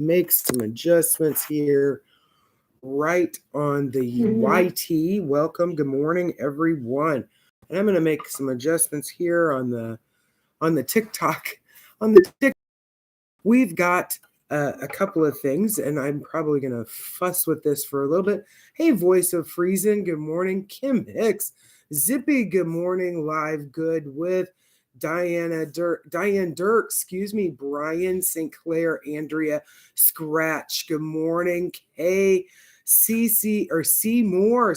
make some adjustments here right on the YT. Welcome. Good morning, everyone. And I'm going to make some adjustments here on the TikTok. On the TikTok, we've got a couple of things, and I'm probably going to fuss with this for a little bit. Hey, Voice of Friesen, good morning. Kim Hicks, Zippy, good morning. Live Good with Diane Dirk, Brian St. Clair, Andrea Scratch, good morning. Kay, CC or Seymour,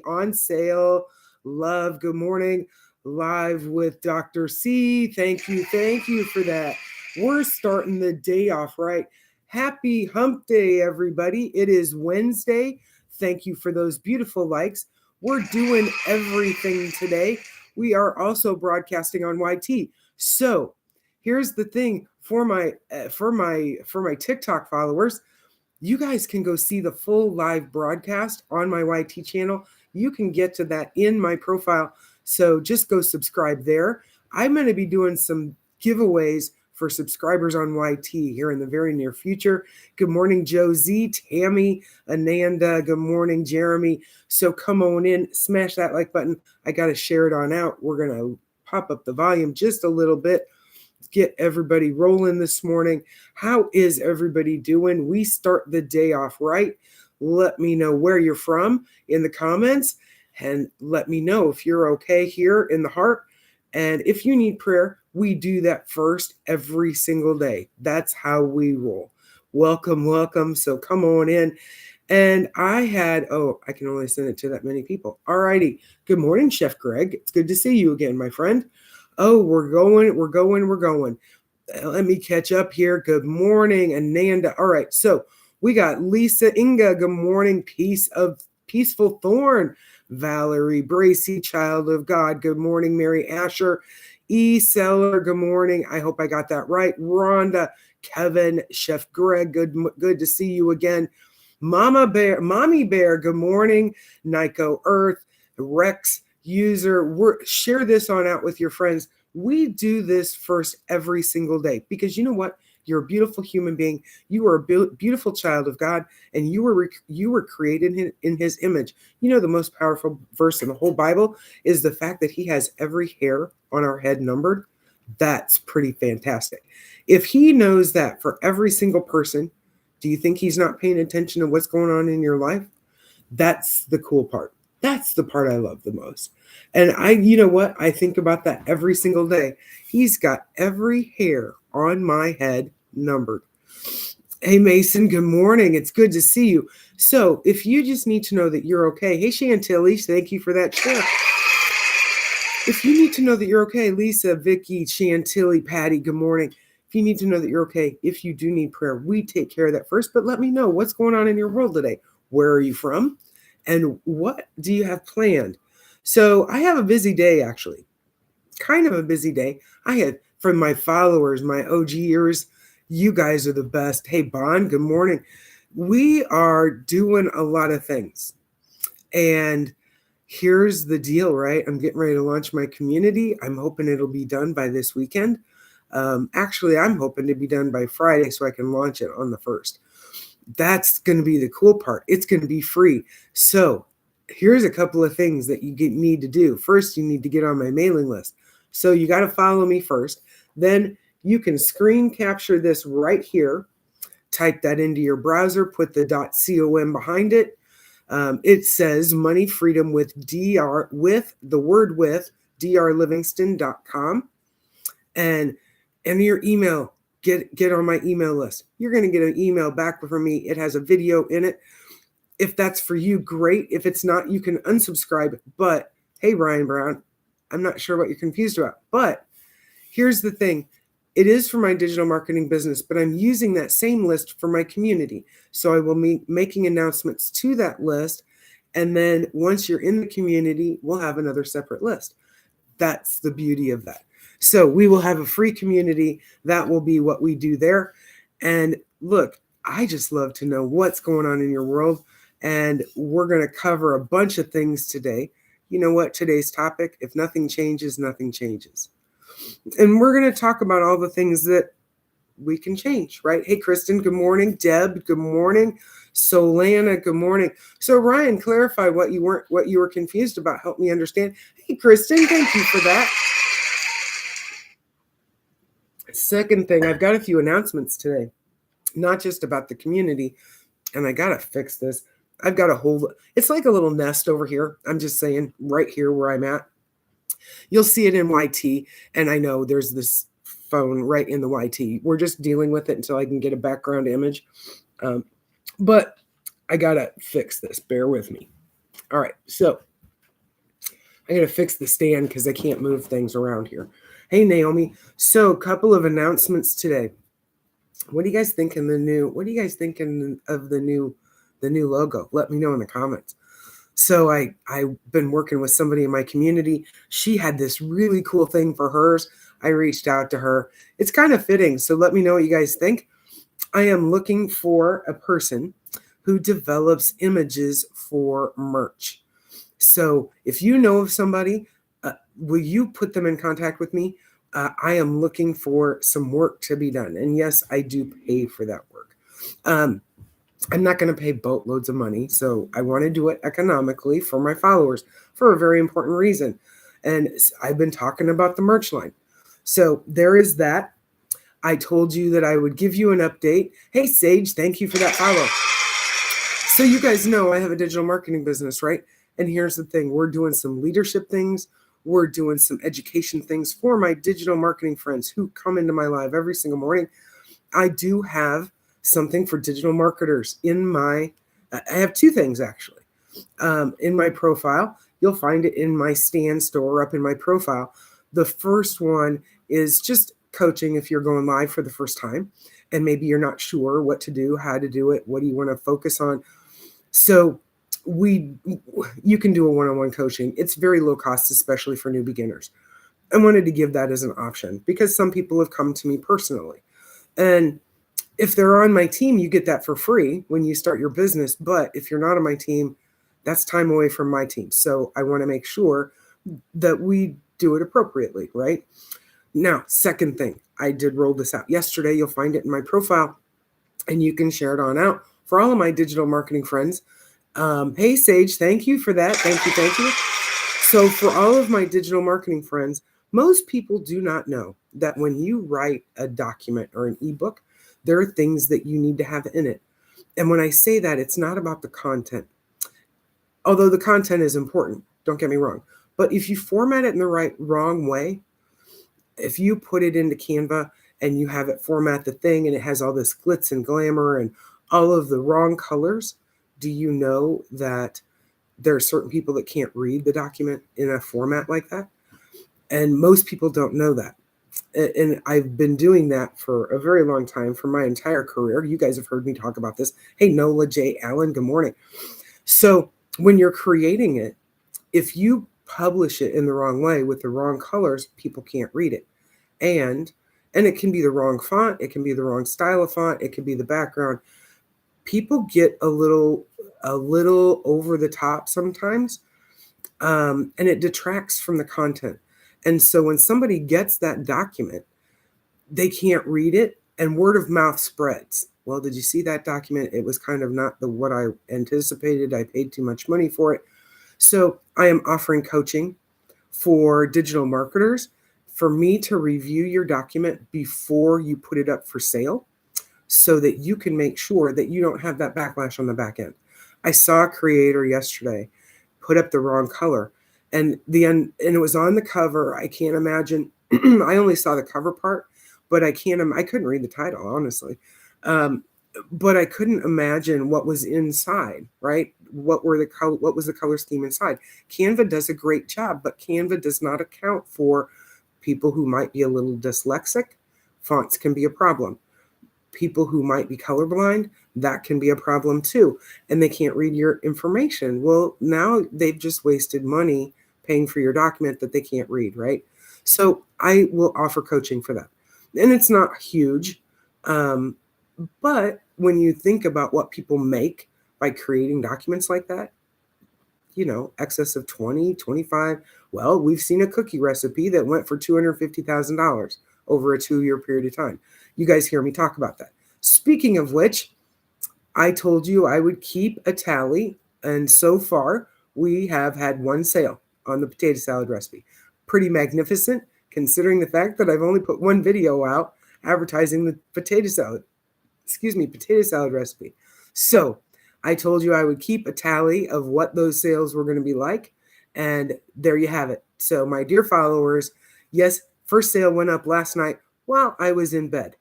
on sale. Love, good morning. Live with Dr. C. Thank you for that. We're starting the day off right. Happy hump day, everybody. It is Wednesday. Thank you for those beautiful likes. We're doing everything today. We are also broadcasting on YT. So here's the thing for my TikTok followers. You guys can go see the full live broadcast on my YT channel. You can get to that in my profile. So just go subscribe there. I'm going to be doing some giveaways for subscribers on YT here in the very near future. Good morning, Josie, Tammy, Ananda. Good morning, Jeremy. So come on in, smash that like button. I got to share it on out. We're going to pop up the volume just a little bit, get everybody rolling this morning. How is everybody doing? We start the day off right. Let me know where you're from in the comments, and let me know if you're okay here in the heart. And if you need prayer, we do that first every single day. That's how we roll. Welcome. So come on in. And I can only send it to that many people. All righty. Good morning, Chef Greg. It's good to see you again, my friend. Oh, we're going. Let me catch up here. Good morning, Ananda. All right. So we got Lisa Inga. Good morning. Peaceful Thorn. Valerie Bracy, Child of God. Good morning, Mary Asher. E. Seller, good morning. I hope I got that right. Rhonda, Kevin, Chef Greg, good to see you again. Mommy Bear, good morning. Nico Earth, Rex User. Share this on out with your friends. We do this first every single day because you know what? You're a beautiful human being. You are a beautiful child of God, and you were created in His image. You know, the most powerful verse in the whole Bible is the fact that He has every hair on our head numbered. That's pretty fantastic. If He knows that for every single person, do you think He's not paying attention to what's going on in your life? That's the cool part. That's the part I love the most. And you know what? I think about that every single day. He's got every hair on my head numbered. Hey, Mason, good morning. It's good to see you. So if you just need to know that you're okay. Hey, Chantilly, thank you for that share. If you need to know that you're okay, Lisa, Vicky, Chantilly, Patty, good morning. If you need to know that you're okay, if you do need prayer, we take care of that first. But let me know what's going on in your world today. Where are you from? And what do you have planned? So I have a busy day, actually. Kind of a busy day. I had, from my followers, my OGers, you guys are the best. Hey, Bon, good morning. We are doing a lot of things. And here's the deal, right? I'm getting ready to launch my community. I'm hoping it'll be done by this weekend. Actually, I'm hoping to be done by Friday so I can launch it on the 1st. That's going to be the cool part. It's going to be free. So here's a couple of things that you need to do. First, you need to get on my mailing list. So you got to follow me first. Then you can screen capture this right here. Type that into your browser. Put the .com behind it. It says Money Freedom with DR with the word with drlivingston.com, and enter your email. Get on my email list. You're going to get an email back from me. It has a video in it. If that's for you, great. If it's not, you can unsubscribe. But hey, Ryan Brown, I'm not sure what you're confused about. But here's the thing. It is for my digital marketing business, but I'm using that same list for my community. So I will be making announcements to that list. And then once you're in the community, we'll have another separate list. That's the beauty of that. So we will have a free community. That will be what we do there. And look, I just love to know what's going on in your world. And we're going to cover a bunch of things today. You know what? Today's topic, if nothing changes, nothing changes. And we're going to talk about all the things that we can change, right? Hey, Kristen, good morning. Deb, good morning. Solana, good morning. So Ryan, clarify what you were confused about. Help me understand. Hey, Kristen, thank you for that. Second thing, I've got a few announcements today, not just about the community, and I gotta fix this. I've got a whole, it's like a little nest over here. I'm just saying, right here where I'm at. You'll see it in YT, and I know there's this phone right in the YT. We're just dealing with it until I can get a background image. But I gotta fix this. Bear with me. All right, so I gotta fix the stand because I can't move things around here. Hey, Naomi. So, a couple of announcements today. What do you guys think of the new? What are you guys thinking of the new logo? Let me know in the comments. So I've been working with somebody in my community. She had this really cool thing for hers. I reached out to her. It's kind of fitting. So let me know what you guys think. I am looking for a person who develops images for merch. So if you know of somebody, will you put them in contact with me? I am looking for some work to be done. And yes, I do pay for that work. I'm not going to pay boatloads of money. So I want to do it economically for my followers for a very important reason. And I've been talking about the merch line. So there is that. I told you that I would give you an update. Hey, Sage, thank you for that follow. So you guys know I have a digital marketing business, right? And here's the thing. We're doing some leadership things. We're doing some education things for my digital marketing friends who come into my live every single morning. I do have something for digital marketers in my, I have two things actually. In my profile, you'll find it in my stand store up in my profile. The first one is just coaching if you're going live for the first time and maybe you're not sure what to do, how to do it, what do you want to focus on. So you can do a one-on-one coaching. It's very low cost, especially for new beginners. I wanted to give that as an option because some people have come to me personally. And if they're on my team, you get that for free when you start your business. But if you're not on my team, that's time away from my team. So I want to make sure that we do it appropriately, right? Now, second thing, I did roll this out yesterday. You'll find it in my profile and you can share it on out for all of my digital marketing friends. Hey, Sage, thank you for that. Thank you. So for all of my digital marketing friends, most people do not know that when you write a document or an ebook, there are things that you need to have in it. And when I say that, it's not about the content. Although the content is important, don't get me wrong. But if you format it in the wrong way, if you put it into Canva and you have it format the thing and it has all this glitz and glamour and all of the wrong colors, do you know that there are certain people that can't read the document in a format like that? And most people don't know that. And I've been doing that for a very long time, for my entire career. You guys have heard me talk about this. Hey, Nola J. Allen, good morning. So when you're creating it, if you publish it in the wrong way with the wrong colors, people can't read it. And it can be the wrong font. It can be the wrong style of font. It can be the background. People get a little over the top sometimes, and it detracts from the content. And so when somebody gets that document, they can't read it and word of mouth spreads. Well, did you see that document? It was kind of not what I anticipated. I paid too much money for it. So I am offering coaching for digital marketers for me to review your document before you put it up for sale so that you can make sure that you don't have that backlash on the back end. I saw a creator yesterday put up the wrong color. And it was on the cover. I can't imagine. I only saw the cover part, but I couldn't read the title, honestly. But I couldn't imagine what was inside, right? What was the color scheme inside? Canva does a great job, but Canva does not account for people who might be a little dyslexic. Fonts can be a problem. People who might be colorblind, that can be a problem too. And they can't read your information. Well, now they've just wasted money paying for your document that they can't read, right? So I will offer coaching for that. And it's not huge. But when you think about what people make by creating documents like that, excess of 20, 25. Well, we've seen a cookie recipe that went for $250,000. over a 2-year period of time. You guys hear me talk about that. Speaking of which, I told you I would keep a tally, and so far we have had one sale on the potato salad recipe. Pretty magnificent considering the fact that I've only put one video out advertising the potato salad recipe. So I told you I would keep a tally of what those sales were going to be like, and there you have it. So my dear followers, yes, first sale went up last night while I was in bed.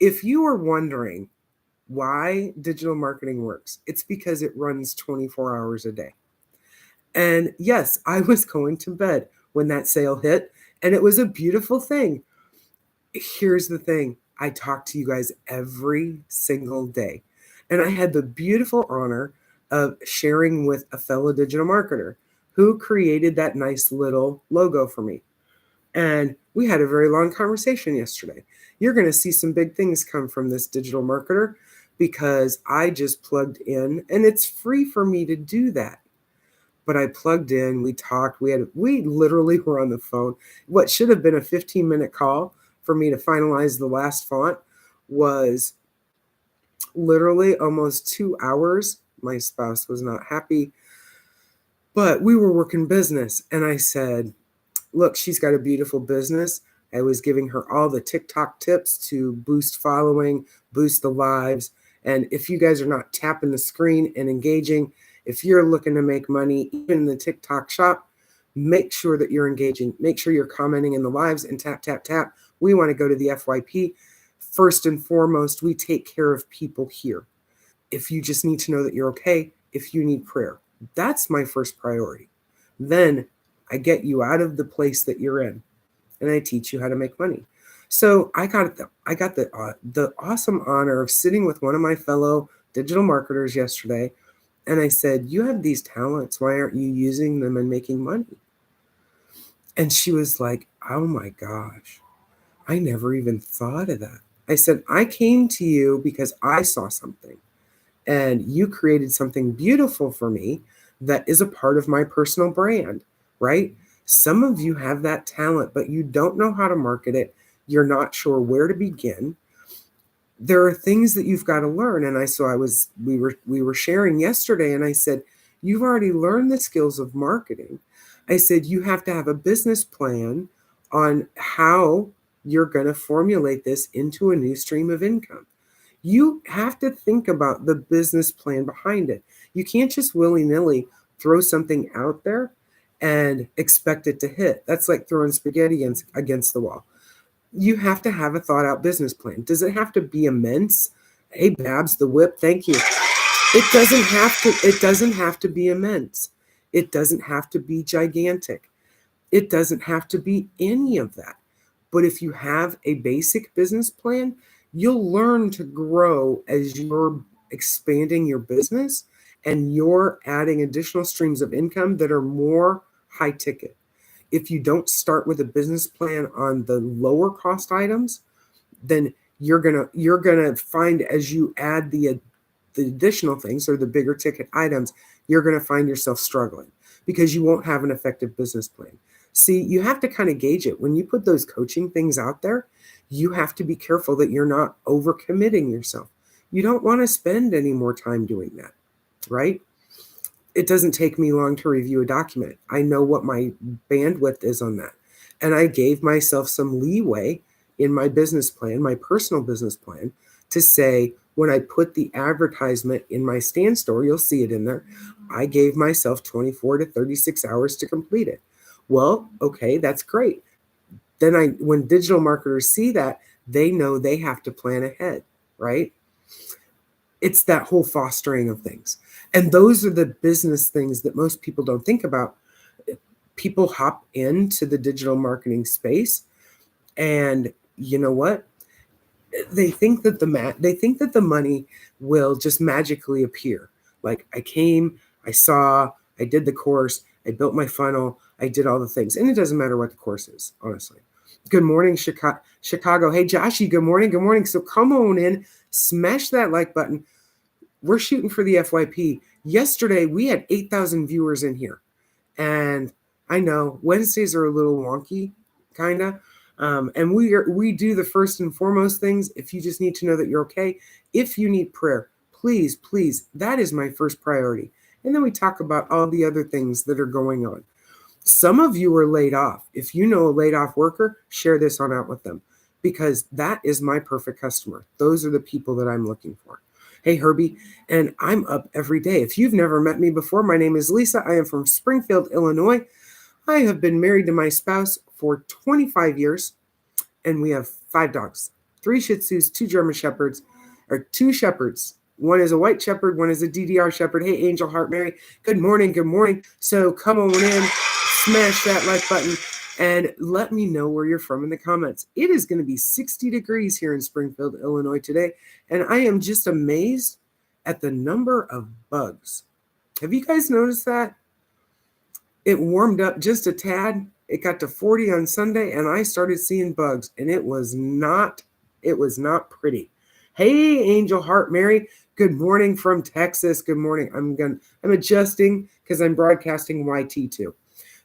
If you are wondering why digital marketing works, it's because it runs 24 hours a day. And yes, I was going to bed when that sale hit, and it was a beautiful thing. Here's the thing. I talk to you guys every single day, and I had the beautiful honor of sharing with a fellow digital marketer who created that nice little logo for me. And we had a very long conversation yesterday. You're going to see some big things come from this digital marketer because I just plugged in, and it's free for me to do that. But I plugged in, we talked, we literally were on the phone. What should have been a 15-minute call for me to finalize the last font was literally almost 2 hours. My spouse was not happy, but we were working business. And I said, look, she's got a beautiful business. I was giving her all the TikTok tips to boost following, boost the lives. And if you guys are not tapping the screen and engaging, if you're looking to make money, even in the TikTok shop, make sure that you're engaging. Make sure you're commenting in the lives and tap, tap, tap. We want to go to the FYP. First and foremost, we take care of people here. If you just need to know that you're okay, if you need prayer, that's my first priority. Then I get you out of the place that you're in, and I teach you how to make money. So I got the awesome honor of sitting with one of my fellow digital marketers yesterday, and I said, you have these talents. Why aren't you using them and making money? And she was like, oh my gosh, I never even thought of that. I said, I came to you because I saw something, and you created something beautiful for me that is a part of my personal brand, right? Some of you have that talent, but you don't know how to market it. You're not sure where to begin. There are things that you've got to learn. And we were sharing yesterday, and I said, you've already learned the skills of marketing. I said, you have to have a business plan on how you're going to formulate this into a new stream of income. You have to think about the business plan behind it. You can't just willy-nilly throw something out there and expect it to hit. That's like throwing spaghetti against the wall. You have to have a thought out business plan. Does it have to be immense? Hey, Babs, the whip, thank you. It doesn't have to be immense. It doesn't have to be gigantic. It doesn't have to be any of that. But if you have a basic business plan, you'll learn to grow as you're expanding your business and you're adding additional streams of income that are more high ticket. If you don't start with a business plan on the lower cost items, then you're gonna find as you add the additional things or the bigger ticket items, you're gonna find yourself struggling because you won't have an effective business plan. See, you have to kind of gauge it. When you put those coaching things out there, you have to be careful that you're not overcommitting yourself. You don't want to spend any more time doing that, right? It doesn't take me long to review a document. I know what my bandwidth is on that. And I gave myself some leeway in my business plan, my personal business plan, to say, when I put the advertisement in my Stan Store, you'll see it in there, I gave myself 24 to 36 hours to complete it. Well, okay, that's great. Then when digital marketers see that, they know they have to plan ahead, right? It's that whole fostering of things. And those are the business things that most people don't think about. People hop into the digital marketing space, and you know what? They think that the money will just magically appear. Like, I came, I saw, I did the course, I built my funnel, I did all the things. And it doesn't matter what the course is, honestly. Good morning, Chicago. Hey, Joshy, good morning. Good morning. So come on in, smash that like button. We're shooting for the FYP. Yesterday, we had 8,000 viewers in here. And I know Wednesdays are a little wonky, kind of. And we do the first and foremost things. If you just need to know that you're okay, if you need prayer, please, please, that is my first priority. And then we talk about all the other things that are going on. Some of you are laid off. If you know a laid off worker, share this on out with them, because that is my perfect customer. Those are the people that I'm looking for. Hey, Herbie, and I'm up every day. If you've never met me before, my name is Lisa. I am from Springfield, Illinois. I have been married to my spouse for 25 years, and we have 5 dogs, 3 Shih Tzus, 2 German Shepherds, or 2 Shepherds. One is a white shepherd, one is a DDR shepherd. Hey, Angel Heart Mary, good morning, good morning. So come on in, smash that like button, and let me know where you're from in the comments. It is going to be 60 degrees here in Springfield, Illinois today, and I am just amazed at the number of bugs. Have you guys noticed that? It warmed up just a tad. It got to 40 on Sunday, and I started seeing bugs, and it was not pretty. Hey, Angel Heart Mary, good morning from Texas. Good morning. I'm adjusting because I'm broadcasting YT too.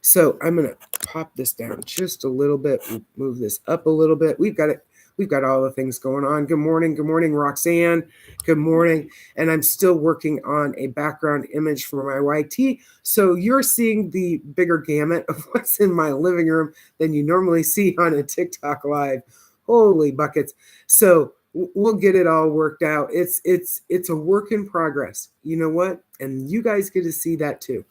So I'm gonna pop this down just a little bit, move this up a little bit. We've got all the things going on. Good morning, Roxanne. Good morning. And I'm still working on a background image for my YT. So you're seeing the bigger gamut of what's in my living room than you normally see on a TikTok live. Holy buckets. So we'll get it all worked out. It's a work in progress. You know what? And you guys get to see that too.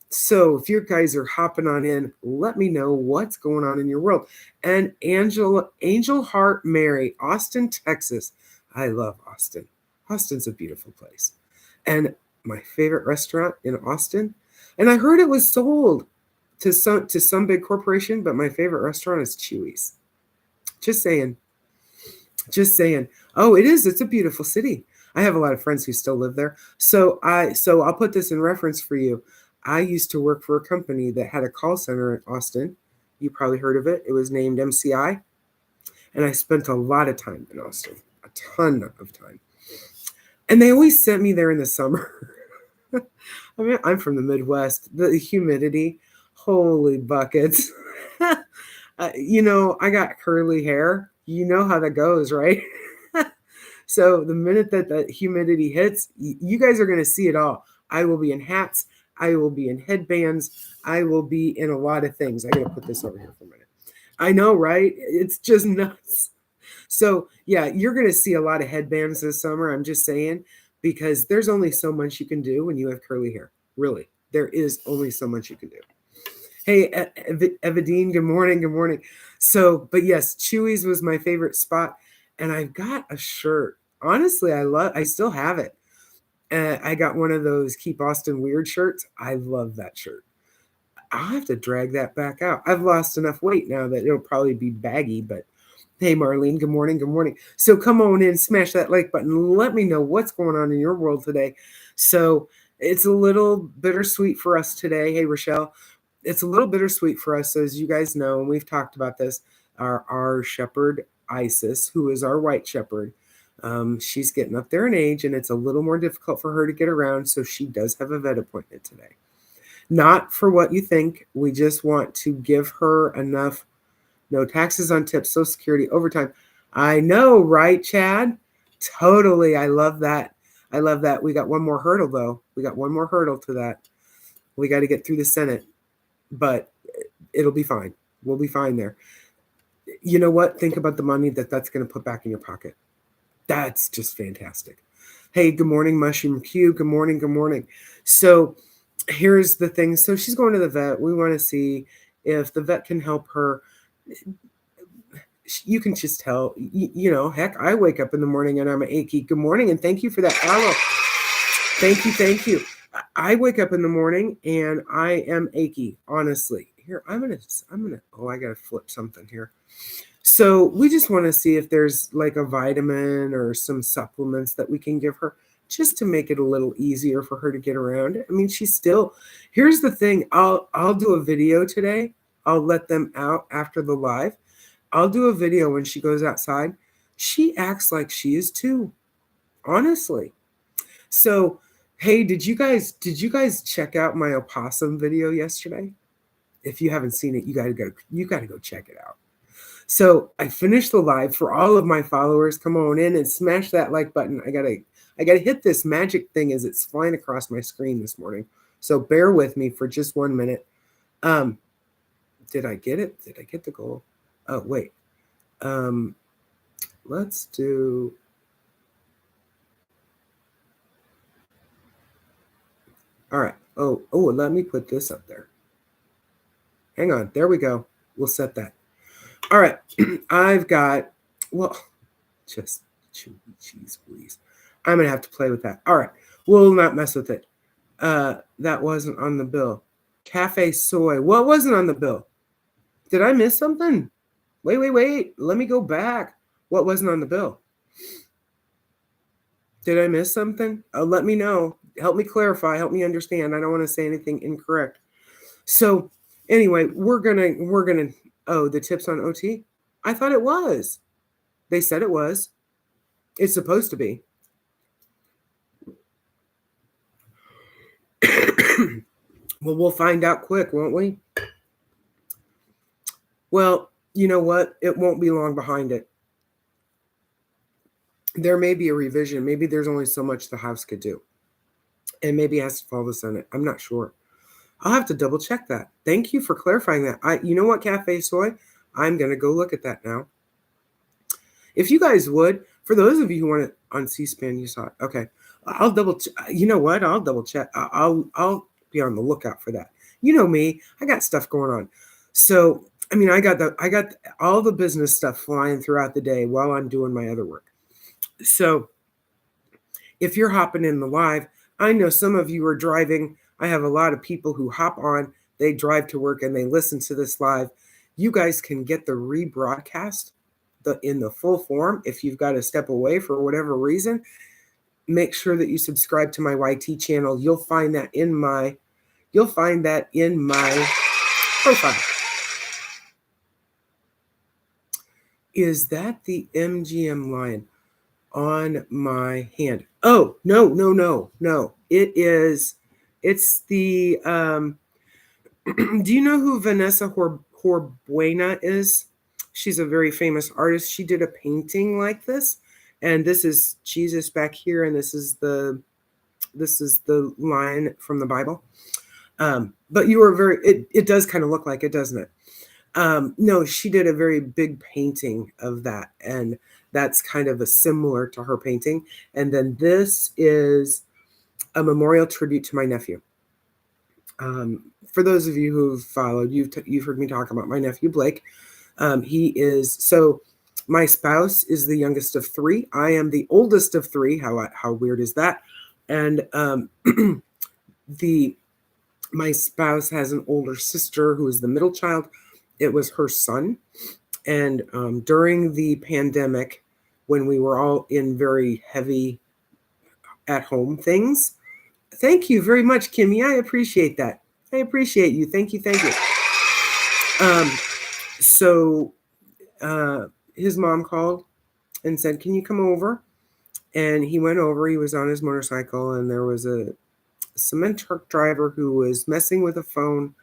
So if you guys are hopping on in, let me know what's going on in your world. And Angel Heart Mary, Austin, Texas. I love Austin. Austin's a beautiful place. And my favorite restaurant in Austin, and I heard it was sold to some big corporation, but my favorite restaurant is Chuy's. Just saying. Oh, it is. It's a beautiful city. I have a lot of friends who still live there. So I'll put this in reference for you. I used to work for a company that had a call center in Austin. You probably heard of it. It was named MCI. And I spent a lot of time in Austin, a ton of time. And they always sent me there in the summer. I mean, I'm from the Midwest. The humidity, holy buckets. I got curly hair. You know how that goes, right? So the minute that the humidity hits, you guys are going to see it all. I will be in hats. I will be in headbands. I will be in a lot of things. I got to put this over here for a minute. I know, right? It's just nuts. So yeah, you're going to see a lot of headbands this summer. I'm just saying, because there's only so much you can do when you have curly hair. Really, there is only so much you can do. Hey, Evadine, good morning. Good morning. So, but yes, Chuy's was my favorite spot. And I've got a shirt. Honestly, I still have it. I got one of those Keep Austin Weird shirts. I love that shirt. I'll have to drag that back out. I've lost enough weight now that it'll probably be baggy, but hey, Marlene, good morning. Good morning. So come on in, smash that like button. Let me know what's going on in your world today. So it's a little bittersweet for us today. Hey, Rochelle, it's a little bittersweet for us. As you guys know, and we've talked about this, our shepherd, Isis, who is our white shepherd, she's getting up there in age, and it's a little more difficult for her to get around. So she does have a vet appointment today. Not for what you think. We just want to give her enough. No taxes on tips, Social Security, overtime. I know, right, Chad? Totally. I love that. I love that. We got one more hurdle, though. We got one more hurdle to that. We got to get through the Senate, but it'll be fine. We'll be fine there. You know what? Think about the money that's going to put back in your pocket. That's just fantastic. Hey, good morning, Mushroom Q. Good morning. Good morning. So here's the thing. So she's going to the vet. We want to see if the vet can help her. You can just tell, heck, I wake up in the morning and I'm achy. Good morning, and thank you for that follow. Thank you. I wake up in the morning and I am achy, honestly. Here, I gotta flip something here. So we just want to see if there's like a vitamin or some supplements that we can give her just to make it a little easier for her to get around. I mean, here's the thing. I'll do a video today. I'll let them out after the live. I'll do a video when she goes outside. She acts like she is too, honestly. So, hey, did you guys check out my opossum video yesterday? If you haven't seen it, you gotta go check it out. So I finished the live. For all of my followers, come on in and smash that like button. I gotta hit this magic thing as it's flying across my screen this morning. So bear with me for just 1 minute. Did I get it? Did I get the goal? Oh, wait. Let's do. All right. Oh, let me put this up there. Hang on. There we go. We'll set that. All right. I've got, well, just cheese, please. I'm going to have to play with that. All right. We'll not mess with it. That wasn't on the bill. Cafe soy. What wasn't on the bill? Did I miss something? Wait. Let me go back. What wasn't on the bill? Did I miss something? Let me know. Help me clarify. Help me understand. I don't want to say anything incorrect. So anyway, we're gonna. Oh, the tips on OT? I thought it was. They said it was. It's supposed to be. Well, we'll find out quick, won't we? Well, you know what? It won't be long behind it. There may be a revision. Maybe there's only so much the House could do. And maybe it has to follow the Senate. I'm not sure. I'll have to double check that. Thank you for clarifying that. You know what, Cafe Soy? I'm going to go look at that now. If you guys would, for those of you who want it on C-SPAN, you saw it. Okay. I'll double you know what? I'll double check. I'll be on the lookout for that. You know me. I got stuff going on. So, I mean, I got all the business stuff flying throughout the day while I'm doing my other work. So, if you're hopping in the live, I know some of you are driving. I have a lot of people who hop on, they drive to work and they listen to this live. You guys can get the rebroadcast in the full form. If you've got to step away for whatever reason, make sure that you subscribe to my YT channel. You'll find that in my profile. Is that the MGM lion on my hand? Oh, no. It's the do you know who Vanessa Horbuena is? She's a very famous artist. She did a painting like this, and this is Jesus back here, and this is the line from the Bible. But you were it does kind of look like it, doesn't it? No, she did a very big painting of that, and that's kind of a similar to her painting. And then this is a memorial tribute to my nephew. For those of you who've followed, you've heard me talk about my nephew Blake. My spouse is the youngest of three. I am the oldest of three. How weird is that? And my spouse has an older sister who is the middle child. It was her son. And during the pandemic, when we were all in very heavy at-home things, thank you very much, Kimmy. I appreciate that. I appreciate you. Thank you. So his mom called and said, "Can you come over?" And he went over. He was on his motorcycle, and there was a cement truck driver who was messing with a phone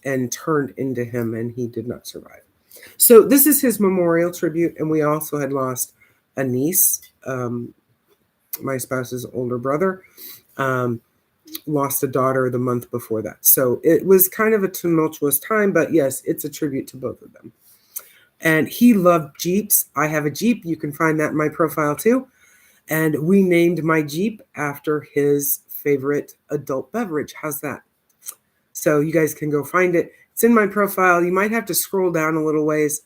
and turned into him, and he did not survive. So this is his memorial tribute, and we also had lost a niece, my spouse's older brother, lost a daughter the month before that. So it was kind of a tumultuous time, but yes, it's a tribute to both of them. And he loved Jeeps. I have a Jeep. You can find that in my profile too. And we named my Jeep after his favorite adult beverage. How's that? So you guys can go find it. It's in my profile. You might have to scroll down a little ways.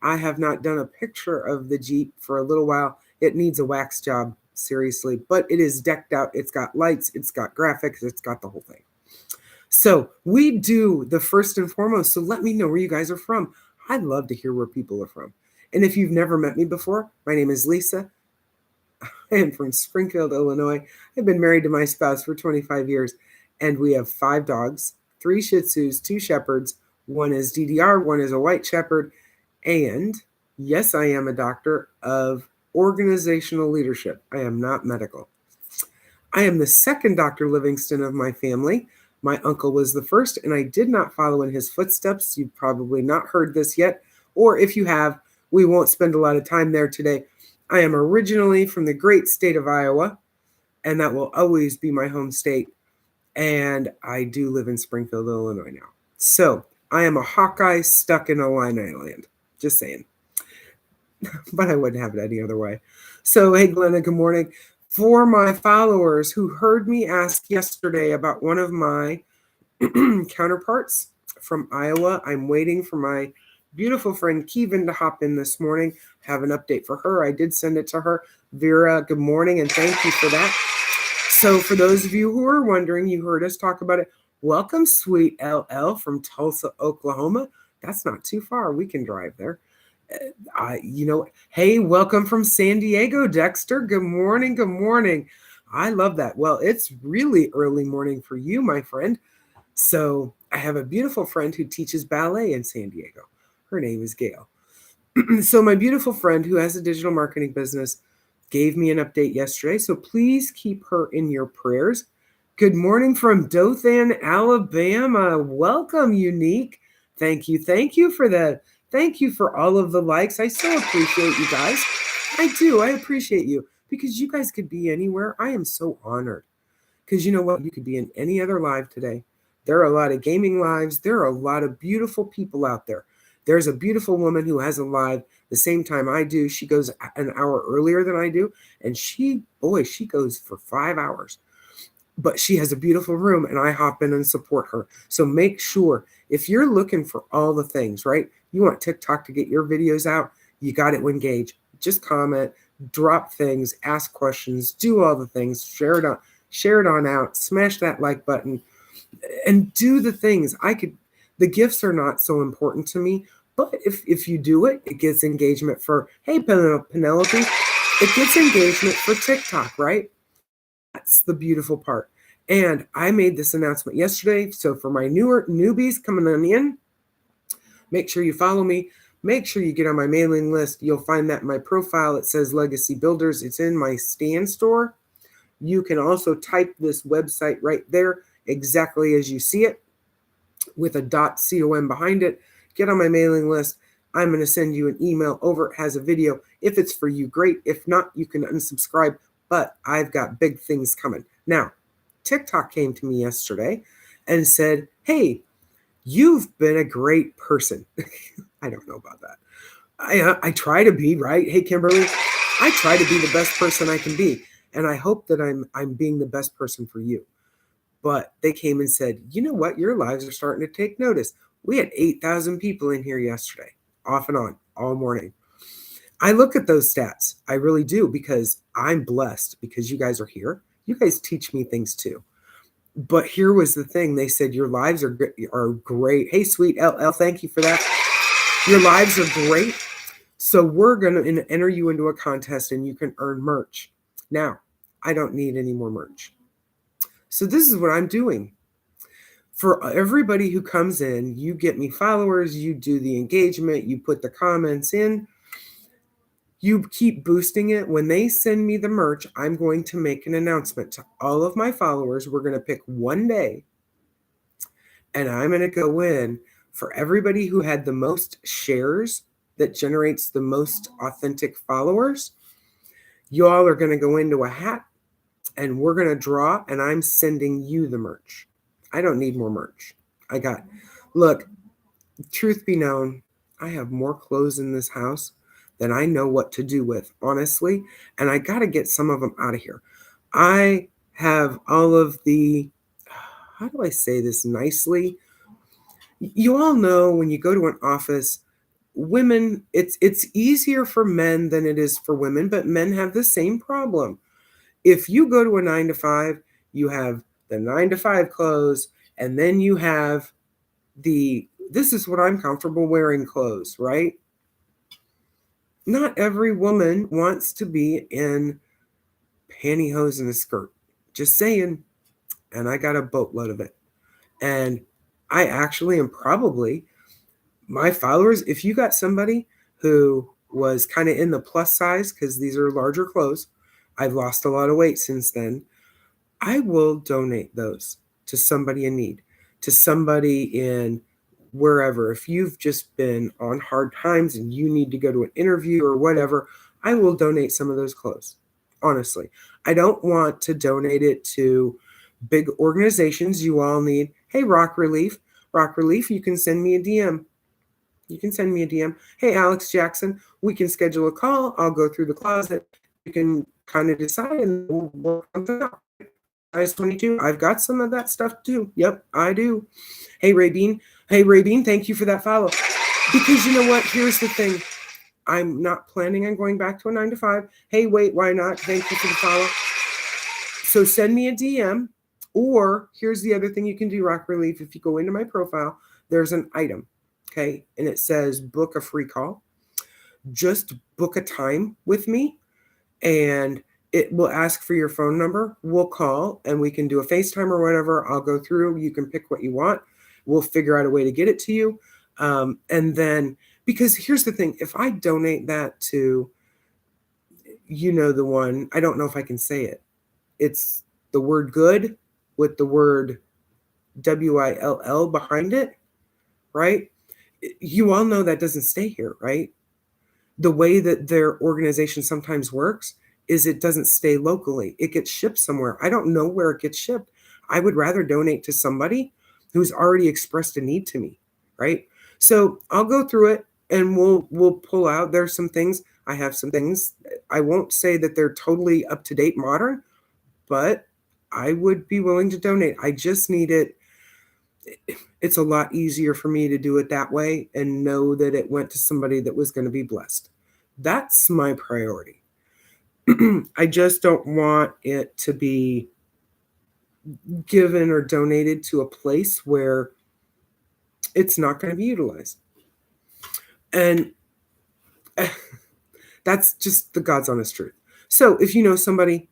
I have not done a picture of the Jeep for a little while. It needs a wax job, seriously, but it is decked out. It's got lights, it's got graphics, it's got the whole thing. So we do the first and foremost. So let me know where you guys are from. I'd love to hear where people are from. And if you've never met me before, my name is Lisa. I am from Springfield, Illinois. I've been married to my spouse for 25 years, and we have 5 dogs, 3 Shih Tzus, 2 Shepherds. One is DDR, one is a White Shepherd. And yes, I am a doctor of organizational leadership. I am not medical. I am the second Dr. Livingston of my family. My uncle was the first, and I did not follow in his footsteps. You've probably not heard this yet. Or if you have, we won't spend a lot of time there today. I am originally from the great state of Iowa, and that will always be my home state. And I do live in Springfield, Illinois now. So I am a Hawkeye stuck in Illini land. Just saying. But I wouldn't have it any other way. So, hey, Glenna, good morning. For my followers who heard me ask yesterday about one of my counterparts from Iowa, I'm waiting for my beautiful friend Kevin to hop in this morning. Have an update for her. I did send it to her. Vera, good morning, and thank you for that. So for those of you who are wondering, you heard us talk about it. Welcome, sweet LL from Tulsa, Oklahoma. That's not too far. We can drive there. Hey, welcome from San Diego, Dexter. Good morning. Good morning. I love that. Well, it's really early morning for you, my friend. So I have a beautiful friend who teaches ballet in San Diego. Her name is Gail. So my beautiful friend who has a digital marketing business gave me an update yesterday. So please keep her in your prayers. Good morning from Dothan, Alabama. Welcome, Unique. Thank you. Thank you for that. Thank you for all of the likes. I so appreciate you guys. I do. I appreciate you because you guys could be anywhere. I am so honored because you know what? You could be in any other live today. There are a lot of gaming lives. There are a lot of beautiful people out there. There's a beautiful woman who has a live the same time I do. She goes an hour earlier than I do. And she goes for 5 hours. But she has a beautiful room and I hop in and support her. So make sure if you're looking for all the things, right? You want TikTok to get your videos out, you got it with Engage. Just comment, drop things, ask questions, do all the things, share it on out, smash that like button and do the things. The gifts are not so important to me, but if you do it, it gets engagement for, hey, Penelope, it gets engagement for TikTok, right? That's the beautiful part. And I made this announcement yesterday. So for my newer newbies coming on in, make sure you follow me. Make sure you get on my mailing list. You'll find that in my profile. It says Legacy Builders. It's in my Stan store. You can also type this website right there exactly as you see it with a .com behind it. Get on my mailing list. I'm going to send you an email over. It has a video. If it's for you, great. If not, you can unsubscribe. But I've got big things coming. Now, TikTok came to me yesterday and said, hey, you've been a great person. I don't know about that. I try to be, right? Hey, Kimberly, I try to be the best person I can be. And I hope that I'm being the best person for you. But they came and said, you know what? Your lives are starting to take notice. We had 8,000 people in here yesterday, off and on, all morning. I look at those stats. I really do because I'm blessed because you guys are here. You guys teach me things too. But here was the thing. They said, your lives are great. Hey, sweet LL, thank you for that. Your lives are great. So we're going to enter you into a contest and you can earn merch. Now, I don't need any more merch. So this is what I'm doing. For everybody who comes in, you get me followers, you do the engagement, you put the comments in, you keep boosting it. When they send me the merch, I'm going to make an announcement to all of my followers. We're going to pick one day, and I'm going to go in for everybody who had the most shares that generates the most authentic followers. You all are going to go into a hat, and we're going to draw, and I'm sending you the merch. I don't need more merch. Look, truth be known, I have more clothes in this house than I know what to do with, honestly. And I got to get some of them out of here. I have all of the, how do I say this nicely? You all know when you go to an office, women, it's easier for men than it is for women, but men have the same problem. If you go to a 9-to-5, you have the 9-to-5 clothes, and then you have this is what I'm comfortable wearing clothes, right? Not every woman wants to be in pantyhose and a skirt. Just saying. And I got a boatload of it. And I actually am probably, my followers, if you got somebody who was kind of in the plus size, because these are larger clothes, I've lost a lot of weight since then, I will donate those to somebody in need, to somebody in wherever, if you've just been on hard times and you need to go to an interview or whatever, I will donate some of those clothes. Honestly, I don't want to donate it to big organizations. You all need, hey, Rock Relief, you can send me a DM. You can send me a DM. Hey, Alex Jackson, we can schedule a call. I'll go through the closet. You can kind of decide and we'll work something out. Size 22. I've got some of that stuff too. Yep, I do. Hey, Ray Bean. Thank you for that follow. Because you know what? Here's the thing. I'm not planning on going back to a 9 to 5. Hey, wait, why not? Thank you for the follow. So send me a DM. Or here's the other thing you can do, Rock Relief. If you go into my profile, there's an item. Okay. And it says book a free call. Just book a time with me and it will ask for your phone number. We'll call and we can do a FaceTime or whatever. I'll go through. You can pick what you want. We'll figure out a way to get it to you. And then, because here's the thing, if I donate that to, the one, I don't know if I can say it. It's the word good with the word WILL behind it, right? You all know that doesn't stay here, right? The way that their organization sometimes works is it doesn't stay locally. It gets shipped somewhere. I don't know where it gets shipped. I would rather donate to somebody who's already expressed a need to me, right? So I'll go through it and we'll pull out. There's some things. I have some things. I won't say that they're totally up to date modern, but I would be willing to donate. I just need it. It's a lot easier for me to do it that way and know that it went to somebody that was going to be blessed. That's my priority. I just don't want it to be given or donated to a place where it's not going to be utilized. And that's just the God's honest truth. So if you know somebody,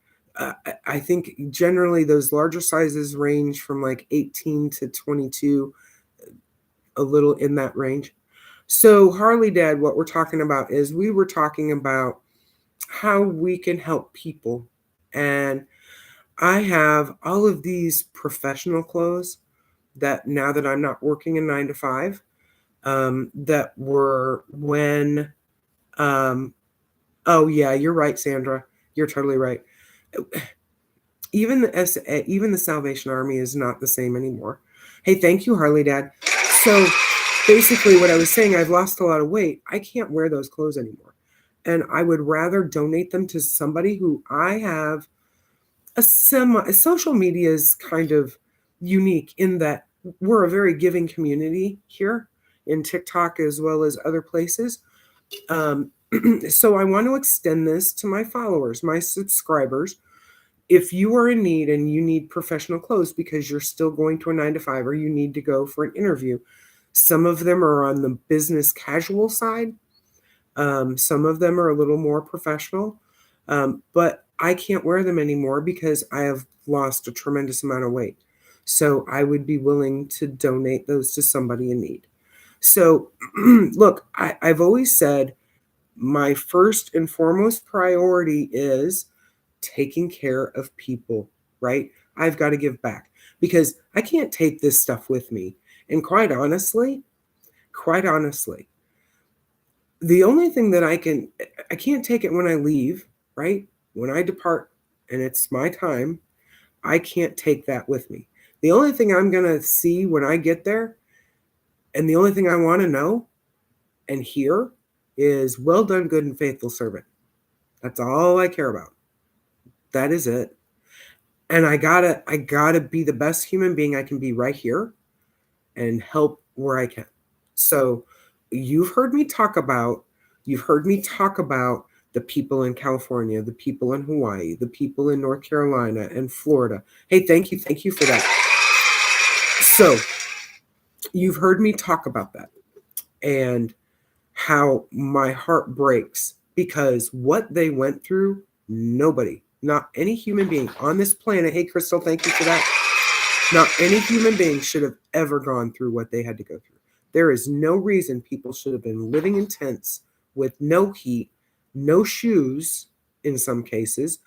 I think generally those larger sizes range from like 18 to 22, a little in that range. So Harley Dad, what we're talking about is we were talking about how we can help people. And I have all of these professional clothes that now that I'm not working a 9 to 5, that were when, oh yeah, you're right, Sandra. You're totally right. Even the Salvation Army is not the same anymore. Hey, thank you, Harley Dad. So basically what I was saying, I've lost a lot of weight. I can't wear those clothes anymore. And I would rather donate them to somebody who I have social media is kind of unique in that we're a very giving community here in TikTok as well as other places. So I want to extend this to my followers, my subscribers. If you are in need and you need professional clothes because you're still going to a 9 to 5 or you need to go for an interview, some of them are on the business casual side. Some of them are a little more professional, but I can't wear them anymore because I have lost a tremendous amount of weight. So I would be willing to donate those to somebody in need. So look, I've always said my first and foremost priority is taking care of people, right? I've got to give back because I can't take this stuff with me. And quite honestly, the only thing that I can't take it when I leave, right? When I depart and it's my time, I can't take that with me. The only thing I'm going to see when I get there, and the only thing I want to know and hear is, well done, good and faithful servant. That's all I care about. That is it. And I gotta be the best human being I can be right here and help where I can. So you've heard me talk about the people in California, the people in Hawaii, the people in North Carolina and Florida. Hey, thank you for that. So you've heard me talk about that and how my heart breaks because what they went through, nobody, not any human being on this planet. Hey, Crystal, thank you for that. Not any human being should have ever gone through what they had to go through. There is no reason people should have been living in tents with no heat, no shoes in some cases,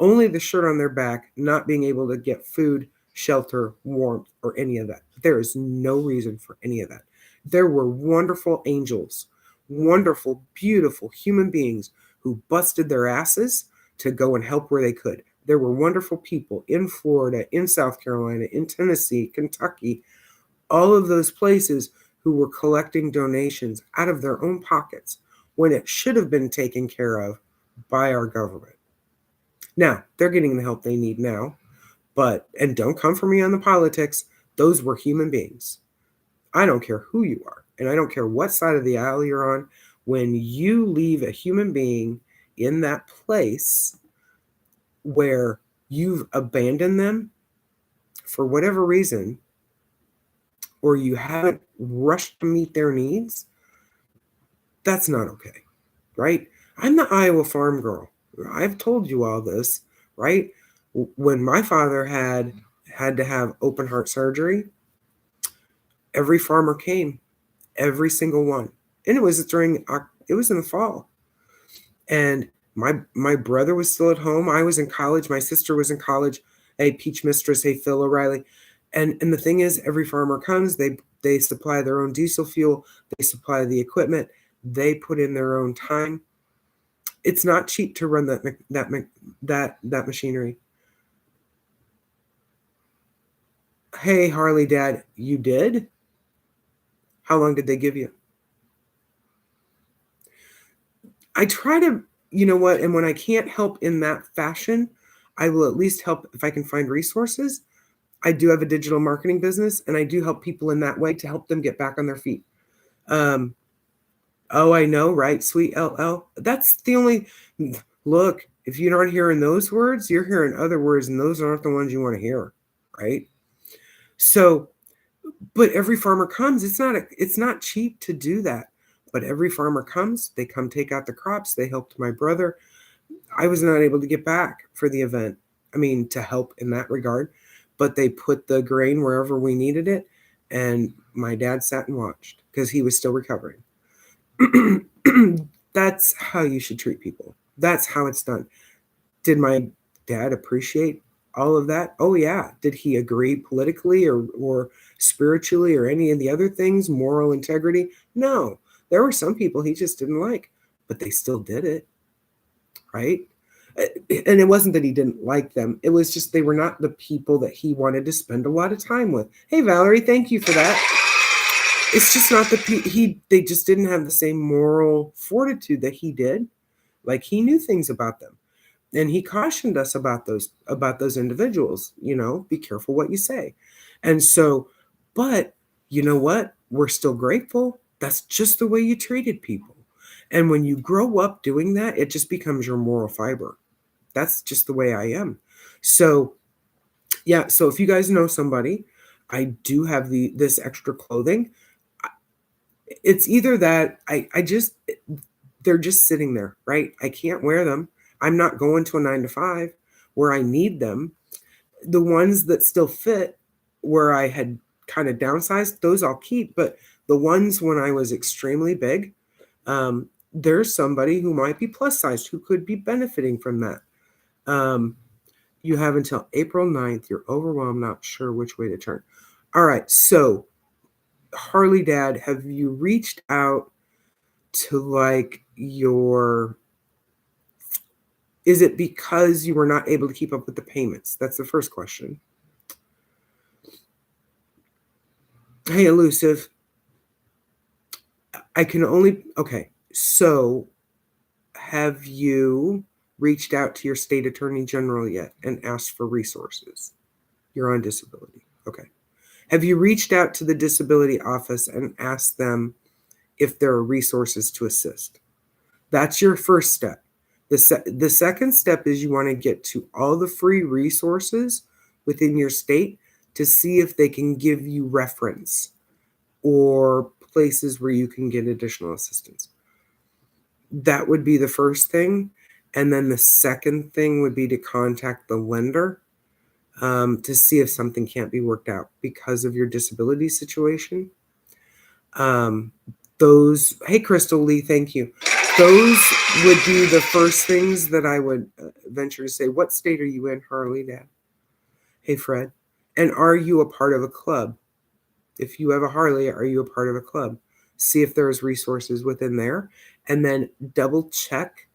only the shirt on their back, not being able to get food, shelter, warmth, or any of that. There is no reason for any of that. There were wonderful angels, wonderful, beautiful human beings who busted their asses to go and help where they could. There were wonderful people in Florida, in South Carolina, in Tennessee, Kentucky, all of those places who were collecting donations out of their own pockets when it should have been taken care of by our government. Now, they're getting the help they need now, and don't come for me on the politics, those were human beings. I don't care who you are, and I don't care what side of the aisle you're on. When you leave a human being in that place where you've abandoned them for whatever reason, or you haven't rushed to meet their needs, that's not okay, right? I'm the Iowa farm girl. I've told you all this, right? When my father had to have open heart surgery, every farmer came, every single one. And it was in the fall. And my brother was still at home. I was in college. My sister was in college. Hey, Peach Mistress. Hey, Phil O'Reilly. And the thing is, every farmer comes, they supply their own diesel fuel, they supply the equipment, they put in their own time. It's not cheap to run that machinery. Hey, Harley Dad, you did? How long did they give you? I try to, you know what, and when I can't help in that fashion, I will at least help if I can find resources. I do have a digital marketing business, and I do help people in that way to help them get back on their feet. Oh, I know, right? Sweet LL. That's the only look. If you're not hearing those words, you're hearing other words, and those aren't the ones you want to hear, right? So, but every farmer comes. It's not cheap to do that. But every farmer comes. They come take out the crops. They helped my brother. I was not able to get back for the event. I mean, to help in that regard. But they put the grain wherever we needed it, and my dad sat and watched because he was still recovering. That's how you should treat people. That's how it's done. Did my dad appreciate all of that? Oh yeah. Did he agree politically or spiritually or any of the other things, moral integrity? No. There were some people he just didn't like, but they still did it, right? And it wasn't that he didn't like them. It was just they were not the people that he wanted to spend a lot of time with. Hey, Valerie, thank you for that. It's just not they just didn't have the same moral fortitude that he did. Like he knew things about them. And he cautioned us about those individuals, be careful what you say. And so, but you know what? We're still grateful. That's just the way you treated people. And when you grow up doing that, it just becomes your moral fiber. That's just the way I am. So, yeah. So if you guys know somebody, I do have this extra clothing. It's either that they're just sitting there, right? I can't wear them. I'm not going to a 9-to-5 where I need them. The ones that still fit where I had kind of downsized, those I'll keep. But the ones when I was extremely big, there's somebody who might be plus sized who could be benefiting from that. You have until April 9th. You're overwhelmed, not sure which way to turn. All right. So, Harley Dad, have you reached out to is it because you were not able to keep up with the payments? That's the first question. Hey, Elusive. Okay. So have you reached out to your state attorney general yet and asked for resources? You're on disability. Okay. Have you reached out to the disability office and asked them if there are resources to assist? That's your first step. The second step is you want to get to all the free resources within your state to see if they can give you reference or places where you can get additional assistance. That would be the first thing. And then the second thing would be to contact the lender to see if something can't be worked out because of your disability situation. Hey, Crystal Lee, thank you. Those would be the first things that I would venture to say. What state are you in, Harley Dad? Hey, Fred. And are you a part of a club? if you have a Harley, are you a part of a club? See if there's resources within there, and then double check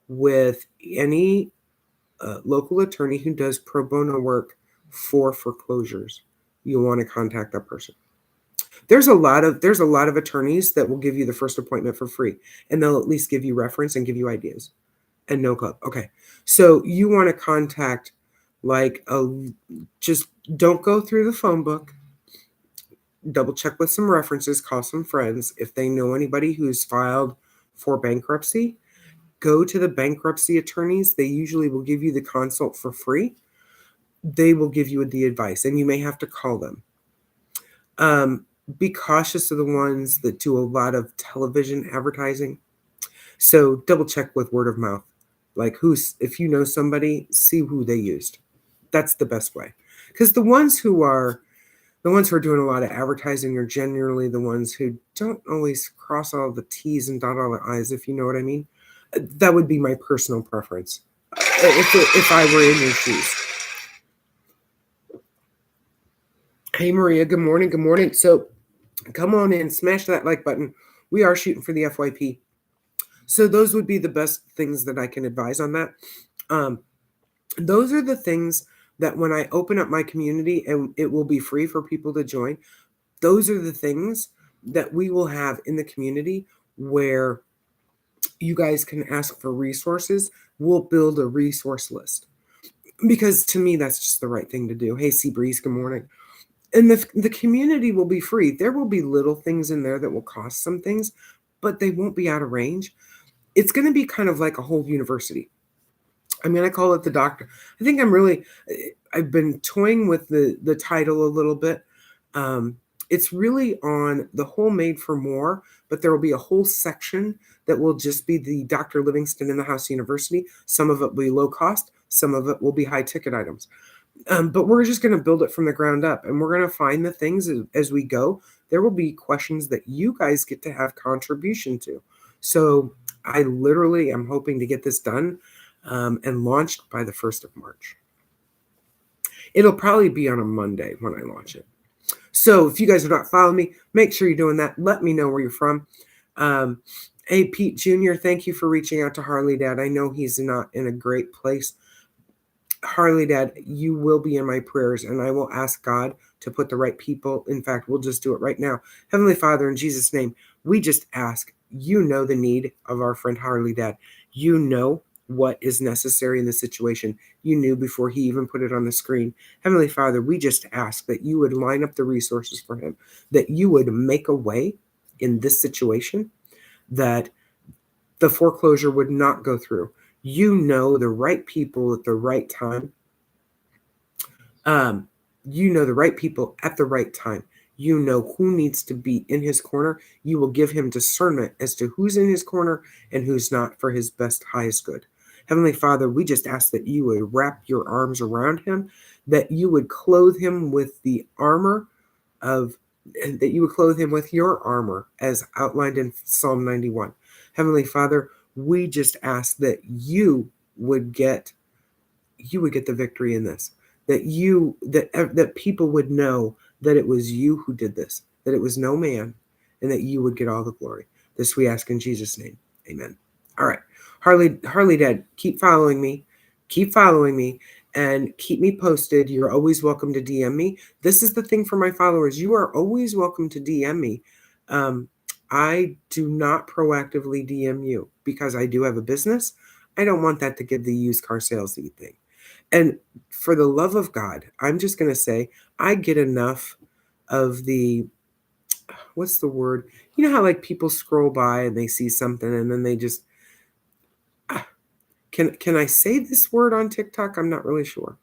with any local attorney who does pro bono work for foreclosures. You'll want to contact that person. There's a lot of attorneys that will give you the first appointment for free, and they'll at least give you reference and give you ideas. And no club. Okay. So you want to contact just don't go through the phone book. Double check with some references, call some friends. If they know anybody who's filed for bankruptcy, go to the bankruptcy attorneys. They usually will give you the consult for free. They will give you the advice, and you may have to call them. Be cautious of the ones that do a lot of television advertising. So double check with word of mouth. If you know somebody, see who they used. That's the best way. Because the ones who are doing a lot of advertising are generally the ones who don't always cross all the T's and dot all the I's, if you know what I mean. That would be my personal preference if I were in your shoes. Hey, Maria, good morning. Good morning. So come on in, smash that like button. We are shooting for the FYP. So those would be the best things that I can advise on that. Those are the things that when I open up my community and it will be free for people to join, those are the things that we will have in the community where you guys can ask for resources. We'll build a resource list because to me, that's just the right thing to do. Hey, Seabreeze, good morning. And the community will be free. There will be little things in there that will cost some things, but they won't be out of range. It's going to be kind of like a whole university. I'm going to call it the doctor. I think I've been toying with the title a little bit. It's really on the whole Made for More, but there will be a whole section that will just be the Dr. Livingston in the House University. Some of it will be low cost. Some of it will be high ticket items. But we're just going to build it from the ground up, and we're going to find the things as we go. There will be questions that you guys get to have contribution to. So I literally am hoping to get this done and launched by the 1st of March. It'll probably be on a Monday when I launch it. So if you guys are not following me, make sure you're doing that. Let me know where you're from. Hey, Pete Jr., thank you for reaching out to Harley Dad. I know he's not in a great place. Harley Dad, you will be in my prayers, and I will ask God to put the right people. In fact, we'll just do it right now. Heavenly Father, in Jesus' name, we just ask, you know the need of our friend Harley Dad. You know what is necessary in the situation. You knew before he even put it on the screen. Heavenly Father, we just ask that you would line up the resources for him, that you would make a way in this situation, that the foreclosure would not go through. You know the right people at the right time. You know the right people at the right time. You know who needs to be in his corner. You will give him discernment as to who's in his corner and who's not for his best, highest good. Heavenly Father, we just ask that you would wrap your arms around him, that you would clothe him with the armor that you would clothe him with your armor as outlined in Psalm 91. Heavenly Father, we just ask that you would get the victory in this, that people would know that it was you who did this, that it was no man, and that you would get all the glory. This we ask in Jesus' name. Amen. All right. Harley Dad, keep following me, and keep me posted. You're always welcome to DM me. This is the thing for my followers. You are always welcome to DM me. I do not proactively DM you because I do have a business. I don't want that to give the used car salesy thing. And for the love of God, I'm just going to say I get enough of what's the word? You know how like people scroll by and they see something and then they just, can I say this word on TikTok? I'm not really sure.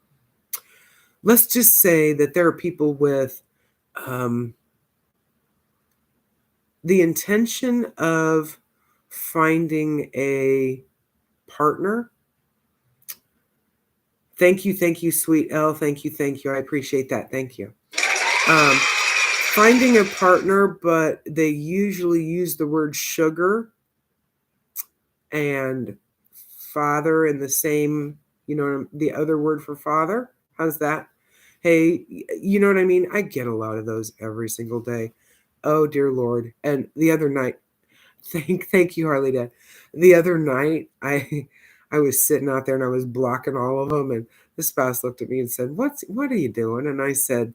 Let's just say that there are people with the intention of finding a partner. Thank you, sweet L. Thank you. I appreciate that. Thank you. Finding a partner, but they usually use the word sugar and father in the same, the other word for father. How's that? Hey, you know what I mean? I get a lot of those every single day. Oh dear Lord. And the other night, thank you, Harley Dad. The other night, I was sitting out there and I was blocking all of them, and the spouse looked at me and said, what are you doing? And I said,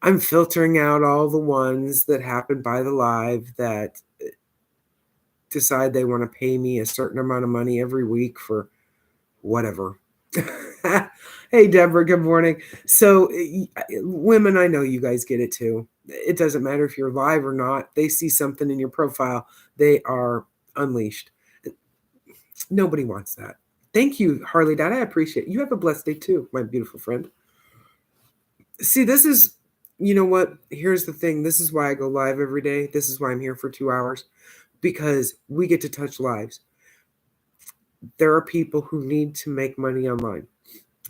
I'm filtering out all the ones that happen by the live that decide they want to pay me a certain amount of money every week for whatever. Hey, Deborah, good morning. So, women, I know you guys get it too. It doesn't matter if you're live or not. They see something in your profile, they are unleashed. Nobody wants that. Thank you, Harley Dad. I appreciate it. You have a blessed day too, my beautiful friend. See, this is, you know what? Here's the thing. This is why I go live every day. This is why I'm here for 2 hours, because we get to touch lives. There are people who need to make money online.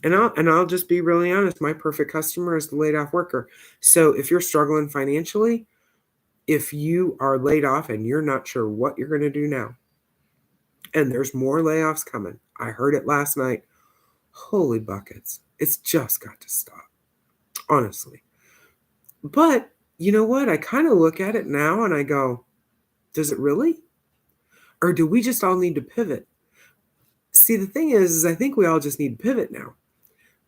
And I'll just be really honest. My perfect customer is the laid off worker. So if you're struggling financially, if you are laid off and you're not sure what you're going to do now, and there's more layoffs coming. I heard it last night. Holy buckets. It's just got to stop. Honestly. But you know what? I kind of look at it now and I go, does it really? Or do we just all need to pivot? See, the thing is I think we all just need to pivot now.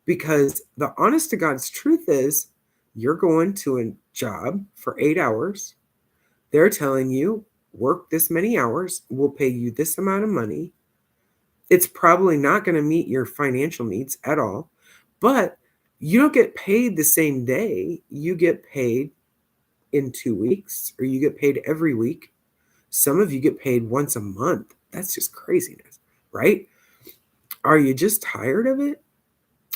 Because the honest to God's truth is, you're going to a job for 8 hours. They're telling you, work this many hours, we'll pay you this amount of money. It's probably not going to meet your financial needs at all, but you don't get paid the same day. You get paid in 2 weeks, or you get paid every week. Some of you get paid once a month. That's just craziness, right? Are you just tired of it?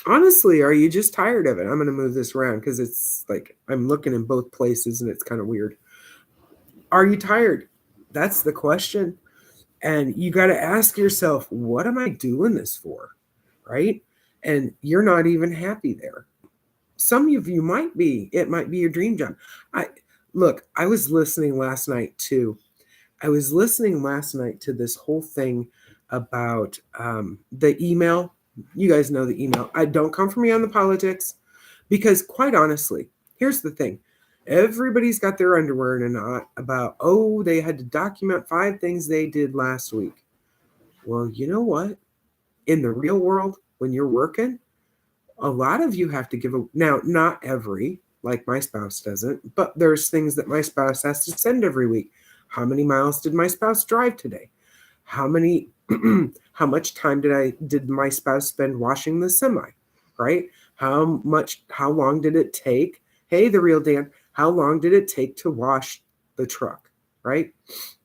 Honestly, are you just tired of it? I'm going to move this around because it's like I'm looking in both places and it's kind of weird. Are you tired? That's the question. And you got to ask yourself, what am I doing this for? Right? And you're not even happy there. Some of you might be. It might be your dream job. I was listening last night to this whole thing about the email. You guys know the email. I don't come for me on the politics, because quite honestly, here's the thing. Everybody's got their underwear in a knot about, oh, they had to document 5 things they did last week. Well, you know what? In the real world, when you're working, a lot of you have to give now, not every, like my spouse doesn't, but there's things that my spouse has to send every week. How many miles did my spouse drive today? How much time did my spouse spend washing the semi, right? How long did it take? Hey, the real Dan, how long did it take to wash the truck, right?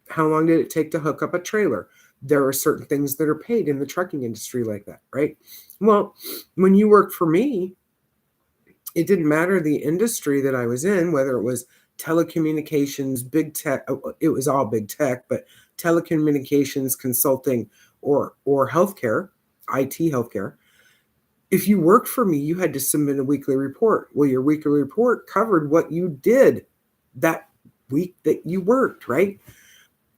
How long did it take to hook up a trailer? There are certain things that are paid in the trucking industry like that, right? Well, when you worked for me, it didn't matter the industry that I was in, whether it was telecommunications, big tech, it was all big tech, but telecommunications, consulting, or healthcare, IT healthcare. If you worked for me, you had to submit a weekly report. Well, your weekly report covered what you did that week that you worked, right?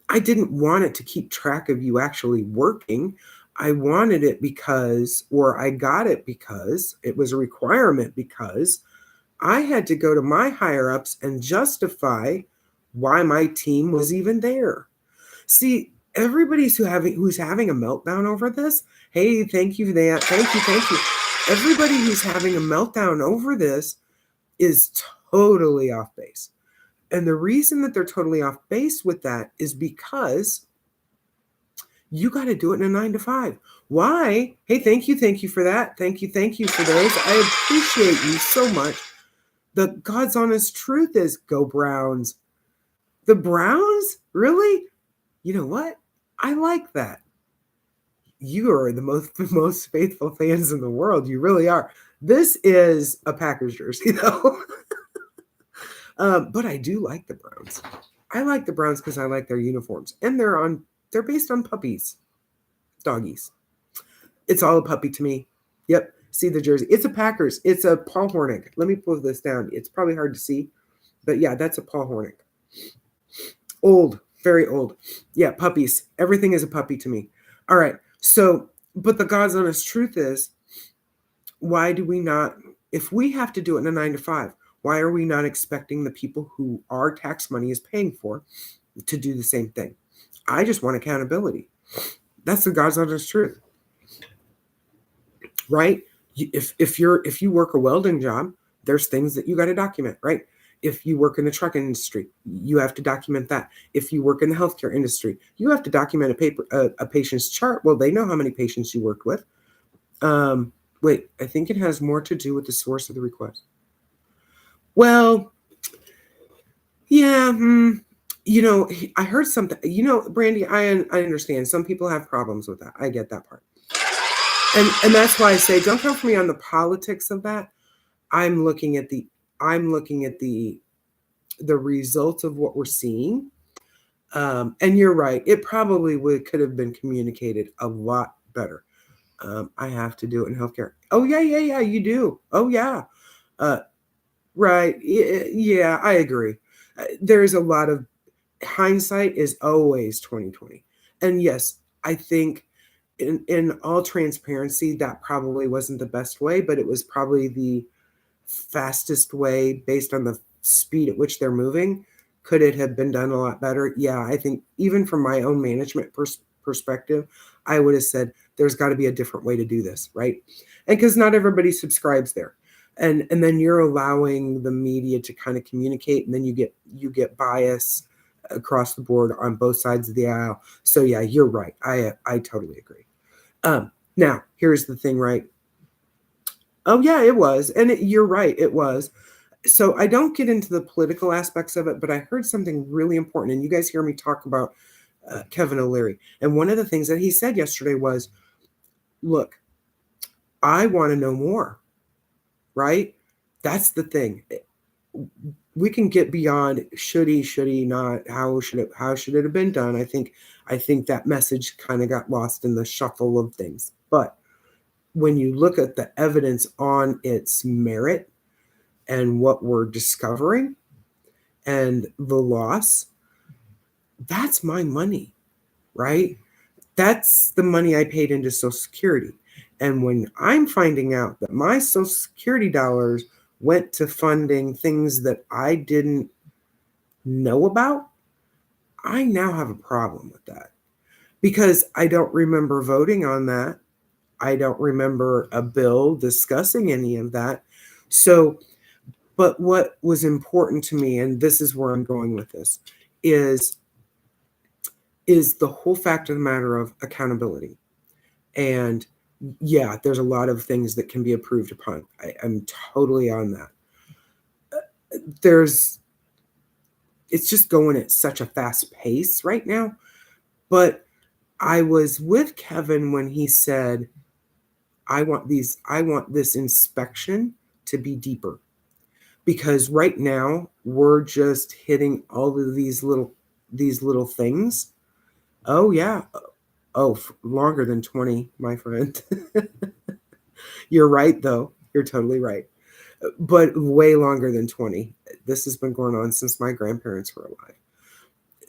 I didn't want it to keep track of you actually working. I wanted it I got it because it was a requirement, because I had to go to my higher ups and justify why my team was even there. See, everybody's who's having a meltdown over this. Hey, thank you for that. Thank you. Everybody who's having a meltdown over this is totally off base. And the reason that they're totally off base with that is because you got to do it in a 9 to 5. Why? Hey, thank you for that. Thank you for those. I appreciate you so much. The God's honest truth is, go Browns. The Browns? Really? You know what? I like that. You are the most faithful fans in the world. You really are. This is a Packers jersey, though. But I do like the Browns. I like the Browns because I like their uniforms. And they're based on puppies. Doggies. It's all a puppy to me. Yep. See the jersey. It's a Packers. It's a Paul Hornick. Let me pull this down. It's probably hard to see. But yeah, that's a Paul Hornick. Old. Very old. Yeah, puppies. Everything is a puppy to me. All right. So, but the God's honest truth is, why do we not, If we have to do it in a 9 to 5, why are we not expecting the people who our tax money is paying for to do the same thing? I just want accountability. That's the God's honest truth, right? If you work a welding job, there's things that you got to document, right? If you work in the truck industry, you have to document that. If you work in the healthcare industry, you have to document a patient's chart. Well, they know how many patients you worked with. Wait, I think it has more to do with the source of the request. Well, yeah, I heard something. Brandy, I understand. Some people have problems with that. I get that part. And that's why I say don't come for me on the politics of that. I'm looking at the results of what we're seeing. And you're right. It probably could have been communicated a lot better. I have to do it in healthcare. Oh yeah, you do. Oh yeah. Right. Yeah, I agree. There's a lot of hindsight is always 2020. And yes, I think in all transparency, that probably wasn't the best way, but it was probably the fastest way based on the speed at which they're moving. Could it have been done a lot better? Yeah, I think even from my own management perspective, I would have said there's got to be a different way to do this, right? And because not everybody subscribes there. And then you're allowing the media to kind of communicate, and then you get bias across the board on both sides of the aisle. So yeah, you're right. I totally agree. Now here's the thing, right? Oh yeah, it was, and you're right, it was. So I don't get into the political aspects of it, but I heard something really important, and you guys hear me talk about Kevin O'Leary, and one of the things that he said yesterday was, "Look, I want to know more." Right? That's the thing. We can get beyond should he not, how should it have been done. I think that message kind of got lost in the shuffle of things. But when you look at the evidence on its merit and what we're discovering and the loss, that's my money, right? That's the money I paid into Social Security. And when I'm finding out that my Social Security dollars went to funding things that I didn't know about, I now have a problem with that because I don't remember voting on that. I don't remember a bill discussing any of that. So, but what was important to me, and this is where I'm going with this, is the whole fact of the matter of accountability. And yeah, there's a lot of things that can be approved upon. I'm totally on that. It's just going at such a fast pace right now. But I was with Kevin when he said, I want this inspection to be deeper. Because right now we're just hitting all of these little things. Oh yeah. Oh, longer than 20, my friend. You're right, though. You're totally right. But way longer than 20. This has been going on since my grandparents were alive.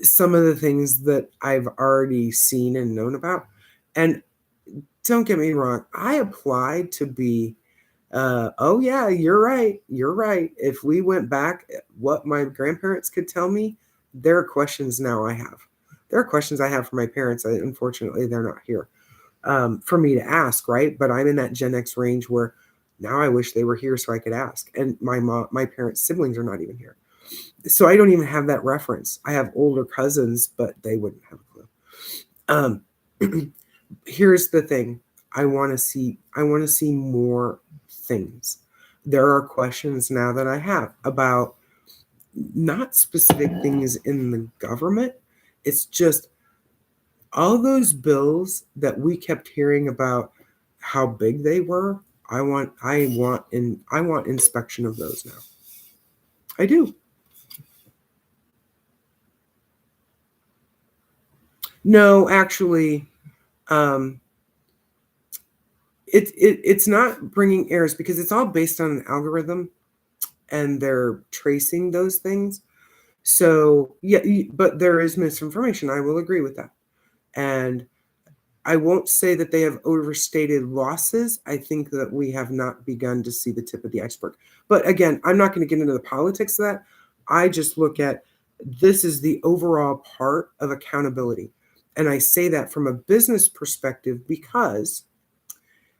Some of the things that I've already seen and known about. And don't get me wrong, I applied to be, oh, yeah, you're right. You're right. If we went back, what my grandparents could tell me, there are questions now I have. There are questions I have for my parents. Unfortunately, they're not here. For me to ask, right? But I'm in that Gen X range where now I wish they were here so I could ask. And my parents' siblings are not even here. So I don't even have that reference. I have older cousins, but they wouldn't have a clue. Here's the thing. I want to see more things. There are questions now that I have about not specific things in the government. It's just all those bills that we kept hearing about how big they were. I want inspection of those now. I do. No, actually, it's not bringing errors because it's all based on an algorithm, and they're tracing those things. So yeah, but there is misinformation. I will agree with that, and I won't say that they have overstated losses. I think that we have not begun to see the tip of the iceberg. But again, I'm not going to get into the politics of that. I just look at this is the overall part of accountability. And I say that from a business perspective because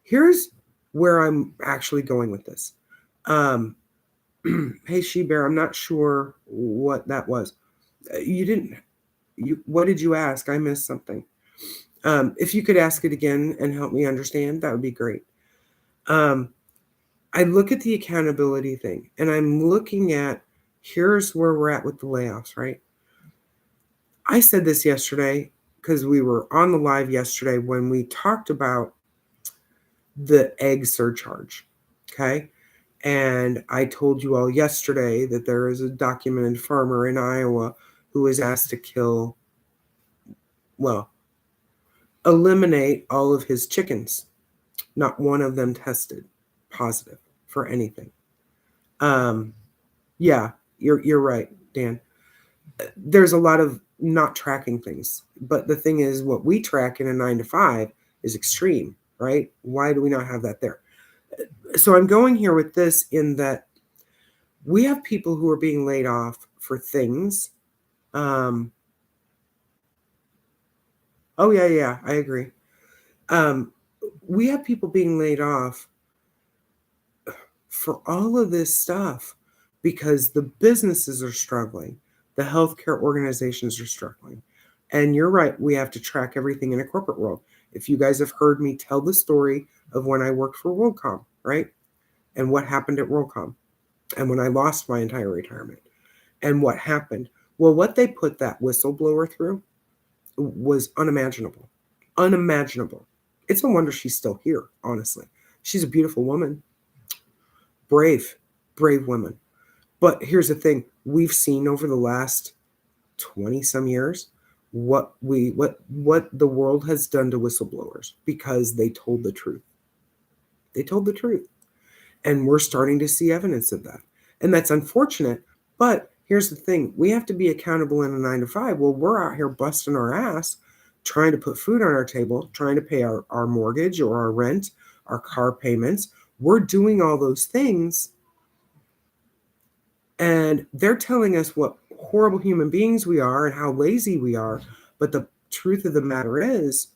here's where I'm actually going with this. Hey, She-Bear, I'm not sure what that was. What did you ask? I missed something. If you could ask it again and help me understand, that would be great. I look at the accountability thing and I'm looking at here's where we're at with the layoffs, right? I said this yesterday because we were on the live yesterday when we talked about the egg surcharge. Okay. And I told you all yesterday that there is a documented farmer in Iowa who was asked to eliminate all of his chickens. Not one of them tested positive for anything. Yeah, you're right, Dan. There's a lot of not tracking things, but the thing is, what we track in a 9 to 5 is extreme, right? Why do we not have that there? So I'm going here with this in that we have people who are being laid off for things. Oh yeah, I agree. We have people being laid off for all of this stuff because the businesses are struggling, the healthcare organizations are struggling. And you're right, we have to track everything in a corporate world. If you guys have heard me tell the story of when I worked for WorldCom, right? And what happened at WorldCom, and when I lost my entire retirement, and what happened. Well, what they put that whistleblower through was unimaginable. Unimaginable. It's no wonder she's still here, honestly. She's a beautiful woman. Brave women. But here's the thing. We've seen over the last 20 some years what the world has done to whistleblowers because they told the truth. They told the truth. And we're starting to see evidence of that. And that's unfortunate. But here's the thing. We have to be accountable in a 9 to 5. Well, we're out here busting our ass, trying to put food on our table, trying to pay our mortgage or our rent, our car payments. We're doing all those things. And they're telling us what horrible human beings we are and how lazy we are. But the truth of the matter is,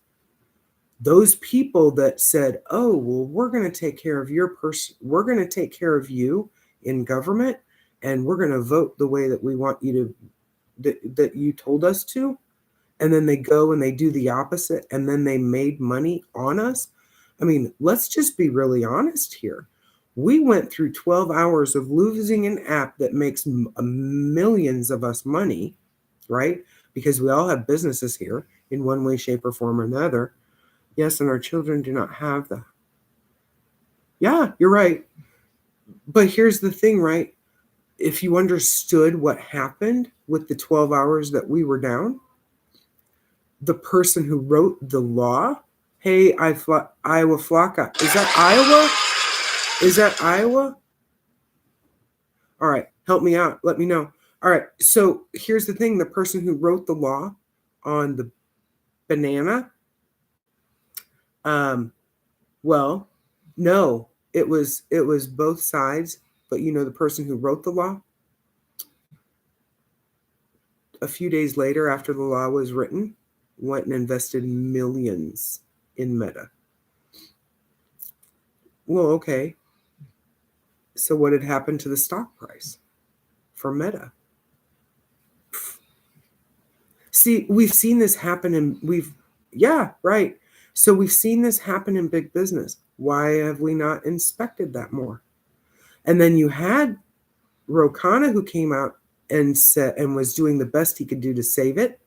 those people that said, oh, well, we're going to take care of your person, we're going to take care of you in government, and we're going to vote the way that we want you to, that you told us to. And then they go and they do the opposite, and then they made money on us. I mean, let's just be really honest here. We went through 12 hours of losing an app that makes millions of us money, right? Because we all have businesses here in one way, shape, or form or another. Yes, and our children do not have that. Yeah, you're right. But here's the thing, right? If you understood what happened with the 12 hours that we were down, the person who wrote the law, hey, Iowa Flocka, is that Iowa? Is that Iowa? All right, help me out. Let me know. All right, so here's the thing. The person who wrote the law on the banana, well, no, it was both sides, but you know the person who wrote the law, a few days later after the law was written, went and invested millions in Meta. Well, okay. So what had happened to the stock price for Meta? See, we've seen this happen right. So we've seen this happen in big business. Why have we not inspected that more? And then you had Ro Khanna, who came out and said and was doing the best he could do to save it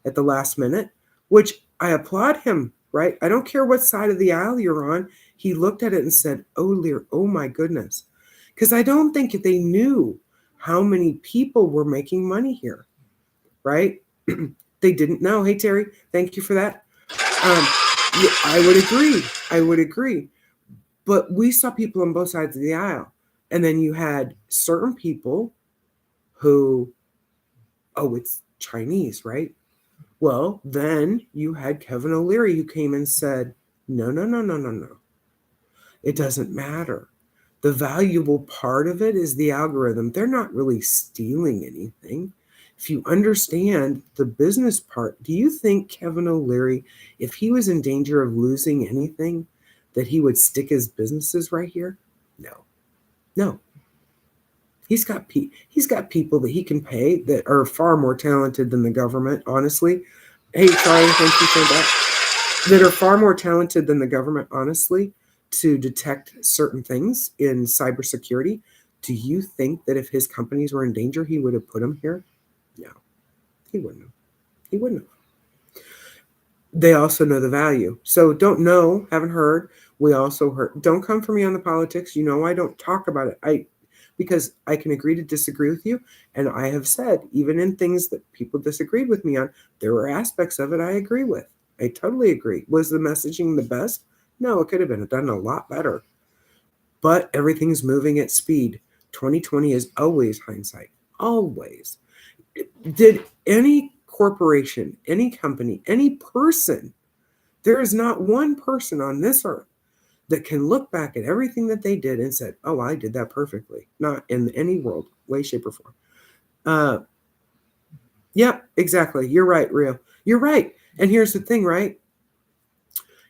at the last minute, which I applaud him, right? I don't care what side of the aisle you're on. He looked at it and said, oh my goodness. Because I don't think they knew how many people were making money here, right? They didn't know. Hey, Terry, thank you for that. Yeah, I would agree. But we saw people on both sides of the aisle. And then you had certain people who, oh, it's Chinese, right? Well, then you had Kevin O'Leary who came and said, no, no, no, no, no, no. It doesn't matter. The valuable part of it is the algorithm. They're not really stealing anything. If you understand the business part, do you think Kevin O'Leary, if he was in danger of losing anything, that he would stick his businesses right here? No. No. He's got people that he can pay that are far more talented than the government, honestly. Hey, Charlie, thank you for that. That are far more talented than the government, honestly, to detect certain things in cybersecurity. Do you think that if his companies were in danger, he would have put them here? No, he wouldn't have. He wouldn't have. They also know the value. So don't know, haven't heard. We also heard. Don't come for me on the politics. You know I don't talk about it. Because I can agree to disagree with you. And I have said, even in things that people disagreed with me on, there were aspects of it I agree with. I totally agree. Was the messaging the best? No, it could have been done a lot better. But everything's moving at speed. 2020 is always hindsight. Always. Did any corporation, any company, any person, there is not one person on this earth that can look back at everything that they did and said, oh, I did that perfectly. Not in any world, way, shape, or form. Yeah, exactly. You're right, Rio. You're right. And here's the thing, right?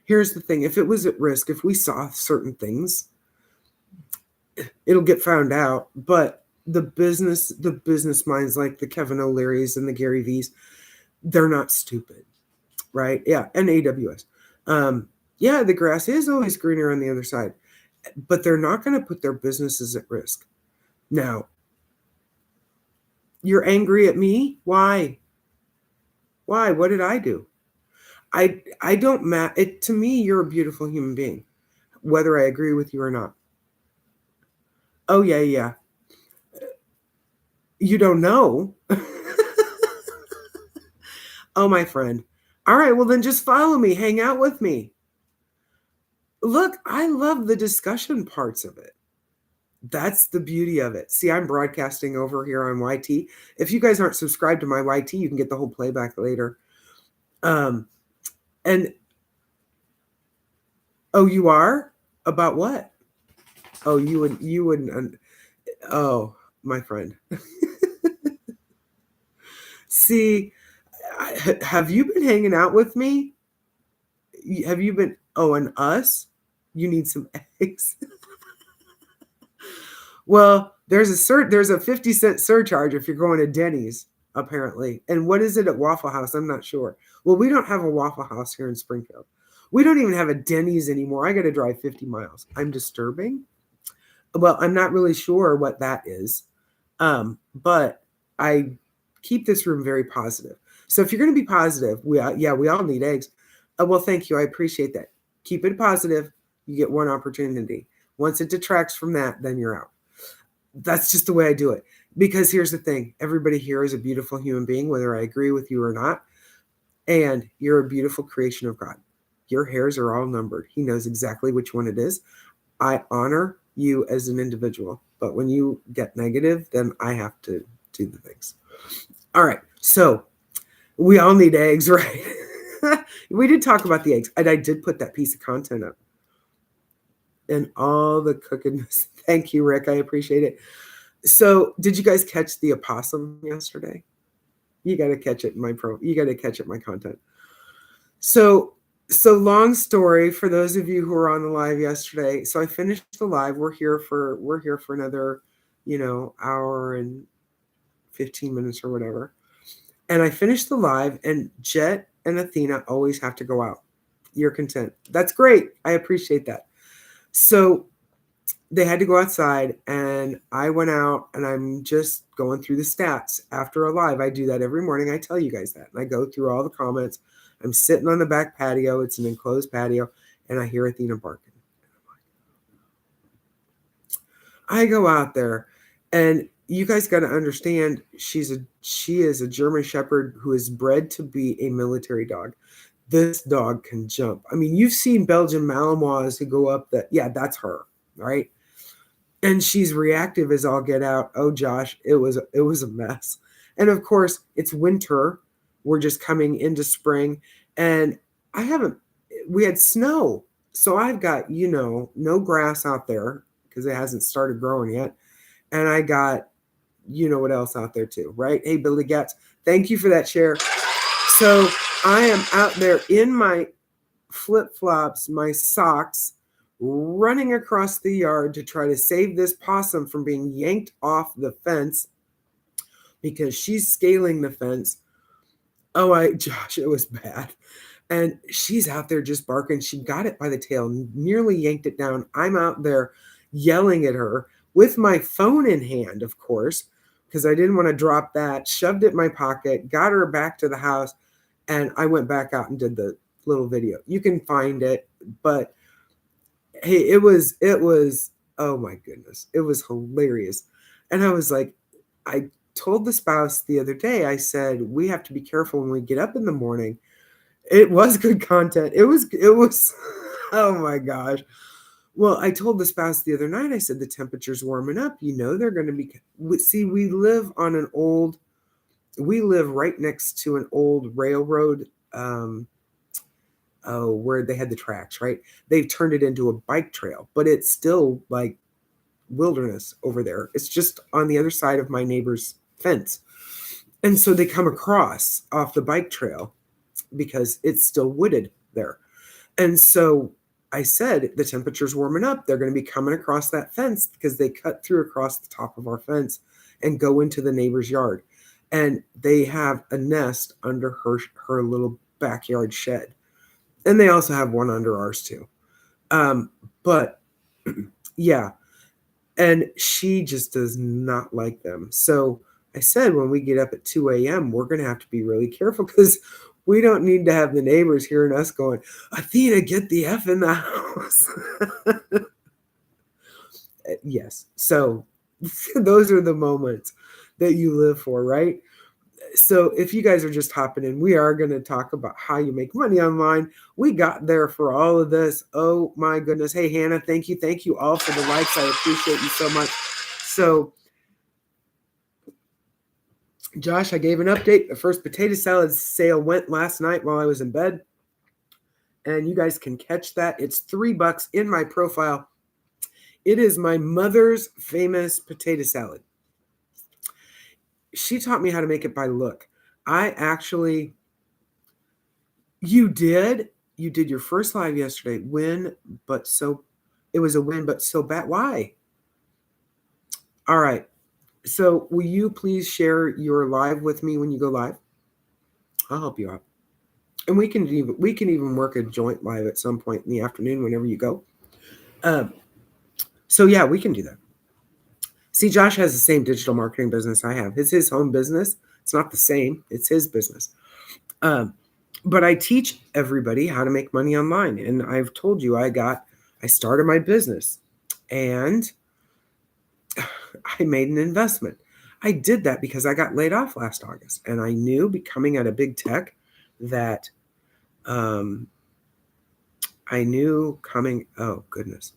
Here's the thing. If it was at risk, if we saw certain things, it'll get found out. But the business minds like the Kevin O'Learys and the Gary V's, they're not stupid, right? Yeah, and AWS. Yeah, the grass is always greener on the other side, but they're not going to put their businesses at risk. Now, you're angry at me? Why? Why? What did I do? I don't matter. To me, you're a beautiful human being, whether I agree with you or not. Oh, yeah, yeah. You don't know. Oh, my friend. All right, well, then just follow me. Hang out with me. Look, I love the discussion parts of it. That's the beauty of it. See, I'm broadcasting over here on YT. If you guys aren't subscribed to my YT, you can get the whole playback later. And oh, you are? About what? Oh, you wouldn't. Oh, my friend. See, have you been hanging out with me? Have you been? Oh, and us? You need some eggs. Well, there's a 50-cent surcharge if you're going to Denny's, apparently. And what is it at Waffle House? I'm not sure. Well, we don't have a Waffle House here in Springfield. We don't even have a Denny's anymore. I got to drive 50 miles. I'm disturbing. Well, I'm not really sure what that is. But I keep this room very positive. So if you're going to be positive, we all need eggs. Well, thank you. I appreciate that. Keep it positive. You get one opportunity. Once it detracts from that, then you're out. That's just the way I do it. Because here's the thing. Everybody here is a beautiful human being, whether I agree with you or not. And you're a beautiful creation of God. Your hairs are all numbered. He knows exactly which one it is. I honor you as an individual. But when you get negative, then I have to do the things. All right. So we all need eggs, right? We did talk about the eggs. And I did put that piece of content up. And all the cooking. Thank you, Rick. I appreciate it. So did you guys catch the opossum yesterday? You got to catch it in you got to catch it in my content. So long story for those of you who were on the live yesterday. So I finished the live. We're here for another, hour and 15 minutes or whatever. And I finished the live, and Jet and Athena always have to go out. You're content. That's great. I appreciate that. So they had to go outside, and I went out, and I'm just going through the stats after a live. I do that every morning. I tell you guys that. And I go through all the comments. I'm sitting on the back patio. It's an enclosed patio, and I hear Athena barking. I go out there, and you guys got to understand, she is a German Shepherd who is bred to be a military dog. This dog can jump. I mean, you've seen Belgian Malinois who go up that's her, right? And she's reactive as all get out. Oh, Josh, it was a mess. And of course, it's winter. we're just coming into spring, and we had snow. So I've got, no grass out there because it hasn't started growing yet. And I got, what else out there too, right? Hey, Billy Getz, thank you for that share. So I am out there in my flip-flops, my socks, running across the yard to try to save this possum from being yanked off the fence because she's scaling the fence. Oh, Josh, it was bad. And she's out there just barking. She got it by the tail, nearly yanked it down. I'm out there yelling at her with my phone in hand, of course, because I didn't want to drop that. Shoved it in my pocket, got her back to the house, and I went back out and did the little video. You can find it, but hey, it was, oh my goodness, it was hilarious. And I was like, I told the spouse the other day, I said, we have to be careful when we get up in the morning. It was good content. It was, oh my gosh. Well, I told the spouse the other night, I said, the temperature's warming up. They're going to be, see, we live right next to an old railroad, where they had the tracks, right? They've turned it into a bike trail, but it's still like wilderness over there. It's just on the other side of my neighbor's fence. And so they come across off the bike trail because it's still wooded there. And so I said, the temperature's warming up. They're going to be coming across that fence because they cut through across the top of our fence and go into the neighbor's yard. And they have a nest under her little backyard shed. And they also have one under ours too. But yeah, and she just does not like them. So I said, when we get up at 2 a.m., we're going to have to be really careful because we don't need to have the neighbors hearing us going, Athena, get the F in the house. Yes. So those are the moments that you live for, right? So if you guys are just hopping in, we are going to talk about how you make money online. We got there for all of this. Oh my goodness. Hey, Hannah, thank you. Thank you all for the likes. I appreciate you so much. So Josh, I gave an update. The first potato salad sale went last night while I was in bed. And you guys can catch that. It's $3 in my profile. It is my mother's famous potato salad. She taught me how to make it by look. You did your first live yesterday. It was a win, but so bad. Why? All right. So will you please share your live with me when you go live? I'll help you out. And we can even work a joint live at some point in the afternoon whenever you go. So yeah, we can do that. See, Josh has the same digital marketing business I have. It's his home business. It's not the same. It's his business. But I teach everybody how to make money online. And I've told you I started my business and I made an investment. I did that because I got laid off last August. And I knew coming out of big tech that oh goodness.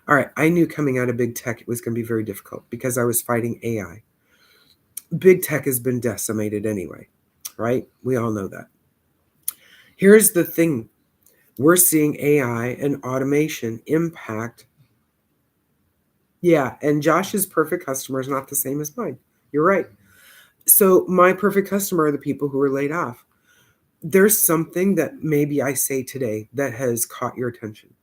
All right. I knew coming out of big tech, it was going to be very difficult because I was fighting AI. Big tech has been decimated anyway, right? We all know that. Here's the thing. We're seeing AI and automation impact. Yeah. And Josh's perfect customer is not the same as mine. You're right. So my perfect customer are the people who are laid off. There's something that maybe I say today that has caught your attention.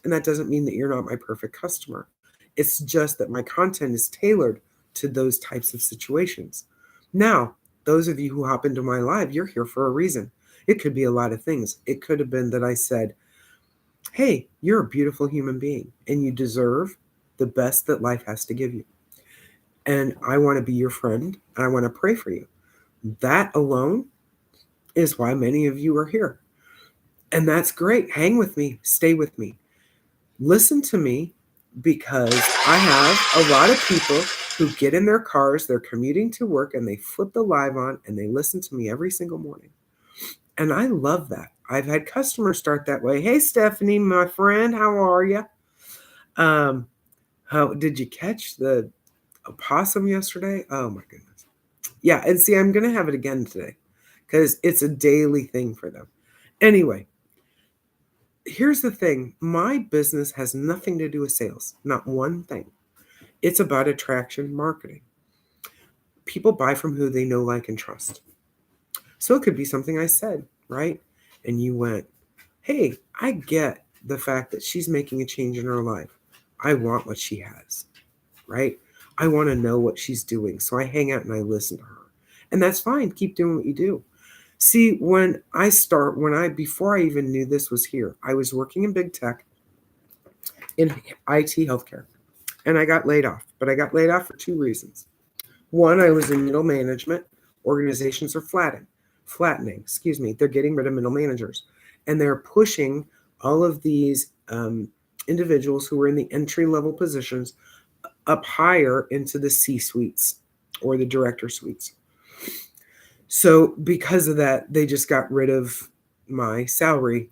And that doesn't mean that you're not my perfect customer. It's just that my content is tailored to those types of situations. Now, those of you who hop into my live, you're here for a reason. It could be a lot of things. It could have been that I said, hey, you're a beautiful human being and you deserve the best that life has to give you. And I want to be your friend and I want to pray for you. That alone is why many of you are here. And that's great. Hang with me. Stay with me. Listen to me, because I have a lot of people who get in their cars, they're commuting to work, and they flip the live on and they listen to me every single morning. And I love that. I've had customers start that way. Hey, Stephanie, my friend, how are you? How did you catch the opossum yesterday? Oh my goodness. Yeah, and see, I'm going to have it again today because it's a daily thing for them. Anyway, here's the thing. My business has nothing to do with sales, not one thing. It's about attraction marketing. People buy from who they know, like, and trust. So it could be something I said, right? And you went, hey, I get the fact that she's making a change in her life. I want what she has, right? I want to know what she's doing. So I hang out and I listen to her. And that's fine. Keep doing what you do. See, before I even knew this was here, I was working in big tech in IT healthcare, and I got laid off. But I got laid off for two reasons. One, I was in middle management. Organizations are flattening. They're getting rid of middle managers, and they're pushing all of these individuals who were in the entry level positions up higher into the C suites or the director suites. So because of that, they just got rid of my salary.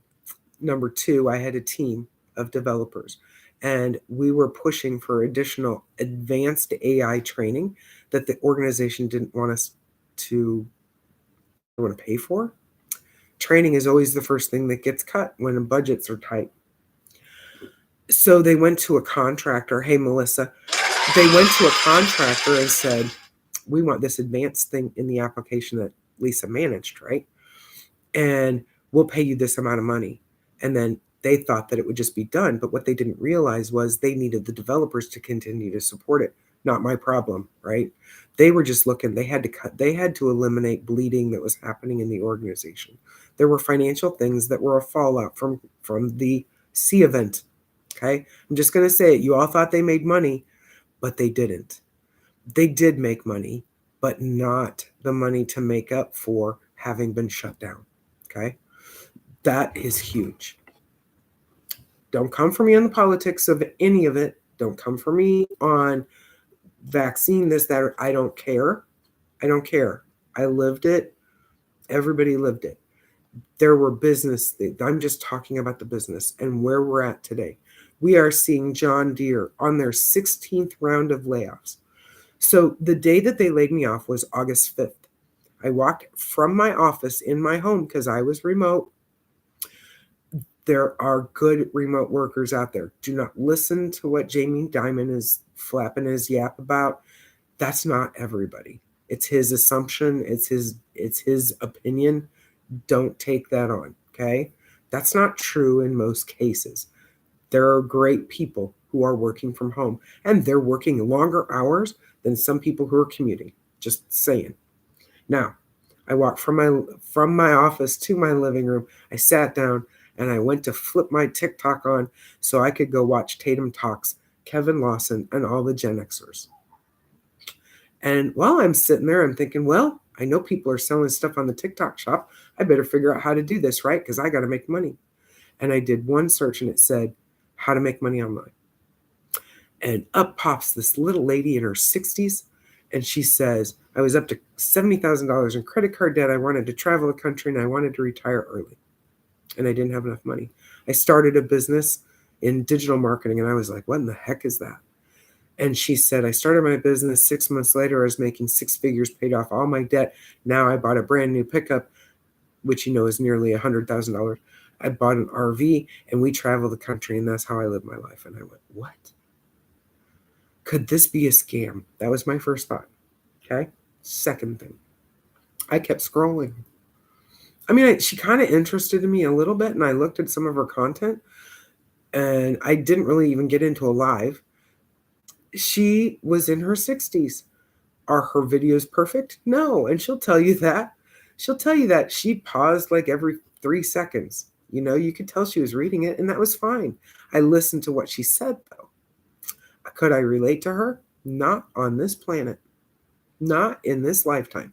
Number two, I had a team of developers, and we were pushing for additional advanced AI training that the organization didn't want us to pay for. Training is always the first thing that gets cut when budgets are tight. So they went to a contractor. Hey, Melissa, they went to a contractor and said, we want this advanced thing in the application that Lisa managed, right? And we'll pay you this amount of money. And then they thought that it would just be done. But what they didn't realize was they needed the developers to continue to support it. Not my problem, right? They were just looking, they had to eliminate bleeding that was happening in the organization. There were financial things that were a fallout from the C event. Okay. I'm just going to say it. You all thought they made money, but they didn't. They did make money, but not the money to make up for having been shut down. Okay. That is huge. Don't come for me on the politics of any of it. Don't come for me on vaccine, this, that. I don't care. I don't care. I lived it. Everybody lived it. There were business things. I'm just talking about the business and where we're at today. We are seeing John Deere on their 16th round of layoffs. So the day that they laid me off was August 5th. I walked from my office in my home because I was remote. There are good remote workers out there. Do not listen to what Jamie Dimon is flapping his yap about. That's not everybody. It's his assumption. It's his opinion. Don't take that on, okay? That's not true in most cases. There are great people who are working from home, and they're working longer hours than some people who are commuting. Just saying. Now, I walked from my office to my living room. I sat down and I went to flip my TikTok on so I could go watch Tatum Talks, Kevin Lawson, and all the Gen Xers. And while I'm sitting there, I'm thinking, well, I know people are selling stuff on the TikTok shop. I better figure out how to do this, right? Because I got to make money. And I did one search and it said, how to make money online. And up pops this little lady in her 60s. And she says, I was up to $70,000 in credit card debt. I wanted to travel the country and I wanted to retire early. And I didn't have enough money. I started a business in digital marketing and I was like, what in the heck is that? And she said, I started my business 6 months later. I was making six figures, paid off all my debt. Now I bought a brand new pickup, which is nearly $100,000. I bought an RV and we travel the country and that's how I live my life. And I went, what? Could this be a scam? That was my first thought. Okay. Second thing, I kept scrolling. I mean, she kind of interested me a little bit and I looked at some of her content and I didn't really even get into a live. She was in her 60s. Are her videos perfect? No. And she'll tell you that. She'll tell you that she paused like every 3 seconds. You could tell she was reading it and that was fine. I listened to what she said though. Could I relate to her? Not on this planet. Not in this lifetime.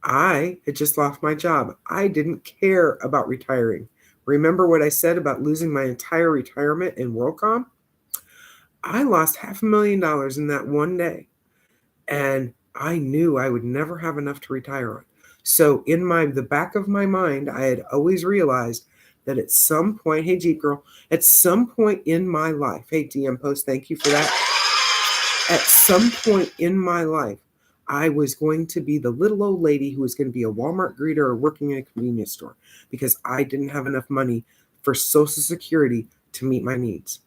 I had just lost my job. I didn't care about retiring. Remember what I said about losing my entire retirement in WorldCom? I lost $500,000 in that one day. And I knew I would never have enough to retire on. So in the back of my mind, I had always realized that at some point, hey, Jeep Girl, at some point in my life, hey, DM Post, thank you for that. At some point in my life, I was going to be the little old lady who was going to be a Walmart greeter or working in a convenience store because I didn't have enough money for Social Security to meet my needs.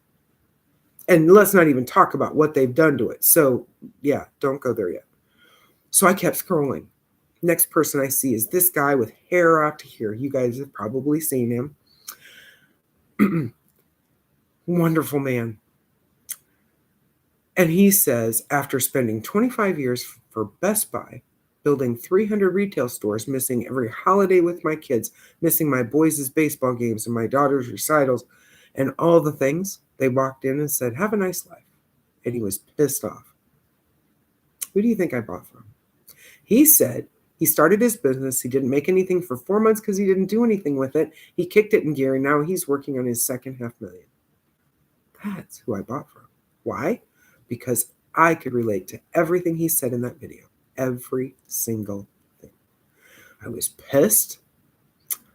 And let's not even talk about what they've done to it. So yeah, don't go there yet. So I kept scrolling. Next person I see is this guy with hair out to here. You guys have probably seen him. Wonderful man. And he says, after spending 25 years for Best Buy, building 300 retail stores, missing every holiday with my kids, missing my boys' baseball games and my daughter's recitals, and all the things, they walked in and said, have a nice life. And he was pissed off. Who do you think I bought from? He said he started his business. He didn't make anything for 4 months because he didn't do anything with it. He kicked it in gear, and now he's working on his second $500,000. That's who I bought from. Why? Because I could relate to everything he said in that video. Every single thing. I was pissed.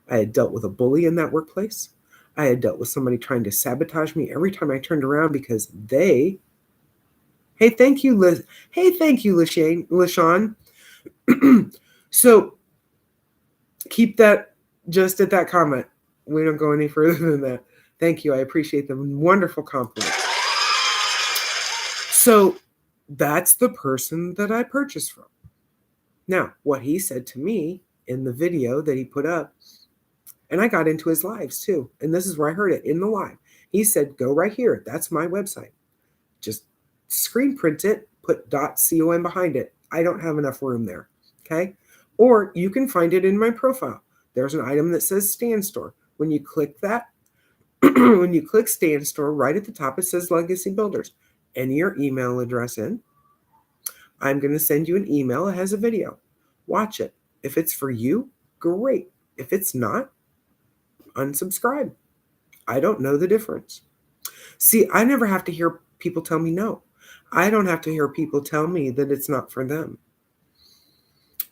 I had dealt with a bully in that workplace. I had dealt with somebody trying to sabotage me every time I turned around because they... Hey, thank you, LaShawn. So keep that just at that comment. We don't go any further than that. Thank you. I appreciate the wonderful compliment. So that's the person that I purchased from. Now, what he said to me in the video that he put up, and I got into his lives too, and this is where I heard it in the live. He said, go right here. That's my website. Just screen print it, put .com behind it. I don't have enough room there, okay? Or you can find it in my profile. There's an item that says Stan Store. When you click that, when you click Stan Store, right at the top, it says Legacy Builders. Enter your email address in. I'm going to send you an email. It has a video. Watch it. If it's for you, great. If it's not, unsubscribe. I don't know the difference. See, I never have to hear people tell me no. I don't have to hear people tell me that it's not for them.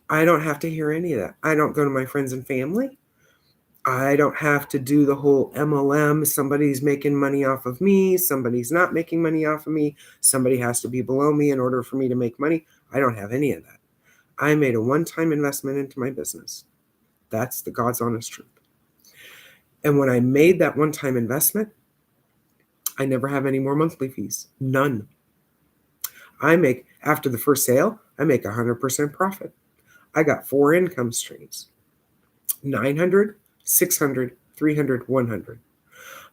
I don't have to hear any of that. I don't go to my friends and family. I don't have to do the whole MLM. Somebody's making money off of me. Somebody's not making money off of me. Somebody has to be below me in order for me to make money. I don't have any of that. I made a one-time investment into my business. That's the God's honest truth. And when I made that one-time investment, I never have any more monthly fees. None. After the first sale, I make 100% profit. I got 4 income streams. 900, 600, 300, 100.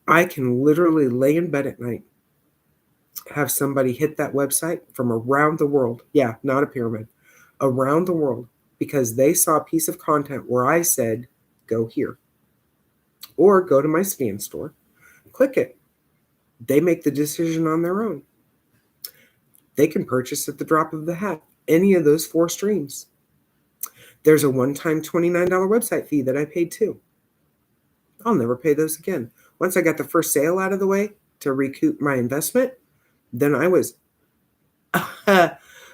I can literally lay in bed at night, have somebody hit that website from around the world. Yeah, not a pyramid. Around the world, because they saw a piece of content where I said, go here. Or go to my Stan Store, click it. They make the decision on their own. They can purchase at the drop of the hat any of those 4 streams. There's a one-time $29 website fee that I paid too. I'll never pay those again. Once I got the first sale out of the way to recoup my investment, then I was,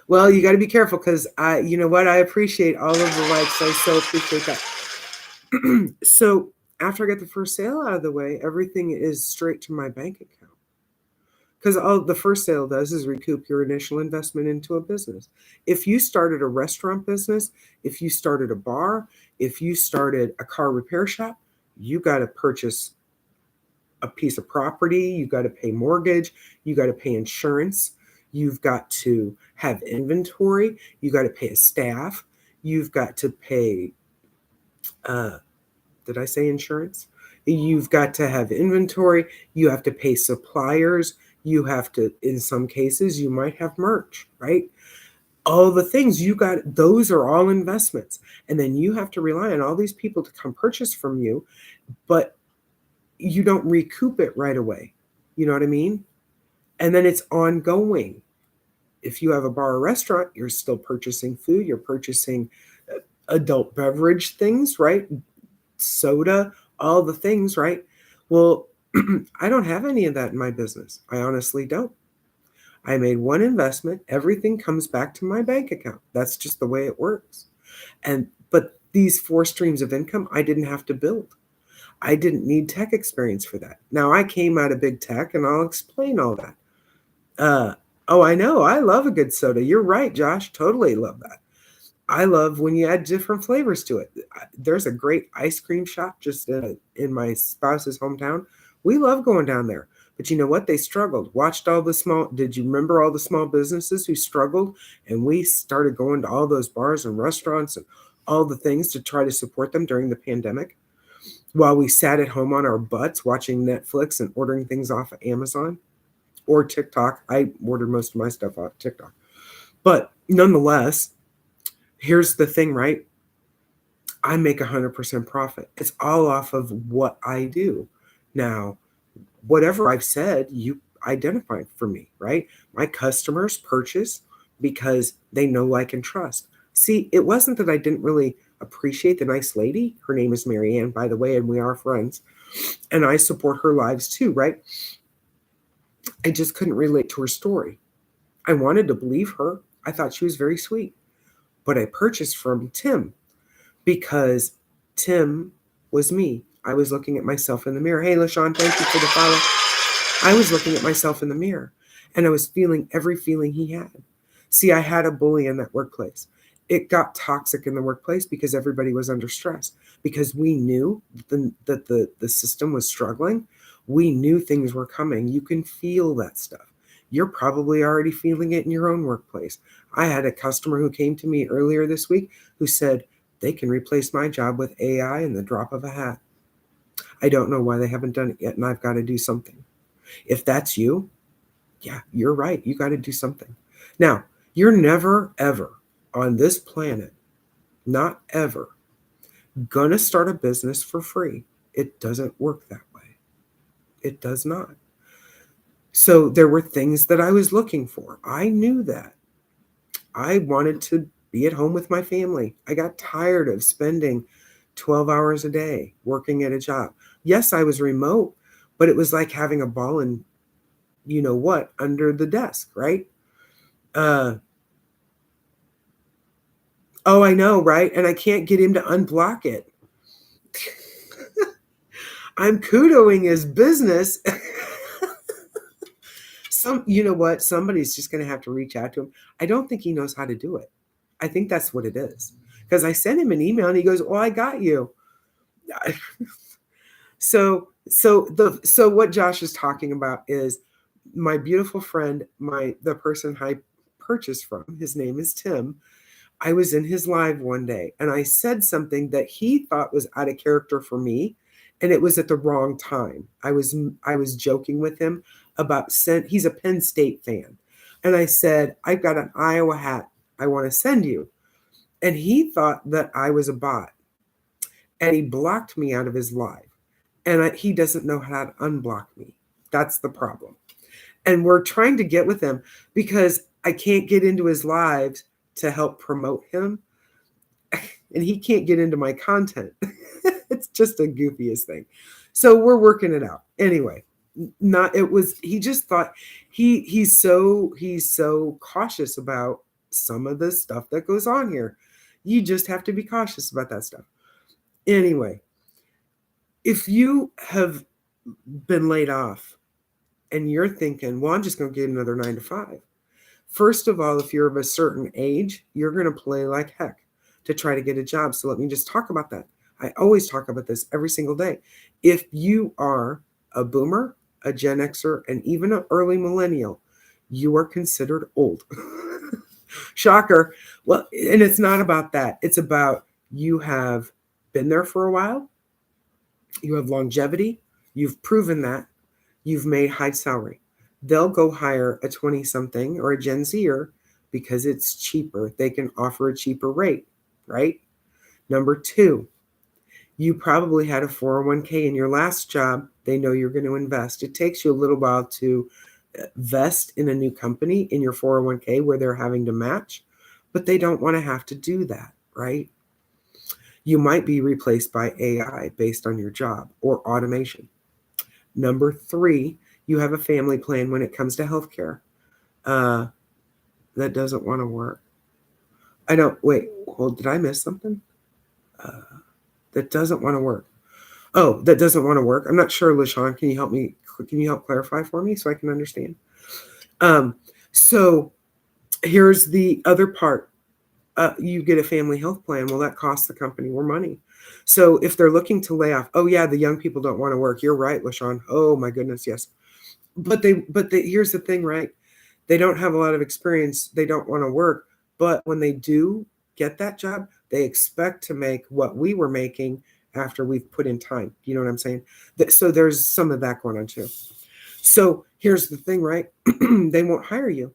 well, you got to be careful because you know what? I appreciate all of the likes. I so appreciate that. So after I got the first sale out of the way, everything is straight to my bank account. Because all the first sale does is recoup your initial investment into a business. If you started a restaurant business, if you started a bar, if you started a car repair shop, you got to purchase a piece of property, you got to pay mortgage, you got to pay insurance, you've got to have inventory, you got to pay a staff, you've got to pay, did I say insurance? You've got to have inventory, you have to pay suppliers, you have to, in some cases, you might have merch, right? All the things you got, those are all investments. And then you have to rely on all these people to come purchase from you, but you don't recoup it right away. You know what I mean? And then it's ongoing. If you have a bar or restaurant, you're still purchasing food, you're purchasing adult beverage things, right? Soda, all the things, right? Well, I don't have any of that in my business. I honestly don't. I made one investment. Everything comes back to my bank account. That's just the way it works. But these 4 streams of income, I didn't have to build. I didn't need tech experience for that. Now, I came out of big tech, and I'll explain all that. Oh, I know. I love a good soda. You're right, Josh. Totally love that. I love when you add different flavors to it. There's a great ice cream shop just in my spouse's hometown. We love going down there. But you know what? They struggled. Watched all the small, did you remember all the small businesses who struggled? And we started going to all those bars and restaurants and all the things to try to support them during the pandemic while we sat at home on our butts watching Netflix and ordering things off of Amazon or TikTok. I ordered most of my stuff off TikTok. But nonetheless, here's the thing, right? I make 100% profit. It's all off of what I do. Now, whatever I've said, you identify for me, right? My customers purchase because they know, like, and trust. See, it wasn't that I didn't really appreciate the nice lady. Her name is Marianne, by the way, and we are friends. And I support her lives too, right? I just couldn't relate to her story. I wanted to believe her. I thought she was very sweet. But I purchased from Tim because Tim was me. I was looking at myself in the mirror. Hey, LaShawn, thank you for the follow. I was looking at myself in the mirror and I was feeling every feeling he had. See, I had a bully in that workplace. It got toxic in the workplace because everybody was under stress, because we knew that the system was struggling. We knew things were coming. You can feel that stuff. You're probably already feeling it in your own workplace. I had a customer who came to me earlier this week who said they can replace my job with AI in the drop of a hat. I don't know why they haven't done it yet, and I've got to do something. If that's you, yeah, you're right. You got to do something. Now, you're never, ever on this planet, not ever, gonna start a business for free. It doesn't work that way. It does not. So there were things that I was looking for. I knew that. I wanted to be at home with my family. I got tired of spending 12 hours a day working at a job. Yes, I was remote, but it was like having a ball in, you know what, under the desk, right? Oh, I know, right? And I can't get him to unblock it. I'm kudoing his business. You know what? Somebody's just going to have to reach out to him. I don't think he knows how to do it. I think that's what it is. Because I sent him an email and he goes, "Oh, I got you." So what Josh is talking about is my beautiful friend, the person I purchased from. His name is Tim. I was in his live one day and I said something that he thought was out of character for me, and it was at the wrong time. I was joking with him about he's a Penn State fan. And I said, "I've got an Iowa hat I want to send you." And he thought that I was a bot. And he blocked me out of his live. And he doesn't know how to unblock me. That's the problem. And we're trying to get with him because I can't get into his lives to help promote him. And he can't get into my content. It's just the goofiest thing. So we're working it out. Anyway, he just thought he's so cautious about some of the stuff that goes on here. You just have to be cautious about that stuff. Anyway, if you have been laid off and you're thinking, well, I'm just going to get another 9 to 5. First of all, if you're of a certain age, you're going to play like heck to try to get a job. So let me just talk about that. I always talk about this every single day. If you are a boomer, a Gen Xer, and even an early millennial, you are considered old. Shocker. Well, and it's not about that. It's about you have been there for a while. You have longevity. You've proven that. You've made high salary. They'll go hire a 20-something or a Gen Zer because it's cheaper. They can offer a cheaper rate, right? Number 2, you probably had a 401k in your last job. They know you're going to invest. It takes you a little while to vest in a new company in your 401k where they're having to match, but they don't want to have to do that, right? You might be replaced by AI based on your job or automation. Number 3, you have a family plan when it comes to healthcare. That doesn't want to work. Did I miss something? That doesn't want to work. Oh, that doesn't want to work. I'm not sure, LaShawn. Can you help clarify for me so I can understand? So here's the other part. You get a family health plan. Well, that costs the company more money. So if they're looking to lay off, oh yeah, the young people don't want to work. You're right, LaShawn. Oh my goodness, yes. But here's the thing, right? They don't have a lot of experience. They don't want to work. But when they do get that job, they expect to make what we were making after we've put in time. You know what I'm saying? So there's some of that going on too. So here's the thing, right? They won't hire you.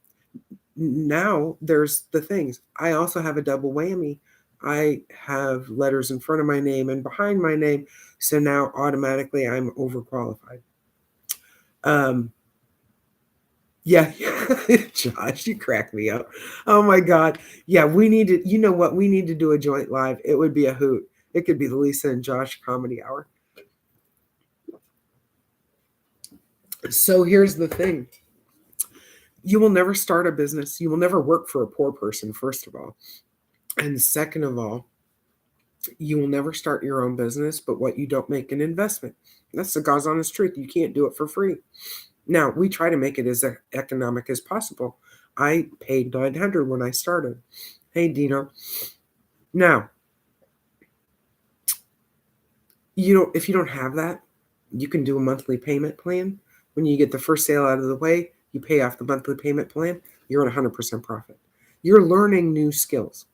Now there's the things. I also have a double whammy. I have letters in front of my name and behind my name. So now automatically I'm overqualified. Yeah, Josh, you crack me up. Oh my God. Yeah, we need to, you know what? We need to do a joint live. It would be a hoot. It could be the Lisa and Josh comedy hour. So here's the thing. You will never start a business. You will never work for a poor person, first of all. And second of all, you will never start your own business, but what you don't make an investment. That's the God's honest truth. You can't do it for free. Now, we try to make it as economic as possible. I paid $900 when I started. Hey, Dino. Now, if you don't have that, you can do a monthly payment plan. When you get the first sale out of the way, you pay off the monthly payment plan, you're at 100% profit. You're learning new skills.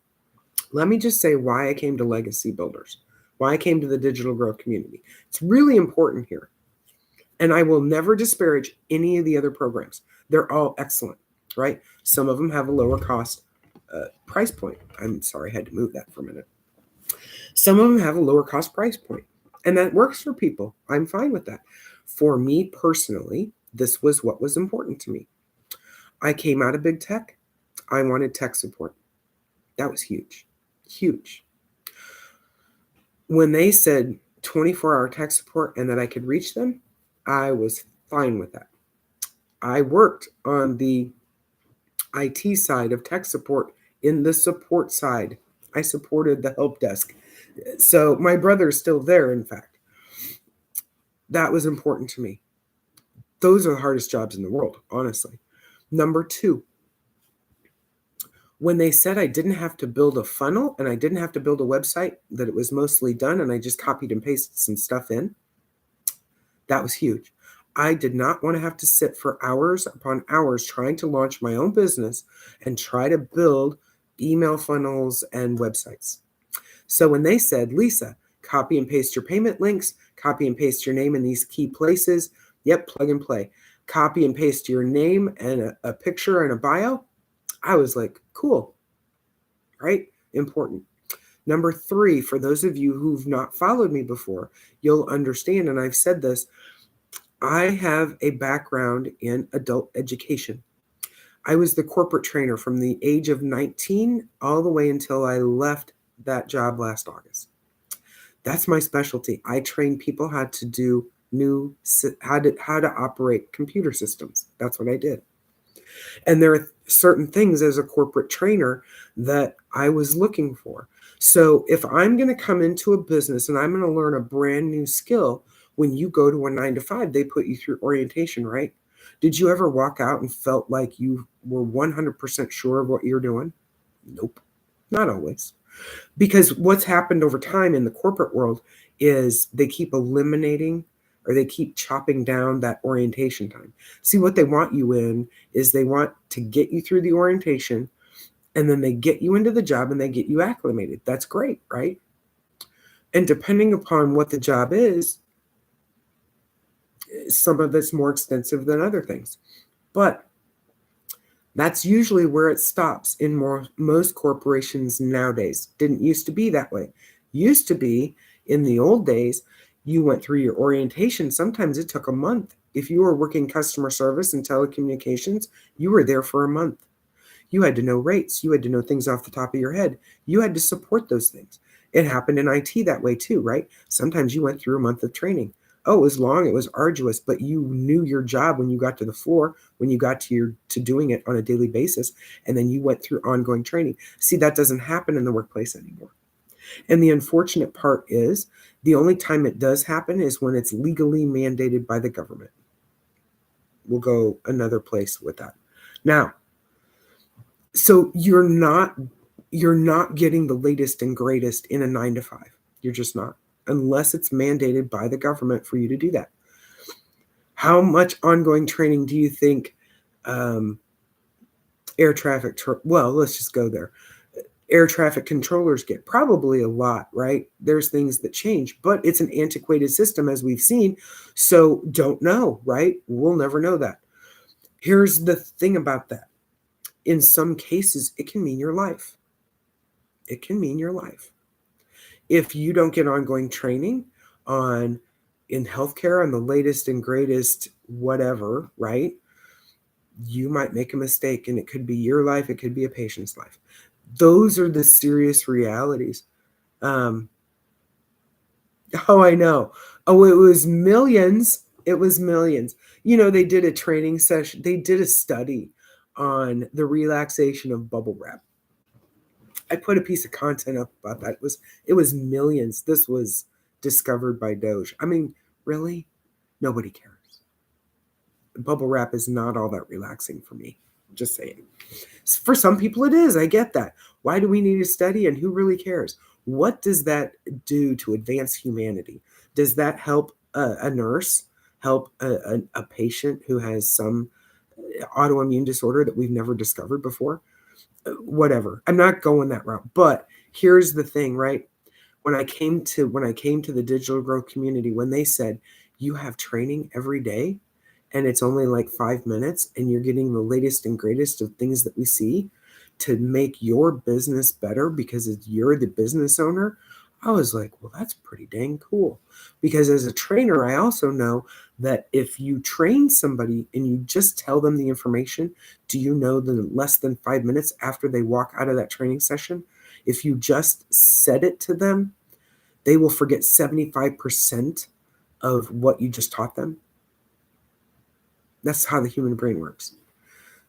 Let me just say why I came to Legacy Builders, why I came to the Digital Growth community. It's really important here. And I will never disparage any of the other programs. They're all excellent, right? Some of them have a lower cost price point. I'm sorry, I had to move that for a minute. Some of them have a lower cost price point, and that works for people. I'm fine with that. For me personally, this was what was important to me. I came out of big tech. I wanted tech support. That was huge, huge. When they said 24-hour tech support and that I could reach them, I was fine with that. I worked on the IT side of tech support in the support side. I supported the help desk. So my brother's still there, in fact. That was important to me. Those are the hardest jobs in the world, honestly. Number two, when they said I didn't have to build a funnel and I didn't have to build a website, that it was mostly done and I just copied and pasted some stuff in, that was huge. I did not want to have to sit for hours upon hours trying to launch my own business and try to build email funnels and websites. So when they said, Lisa, copy and paste your payment links, copy and paste your name in these key places, yep, plug and play. Copy and paste your name and a picture and a bio, I was like, cool, right? Important. Number three, for those of you who've not followed me before, you'll understand, and I've said this, I have a background in adult education. I was the corporate trainer from the age of 19 all the way until I left that job last August. That's my specialty. I train people how to do how to operate computer systems. That's what I did. And there are certain things as a corporate trainer that I was looking for. So if I'm going to come into a business and I'm going to learn a brand new skill, when you go to a 9 to 5, they put you through orientation, right? Did you ever walk out and felt like you were 100% sure of what you're doing? Nope, not always. Because what's happened over time in the corporate world is they keep eliminating or they keep chopping down that orientation time. See, what they want you in is they want to get you through the orientation and then they get you into the job and they get you acclimated. That's great, right? And depending upon what the job is, some of it's more extensive than other things. But that's usually where it stops in most corporations nowadays. Didn't used to be that way. Used to be in the old days, you went through your orientation. Sometimes it took a month. If you were working customer service and telecommunications, you were there for a month. You had to know rates. You had to know things off the top of your head. You had to support those things. It happened in IT that way too, right? Sometimes you went through a month of training. Oh, it was long, it was arduous, but you knew your job when you got to the floor, when you got to doing it on a daily basis, and then you went through ongoing training. See, that doesn't happen in the workplace anymore. And the unfortunate part is the only time it does happen is when it's legally mandated by the government. We'll go another place with that. Now, So you're not getting the latest and greatest in a 9 to 5. You're just not, unless it's mandated by the government for you to do that. How much ongoing training do you think air traffic, well, let's just go there. Air traffic controllers get? Probably a lot, right? There's things that change, but it's an antiquated system, as we've seen. So don't know, right? We'll never know that. Here's the thing about that. In some cases, it can mean your life. It can mean your life. If you don't get ongoing training in healthcare on the latest and greatest whatever, right? You might make a mistake, and it could be your life, it could be a patient's life. Those are the serious realities. Oh, I know. Oh, it was millions. It was millions. They did a training session. They did a study on the relaxation of bubble wrap. I put a piece of content up about that. It was millions. This was discovered by Doge. I mean, really? Nobody cares. Bubble wrap is not all that relaxing for me. Just saying. For some people it is. I get that. Why do we need to study, and who really cares? What does that do to advance humanity? Does that help a nurse, help a patient who has some autoimmune disorder that we've never discovered before? Whatever. I'm not going that route. But here's the thing, right? When I came to the digital growth community, when they said you have training every day and it's only like 5 minutes and you're getting the latest and greatest of things that we see to make your business better because you're the business owner, I was like, well, that's pretty dang cool. Because as a trainer, I also know that if you train somebody and you just tell them the information, do you know that less than 5 minutes after they walk out of that training session, if you just said it to them, they will forget 75% of what you just taught them. That's how the human brain works.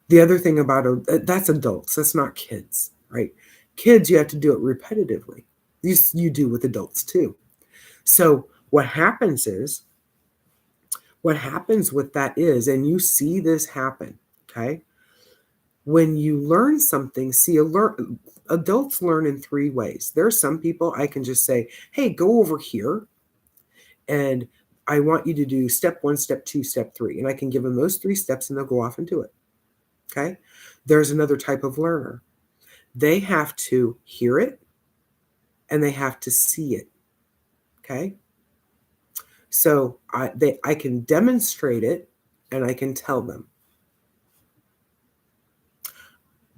The other thing about that's adults, that's not kids, right? Kids, you have to do it repetitively. You do with adults too. So what happens with that is, and you see this happen, okay? When you learn something, adults learn in 3 ways. There are some people I can just say, hey, go over here, and I want you to do step 1, step 2, step 3. And I can give them those 3 steps and they'll go off and do it. Okay? There's another type of learner. They have to hear it and they have to see it. Okay? So I can demonstrate it and I can tell them.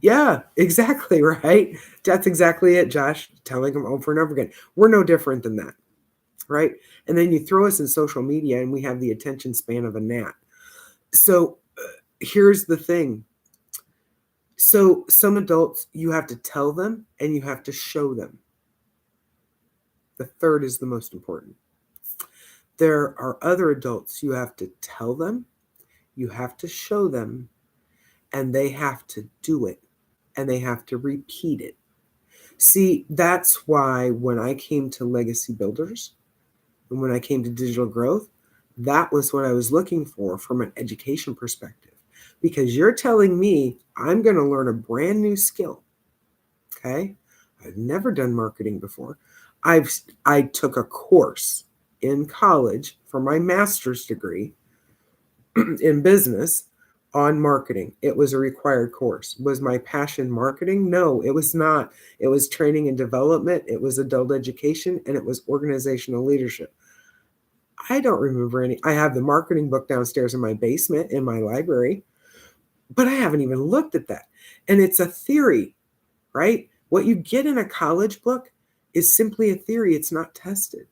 Yeah, exactly, right? That's exactly it, Josh. Telling them over and over again. We're no different than that, right? And then you throw us in social media and we have the attention span of a gnat. So here's the thing. So some adults, you have to tell them and you have to show them. The third is the most important. There are other adults, you have to tell them, you have to show them, and they have to do it, and they have to repeat it. See, that's why when I came to Legacy Builders, and when I came to digital growth, that was what I was looking for from an education perspective. Because you're telling me I'm going to learn a brand new skill. Okay? I've never done marketing before. I took a course in college for my master's degree in business on marketing. It was a required course. Was my passion marketing? No, it was not. It was training and development. It was adult education, and it was organizational leadership. I don't remember any. I have the marketing book downstairs in my basement in my library, but I haven't even looked at that. And it's a theory, right? What you get in a college book is simply a theory. It's not tested.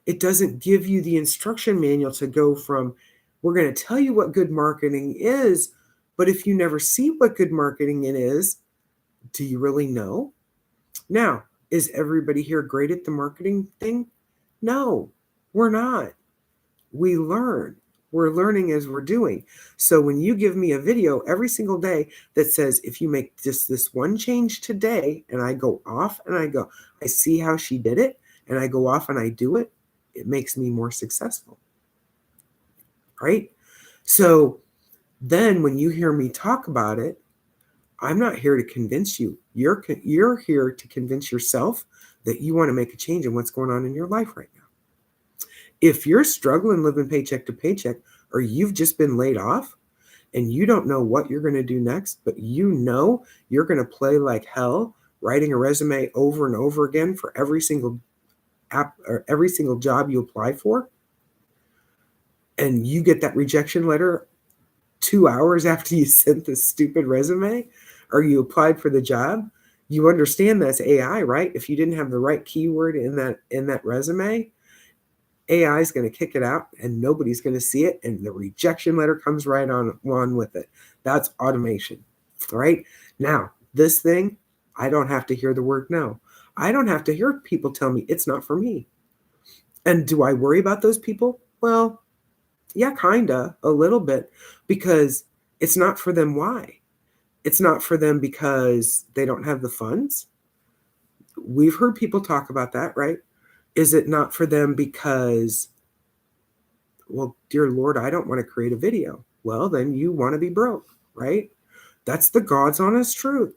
It doesn't give you the instruction manual to go from, we're going to tell you what good marketing is, but if you never see what good marketing it is, do you really know? Now, is everybody here great at the marketing thing? No, we're not. We learn. We're learning as we're doing. So when you give me a video every single day that says, if you make just this one change today, and I go off and I see how she did it, and I go off and I do it, it makes me more successful. Right? So then when you hear me talk about it, I'm not here to convince you. You're here to convince yourself that you want to make a change in what's going on in your life right now. If you're struggling living paycheck to paycheck, or you've just been laid off and you don't know what you're going to do next, but you know you're going to play like hell writing a resume over and over again for every single app or every single job you apply for, and you get that rejection letter 2 hours after you sent this stupid resume or you applied for the job, you understand that's AI, right? If you didn't have the right keyword in that resume, AI is going to kick it out and nobody's going to see it, and the rejection letter comes right on with it. That's automation, right? Now, this thing, I don't have to hear the word no. I don't have to hear people tell me it's not for me. And do I worry about those people? Well, yeah, kinda, a little bit, because it's not for them. Why? It's not for them because they don't have the funds. We've heard people talk about that, right? Is it not for them because, well, dear Lord, I don't want to create a video? Well, then you want to be broke, right? That's the God's honest truth.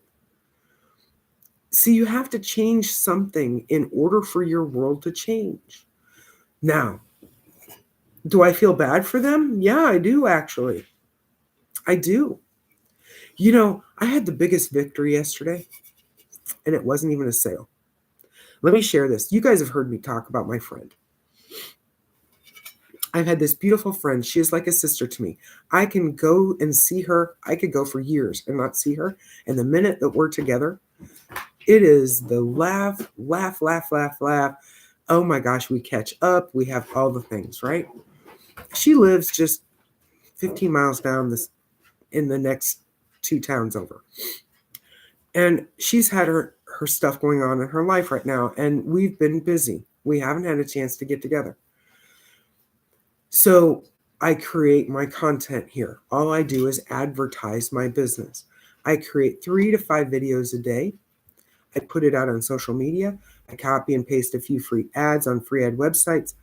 See, you have to change something in order for your world to change. Now, do I feel bad for them? Yeah, I do, actually. I do. You know, I had the biggest victory yesterday, and it wasn't even a sale. Let me share this. You guys have heard me talk about my friend. I've had this beautiful friend. She is like a sister to me. I can go and see her. I could go for years and not see her. And the minute that we're together, it is the laugh, laugh, laugh, laugh, laugh. Oh my gosh, we catch up. We have all the things, right? She lives just 15 miles down in the next 2 towns over. And she's had her stuff going on in her life right now. And we've been busy. We haven't had a chance to get together. So I create my content here. All I do is advertise my business. I create 3 to 5 videos a day. I put it out on social media. I copy and paste a few free ads on free ad websites.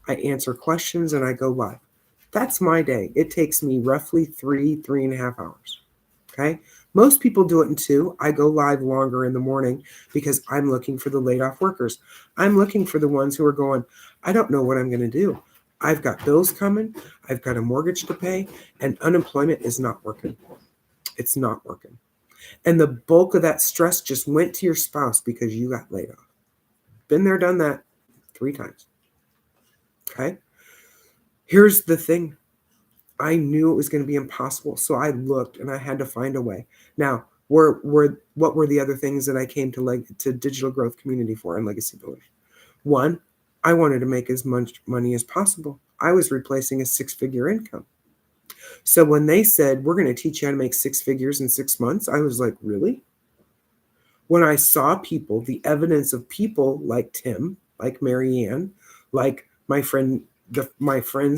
I answer questions and I go live. That's my day. It takes me roughly 3.5 hours. Okay. Most people do it in 2. I go live longer in the morning because I'm looking for the laid off workers. I'm looking for the ones who are going, I don't know what I'm going to do. I've got bills coming. I've got a mortgage to pay, and unemployment is not working. It's not working. And the bulk of that stress just went to your spouse because you got laid off. Been there, done that 3 times. Okay. Here's the thing. I knew it was going to be impossible. So I looked and I had to find a way. Now, what were the other things that I came to Digital Growth Community for and Legacy Building? 1, I wanted to make as much money as possible. I was replacing a 6-figure income. So when they said, we're going to teach you how to make 6 figures in 6 months, I was like, really? When I saw people, the evidence of people like Tim, like Marianne, like my friends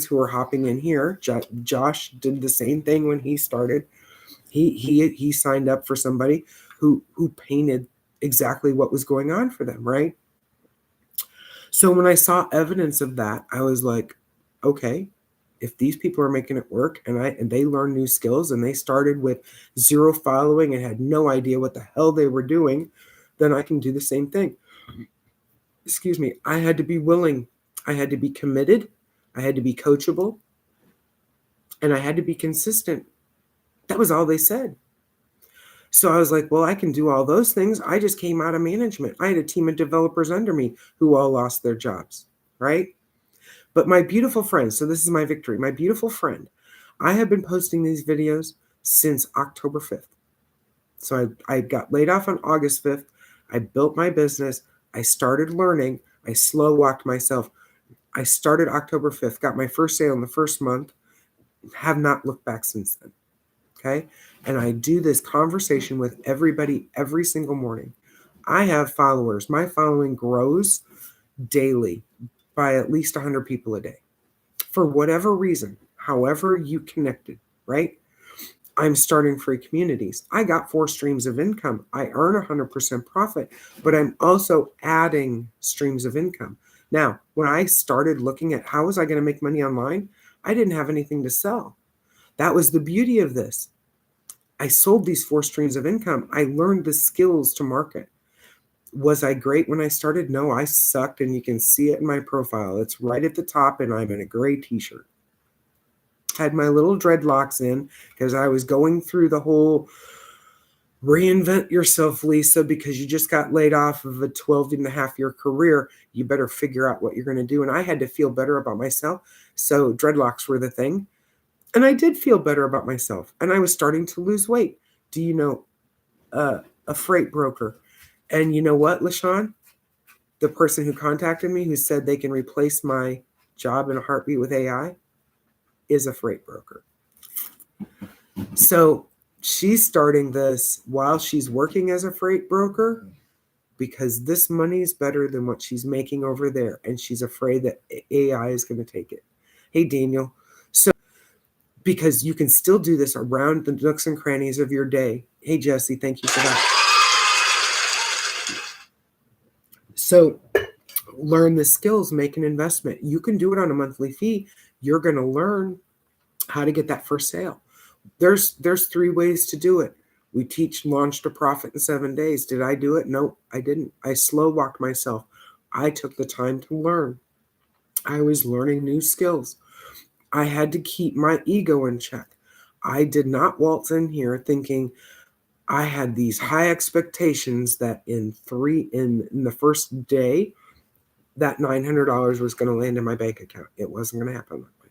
who are hopping in here, Josh did the same thing when he started. He signed up for somebody who painted exactly what was going on for them, right? So when I saw evidence of that, I was like, okay, if these people are making it work and they learn new skills and they started with 0 following and had no idea what the hell they were doing, then I can do the same thing. Excuse me. I had to be willing. I had to be committed. I had to be coachable. And I had to be consistent. That was all they said. So I was like, well, I can do all those things. I just came out of management. I had a team of developers under me who all lost their jobs, right? But my beautiful friend, so this is my victory, my beautiful friend, I have been posting these videos since October 5th. So I got laid off on August 5th. I built my business. I started learning. I slow walked myself. I started October 5th, got my first sale in the first month, have not looked back since then. Okay. And I do this conversation with everybody every single morning. I have followers. My following grows daily by at least 100 people a day. For whatever reason, however you connected, right? I'm starting free communities. I got 4 streams of income. I earn 100% profit, but I'm also adding streams of income. Now, when I started looking at how was I going to make money online, I didn't have anything to sell. That was the beauty of this. I sold these 4 streams of income. I learned the skills to market. Was I great when I started? No, I sucked, and you can see it in my profile. It's right at the top, and I'm in a gray t-shirt. Had my little dreadlocks in because I was going through the whole reinvent yourself, Lisa, because you just got laid off of a 12.5-year career. You better figure out what you're going to do. And I had to feel better about myself. So dreadlocks were the thing. And I did feel better about myself. And I was starting to lose weight. Do you know a freight broker? And you know what, LaShawn? The person who contacted me who said they can replace my job in a heartbeat with AI is a freight broker. So she's starting this while she's working as a freight broker because this money is better than what she's making over there. And she's afraid that AI is going to take it. Hey, Daniel. So because you can still do this around the nooks and crannies of your day. Hey, Jesse, thank you for that. So learn the skills, make an investment. You can do it on a monthly fee. You're going to learn how to get that first sale. There's 3 ways to do it. We teach launch to profit in 7 days. Did I do it? No, I didn't. I slow walked myself. I took the time to learn. I was learning new skills. I had to keep my ego in check. I did not waltz in here thinking I had these high expectations that in the first day, that $900 was going to land in my bank account. It wasn't going to happen that way.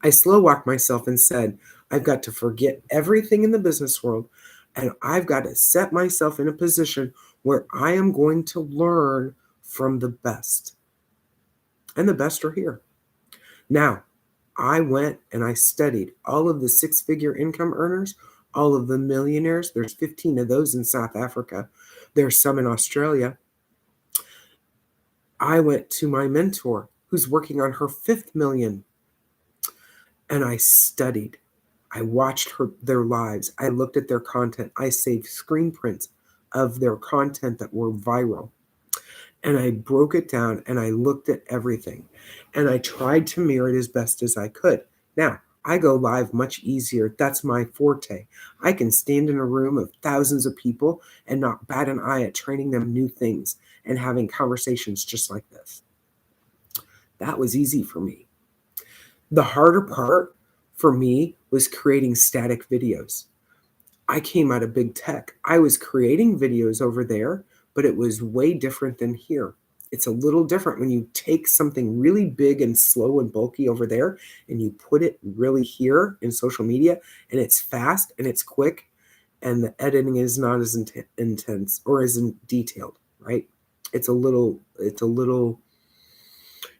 I slow walked myself and said, I've got to forget everything in the business world, and I've got to set myself in a position where I am going to learn from the best. And the best are here. Now, I went and I studied all of the 6-figure income earners, all of the millionaires. There's 15 of those in South Africa. There's some in Australia. I went to my mentor who's working on her 5th million. And I studied. I watched their lives. I looked at their content. I saved screen prints of their content that were viral. And I broke it down and I looked at everything. And I tried to mirror it as best as I could. Now, I go live much easier. That's my forte. I can stand in a room of thousands of people and not bat an eye at training them new things and having conversations just like this. That was easy for me. The harder part for me was creating static videos. I came out of big tech. I was creating videos over there, but it was way different than here. It's a little different when you take something really big and slow and bulky over there and you put it really here in social media, and it's fast and it's quick and the editing is not as intense or as detailed, right? It's a little,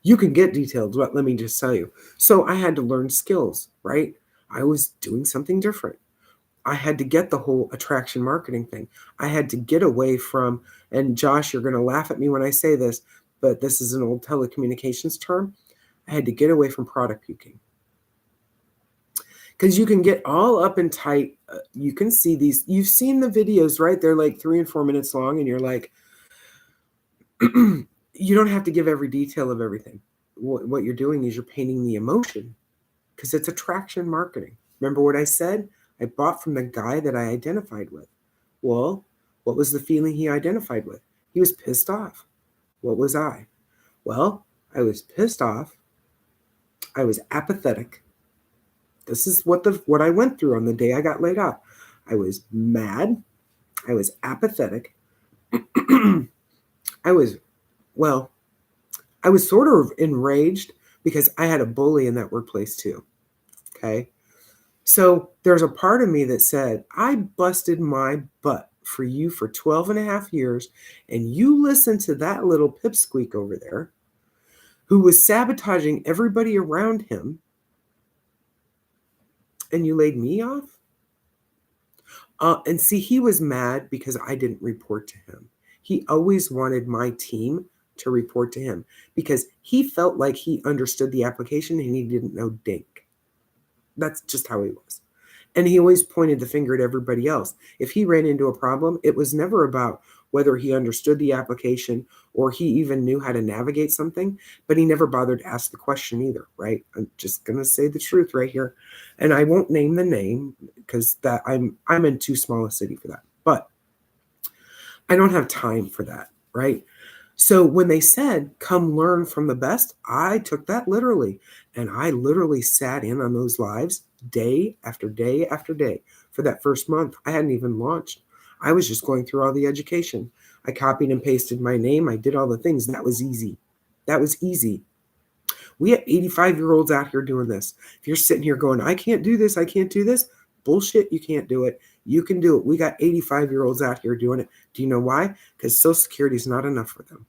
you can get detailed, but let me just tell you. So I had to learn skills, right? I was doing something different. I had to get the whole attraction marketing thing. I had to get away from, and Josh, you're going to laugh at me when I say this, but this is an old telecommunications term. I had to get away from product puking. Because you can get all up and tight. You can see these. You've seen the videos, right? They're like 3 and 4 minutes long, and you're like, you don't have to give every detail of everything. What you're doing is you're painting the emotion because it's attraction marketing. Remember what I said? I bought from the guy that I identified with. Well, what was the feeling he identified with? He was pissed off. What was I? Well, I was pissed off. I was apathetic. This is what I went through on the day I got laid off. I was mad. I was apathetic. I was sort of enraged because I had a bully in that workplace too. Okay. So there's a part of me that said, I busted my butt for you for 12.5 years, and you listen to that little pipsqueak over there who was sabotaging everybody around him, and you laid me off? And see, he was mad because I didn't report to him. He always wanted my team to report to him because he felt like he understood the application and he didn't know dink. That's just how he was. And he always pointed the finger at everybody else. If he ran into a problem, it was never about, whether he understood the application or he even knew how to navigate something, but he never bothered to ask the question either, right? I'm just going to say the truth right here. And I won't name the name because that I'm in too small a city for that. But I don't have time for that, right? So when they said, come learn from the best, I took that literally. And I literally sat in on those lives day after day after day for that first month. I hadn't even launched. I was just going through all the education. I copied and pasted my name. I did all the things. That was easy. That was easy. We have 85-year-olds out here doing this. If you're sitting here going, I can't do this, I can't do this, bullshit, you can't do it. You can do it. We got 85-year-olds out here doing it. Do you know why? Because Social Security is not enough for them.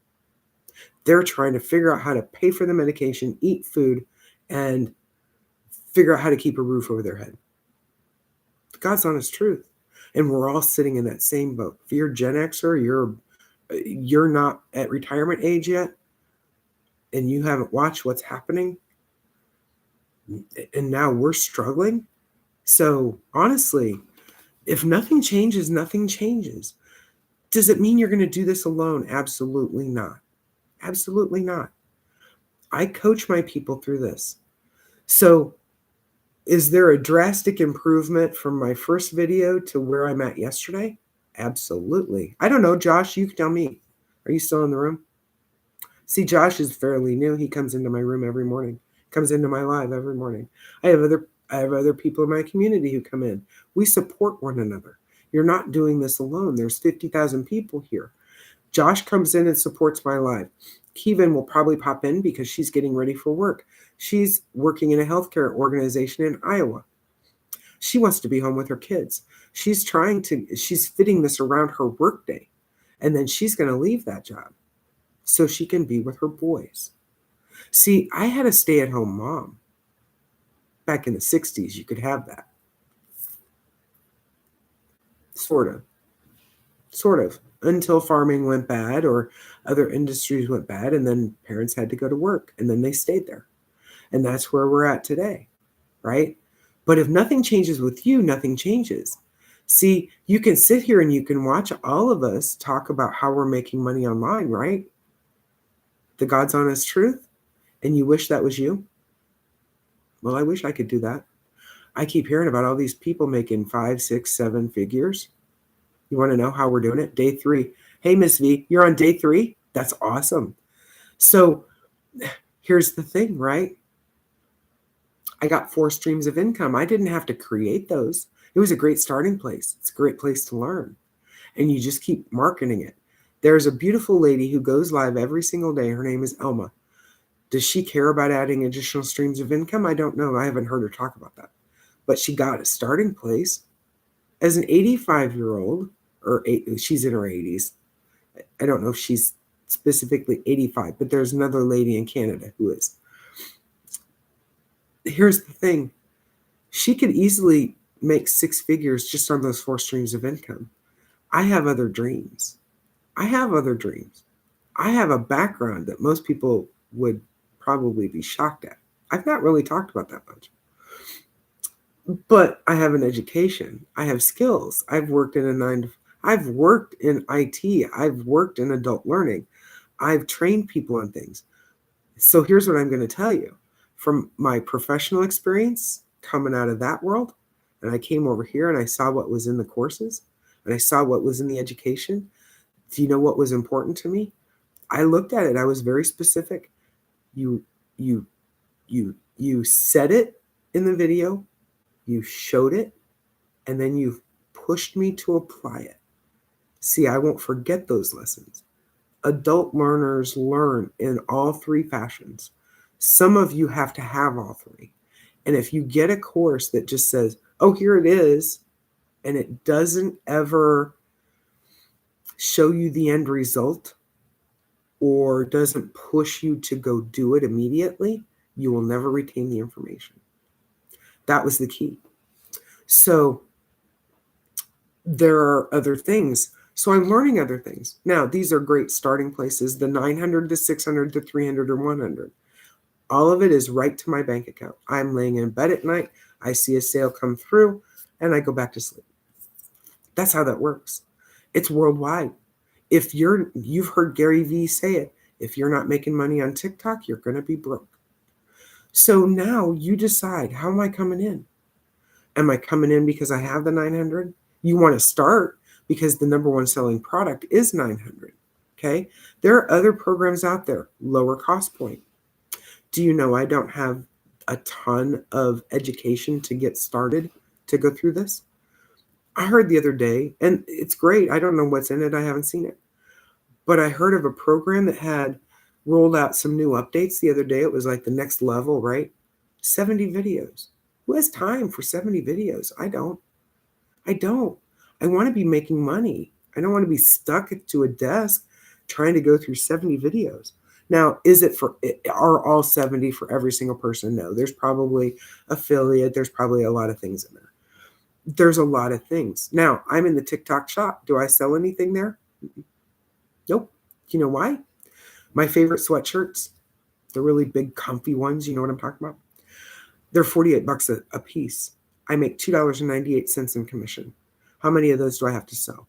They're trying to figure out how to pay for the medication, eat food, and figure out how to keep a roof over their head. God's honest truth. And we're all sitting in that same boat. If you're Gen Xer, you're not at retirement age yet, and you haven't watched what's happening, and now we're struggling. So honestly, if nothing changes, nothing changes. Does it mean you're going to do this alone? Absolutely not. Absolutely not. I coach my people through this. So is there a drastic improvement from my first video to where I'm at yesterday? Absolutely. I don't know, Josh, you can tell me. Are you still in the room? See, Josh is fairly new. He comes into my room every morning, comes into my live every morning. I have other people in my community who come in. We support one another. You're not doing this alone. There's 50,000 people here. Josh comes in and supports my live. Kevin will probably pop in because she's getting ready for work. She's working in a healthcare organization in Iowa. She wants to be home with her kids. She's fitting this around her workday. And then she's going to leave that job so she can be with her boys. See, I had a stay-at-home mom. Back in the 60s, you could have that. Sort of. Until farming went bad or other industries went bad, and then parents had to go to work, and then they stayed there. And that's where we're at today, right? But if nothing changes with you, nothing changes. See, you can sit here and you can watch all of us talk about how we're making money online, right? The God's honest truth, and you wish that was you? Well, I wish I could do that. I keep hearing about all these people making 5, 6, 7 figures. You want to know how we're doing it? Day 3. Hey, Miss V, you're on day 3? That's awesome. So here's the thing, right? I got 4 streams of income. I didn't have to create those. It was a great starting place. It's a great place to learn. And you just keep marketing it. There's a beautiful lady who goes live every single day. Her name is Elma. Does she care about adding additional streams of income? I don't know. I haven't heard her talk about that. But she got a starting place. As an 85-year-old, she's in her 80s. I don't know if she's specifically 85, but there's another lady in Canada who is. Here's the thing. She could easily make 6 figures just on those 4 streams of income. I have other dreams. I have a background that most people would probably be shocked at. I've not really talked about that much. But I have an education. I have skills. I've worked in I've worked in IT. I've worked in adult learning. I've trained people on things. So here's what I'm going to tell you. From my professional experience coming out of that world, and I came over here and I saw what was in the courses, and I saw what was in the education. Do you know what was important to me? I looked at it. I was very specific. You said it in the video. You showed it, and then you've pushed me to apply it. See, I won't forget those lessons. Adult learners learn in all 3 fashions. Some of you have to have all 3. And if you get a course that just says, oh, here it is, and it doesn't ever show you the end result or doesn't push you to go do it immediately, you will never retain the information. That was the key. So there are other things. So I'm learning other things. Now, these are great starting places, the 900, the 600, the 300, or 100. All of it is right to my bank account. I'm laying in bed at night. I see a sale come through, and I go back to sleep. That's how that works. It's worldwide. You've heard Gary Vee say it, if you're not making money on TikTok, you're going to be broke. So now you decide, how am I coming in? Am I coming in because I have the 900? You want to start because the number one selling product is 900. Okay. There are other programs out there, lower cost point. Do you know I don't have a ton of education to get started to go through this? I heard the other day, and it's great. I don't know what's in it. I haven't seen it. But I heard of a program that had rolled out some new updates the other day. It was like the next level, right? 70 videos. Who has time for 70 videos? I don't. I want to be making money. I don't want to be stuck to a desk trying to go through 70 videos. Now, are all 70 for every single person? No, there's probably affiliate. There's probably a lot of things in there. There's a lot of things. Now, I'm in the TikTok shop. Do I sell anything there? Nope. You know why? My favorite sweatshirts, the really big, comfy ones, you know what I'm talking about? They're $48 a piece. I make $2.98 in commission. How many of those do I have to sell?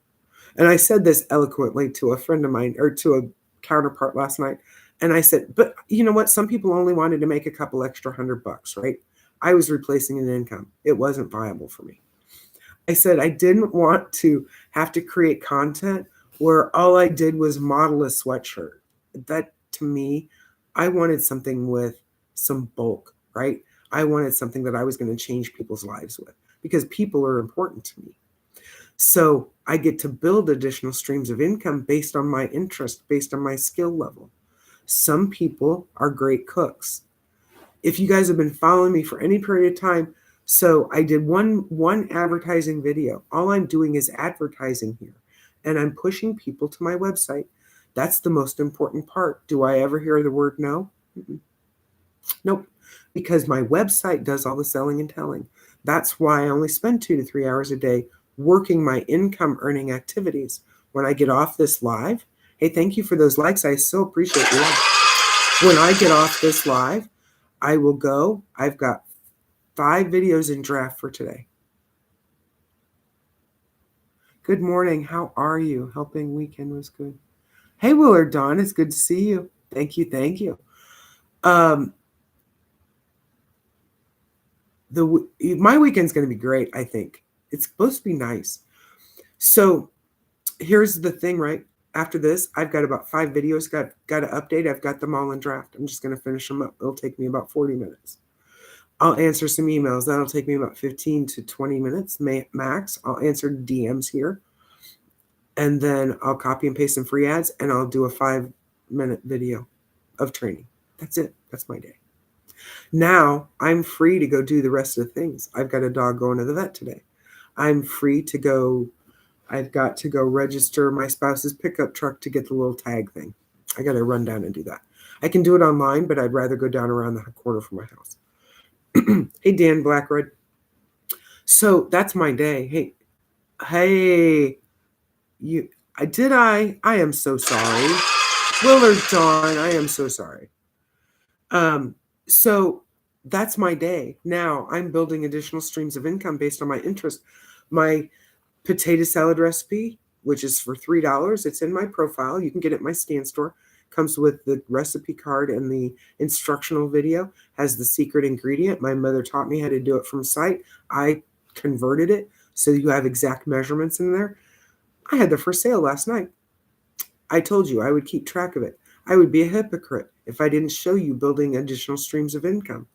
And I said this eloquently to a friend of mine, or to a counterpart last night. And I said, but you know what? Some people only wanted to make a couple extra $100, right? I was replacing an income. It wasn't viable for me. I said I didn't want to have to create content where all I did was model a sweatshirt. That, to me, I wanted something with some bulk, right? I wanted something that I was going to change people's lives with, because people are important to me. So I get to build additional streams of income based on my interest, based on my skill level. Some people are great cooks. If you guys have been following me for any period of time, so I did one advertising video. All I'm doing is advertising here, and I'm pushing people to my website. That's the most important part. Do I ever hear the word no? Nope. Because my website does all the selling and telling. That's why I only spend 2 to 3 hours a day working my income earning activities. When I get off this live, hey, thank you for those likes. I so appreciate you. When I get off this live, I will go. I've got 5 videos in draft for today. Good morning. How are you? Helping weekend was good. Hey, Willard Dawn, it's good to see you. Thank you. Thank you. My weekend's going to be great, I think. It's supposed to be nice. So here's the thing, right? After this, I've got about 5 videos got to update. I've got them all in draft. I'm just going to finish them up. It'll take me about 40 minutes. I'll answer some emails. That'll take me about 15 to 20 minutes max. I'll answer DMs here. And then I'll copy and paste some free ads, and I'll do a 5-minute video of training. That's it. That's my day. Now I'm free to go do the rest of the things. I've got a dog going to the vet today. I'm free to go. I've got to go register my spouse's pickup truck to get the little tag thing. I got to run down and do that. I can do it online, but I'd rather go down around the corner from my house. Hey, Dan Blackred. So that's my day. Hey, I am so sorry. Willard Dawn, I am so sorry. So that's my day. Now I'm building additional streams of income based on my interest. My potato salad recipe, which is for $3, it's in my profile. You can get it at my Stan store. Comes with the recipe card and the instructional video, has the secret ingredient. My mother taught me how to do it from sight. I converted it so you have exact measurements in there. I had the first sale last night. I told you I would keep track of it. I would be a hypocrite if I didn't show you building additional streams of income.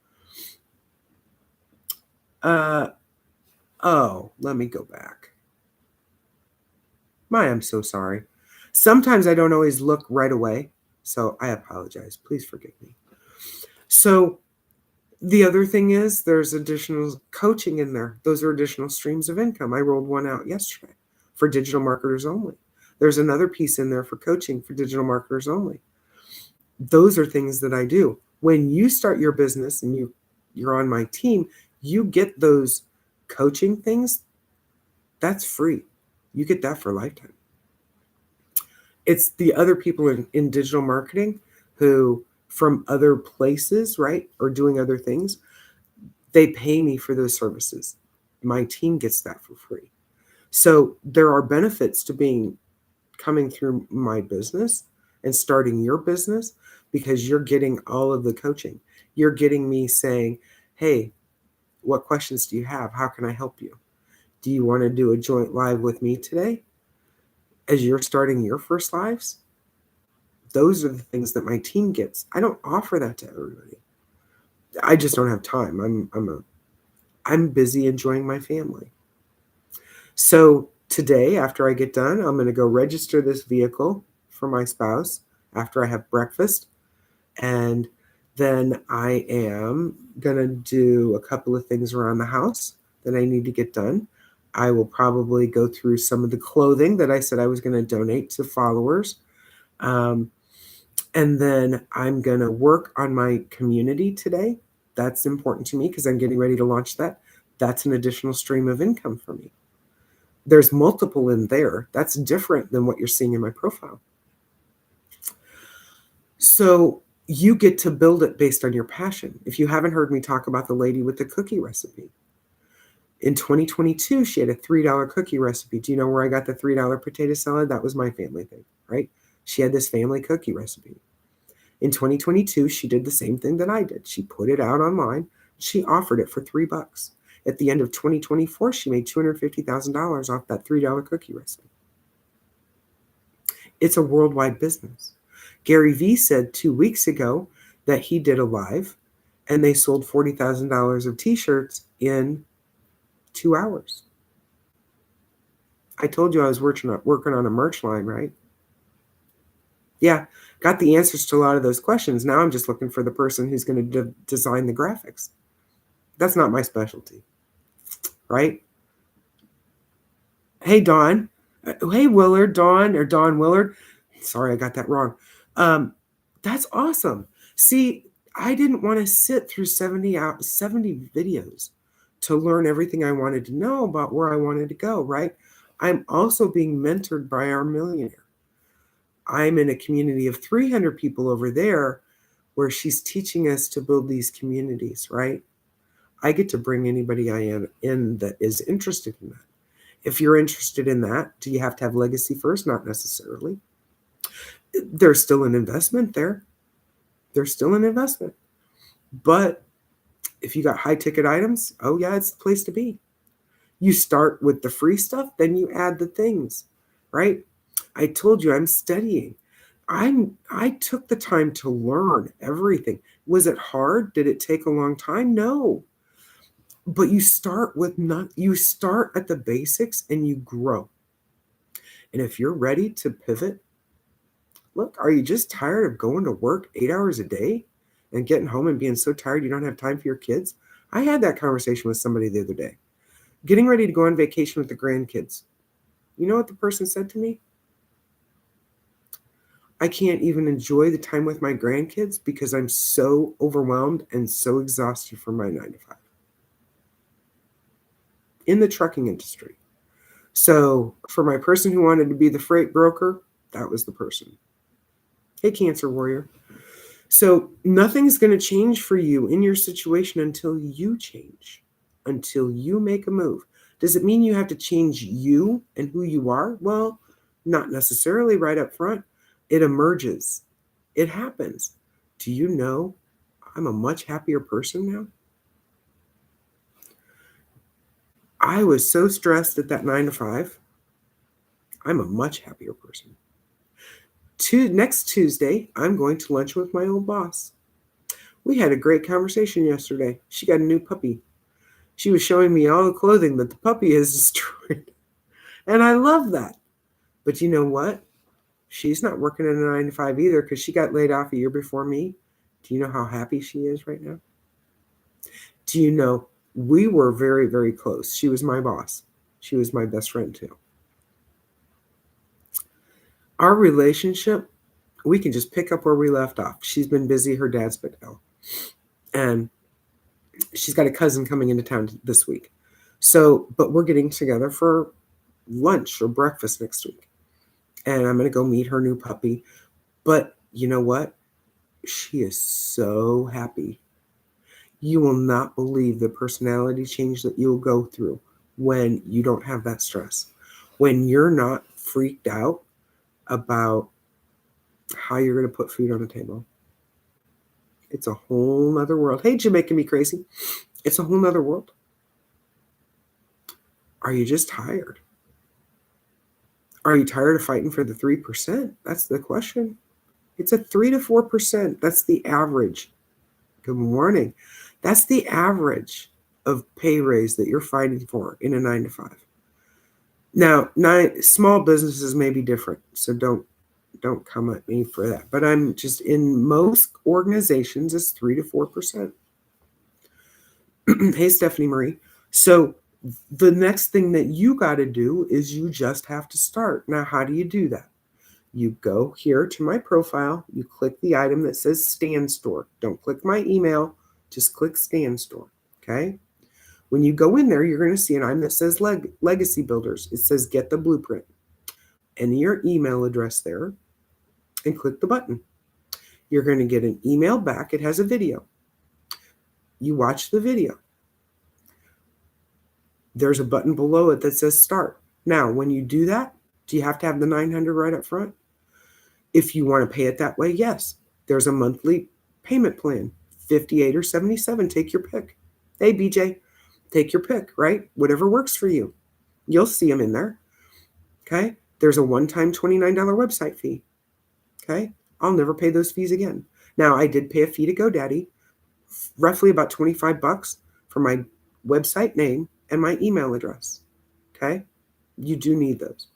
Let me go back. I'm so sorry. Sometimes I don't always look right away, so I apologize. Please forgive me. So the other thing is there's additional coaching in there. Those are additional streams of income. I rolled one out yesterday for digital marketers only. There's another piece in there for coaching for digital marketers only. Those are things that I do. When you start your business and you're on my team, you get those coaching things. That's free. You get that for a lifetime. It's the other people in digital marketing who from other places, right, or doing other things, they pay me for those services. My team gets that for free. So there are benefits to being coming through my business and starting your business because you're getting all of the coaching. You're getting me saying, hey, what questions do you have? How can I help you? Do you want to do a joint live with me today as you're starting your first lives? Those are the things that my team gets. I don't offer that to everybody. I just don't have time. I'm busy enjoying my family. So today, after I get done, I'm going to go register this vehicle for my spouse after I have breakfast. And then I am going to do a couple of things around the house that I need to get done. I will probably go through some of the clothing that I said I was going to donate to followers. And then I'm going to work on my community today. That's important to me because I'm getting ready to launch that. That's an additional stream of income for me. There's multiple in there. That's different than what you're seeing in my profile. So you get to build it based on your passion. If you haven't heard me talk about the lady with the cookie recipe, in 2022, she had a $3 cookie recipe. Do you know where I got the $3 potato salad? That was my family thing, right? She had this family cookie recipe. In 2022, she did the same thing that I did. She put it out online. She offered it for $3. At the end of 2024, she made $250,000 off that $3 cookie recipe. It's a worldwide business. Gary Vee said 2 weeks ago that he did a live and they sold $40,000 of t-shirts in 2 hours. I told you I was working on a merch line, right? Yeah, got the answers to a lot of those questions. Now I'm just looking for the person who's going to design the graphics. That's not my specialty, right? Hey, Dawn. Hey, Willard, Dawn or Dawn Willard. Sorry, I got that wrong. That's awesome. See, I didn't want to sit through 70 videos to learn everything I wanted to know about where I wanted to go, right? I'm also being mentored by our millionaire. I'm in a community of 300 people over there where she's teaching us to build these communities, right? I get to bring anybody I am in that is interested in that. If you're interested in that, do you have to have legacy first? Not necessarily. There's still an investment there. There's still an investment. But if you got high ticket items, oh yeah, it's the place to be. You start with the free stuff, then you add the things, right? I told you I'm studying. I took the time to learn everything. Was it hard? Did it take a long time? No. But you start you start at the basics and you grow. And if you're ready to pivot, look, are you just tired of going to work 8 hours a day and getting home and being so tired you don't have time for your kids? I had that conversation with somebody the other day. Getting ready to go on vacation with the grandkids. You know what the person said to me? I can't even enjoy the time with my grandkids because I'm so overwhelmed and so exhausted from my 9 to 5. In the trucking industry. So for my person who wanted to be the freight broker, that was the person. Hey, Cancer Warrior. So nothing's going to change for you in your situation until you change, until you make a move. Does it mean you have to change you and who you are? Well, not necessarily right up front. It emerges. It happens. Do you know I'm a much happier person now? I was so stressed at that 9 to 5. I'm a much happier person. Next Tuesday, I'm going to lunch with my old boss. We had a great conversation yesterday. She got a new puppy. She was showing me all the clothing that the puppy has destroyed. And I love that. But you know what? She's not working in a 9 to 5 either because she got laid off a year before me. Do you know how happy she is right now? Do you know we were very, very close. She was my boss. She was my best friend too. Our relationship, we can just pick up where we left off. She's been busy. Her dad's been ill. And she's got a cousin coming into town this week. So, but we're getting together for lunch or breakfast next week. And I'm going to go meet her new puppy. But you know what? She is so happy. You will not believe the personality change that you'll go through when you don't have that stress. When you're not freaked out about how you're going to put food on the table. It's a whole nother world. Hey, you're making me crazy. It's a whole nother world. Are you just tired? Are you tired of fighting for the 3%? That's the question. It's a 3 to 4%. That's the average. Good morning. That's the average of pay raise that you're fighting for in a 9 to 5. Now, small businesses may be different, so don't come at me for that. But I'm just, in most organizations, it's 3 to 4%. Hey, Stephanie Marie. So the next thing that you got to do is you just have to start. Now, how do you do that? You go here to my profile, you click the item that says Stand Store. Don't click my email, just click Stand Store, okay? When you go in there, you're going to see an item that says Legacy Builders. It says Get the Blueprint. Enter your email address there and click the button. You're going to get an email back. It has a video. You watch the video. There's a button below it that says Start. Now, when you do that, do you have to have the $900 right up front? If you want to pay it that way, yes. There's a monthly payment plan, 58 or 77. Take your pick. Hey, BJ, take your pick, right? Whatever works for you. You'll see them in there. Okay? There's a one-time $29 website fee. Okay? I'll never pay those fees again. Now, I did pay a fee to GoDaddy, roughly about $25 for my website name and my email address. Okay? You do need those.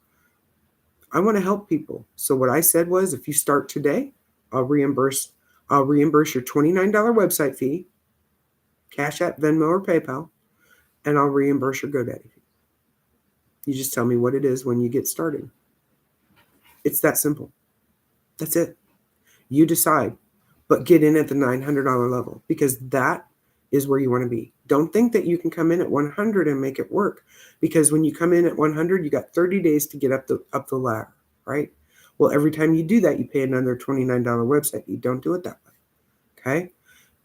I want to help people. So what I said was, if you start today, I'll reimburse your $29 website fee, Cash App, Venmo, or PayPal, and I'll reimburse your GoDaddy fee. You just tell me what it is when you get started. It's that simple. That's it. You decide, but get in at the $900 level, because that is where you want to be. Don't think that you can come in at 100 and make it work, because when you come in at 100, you got 30 days to get up the ladder, right? Well, every time you do that, you pay another $29 website fee. Don't do it that way, okay?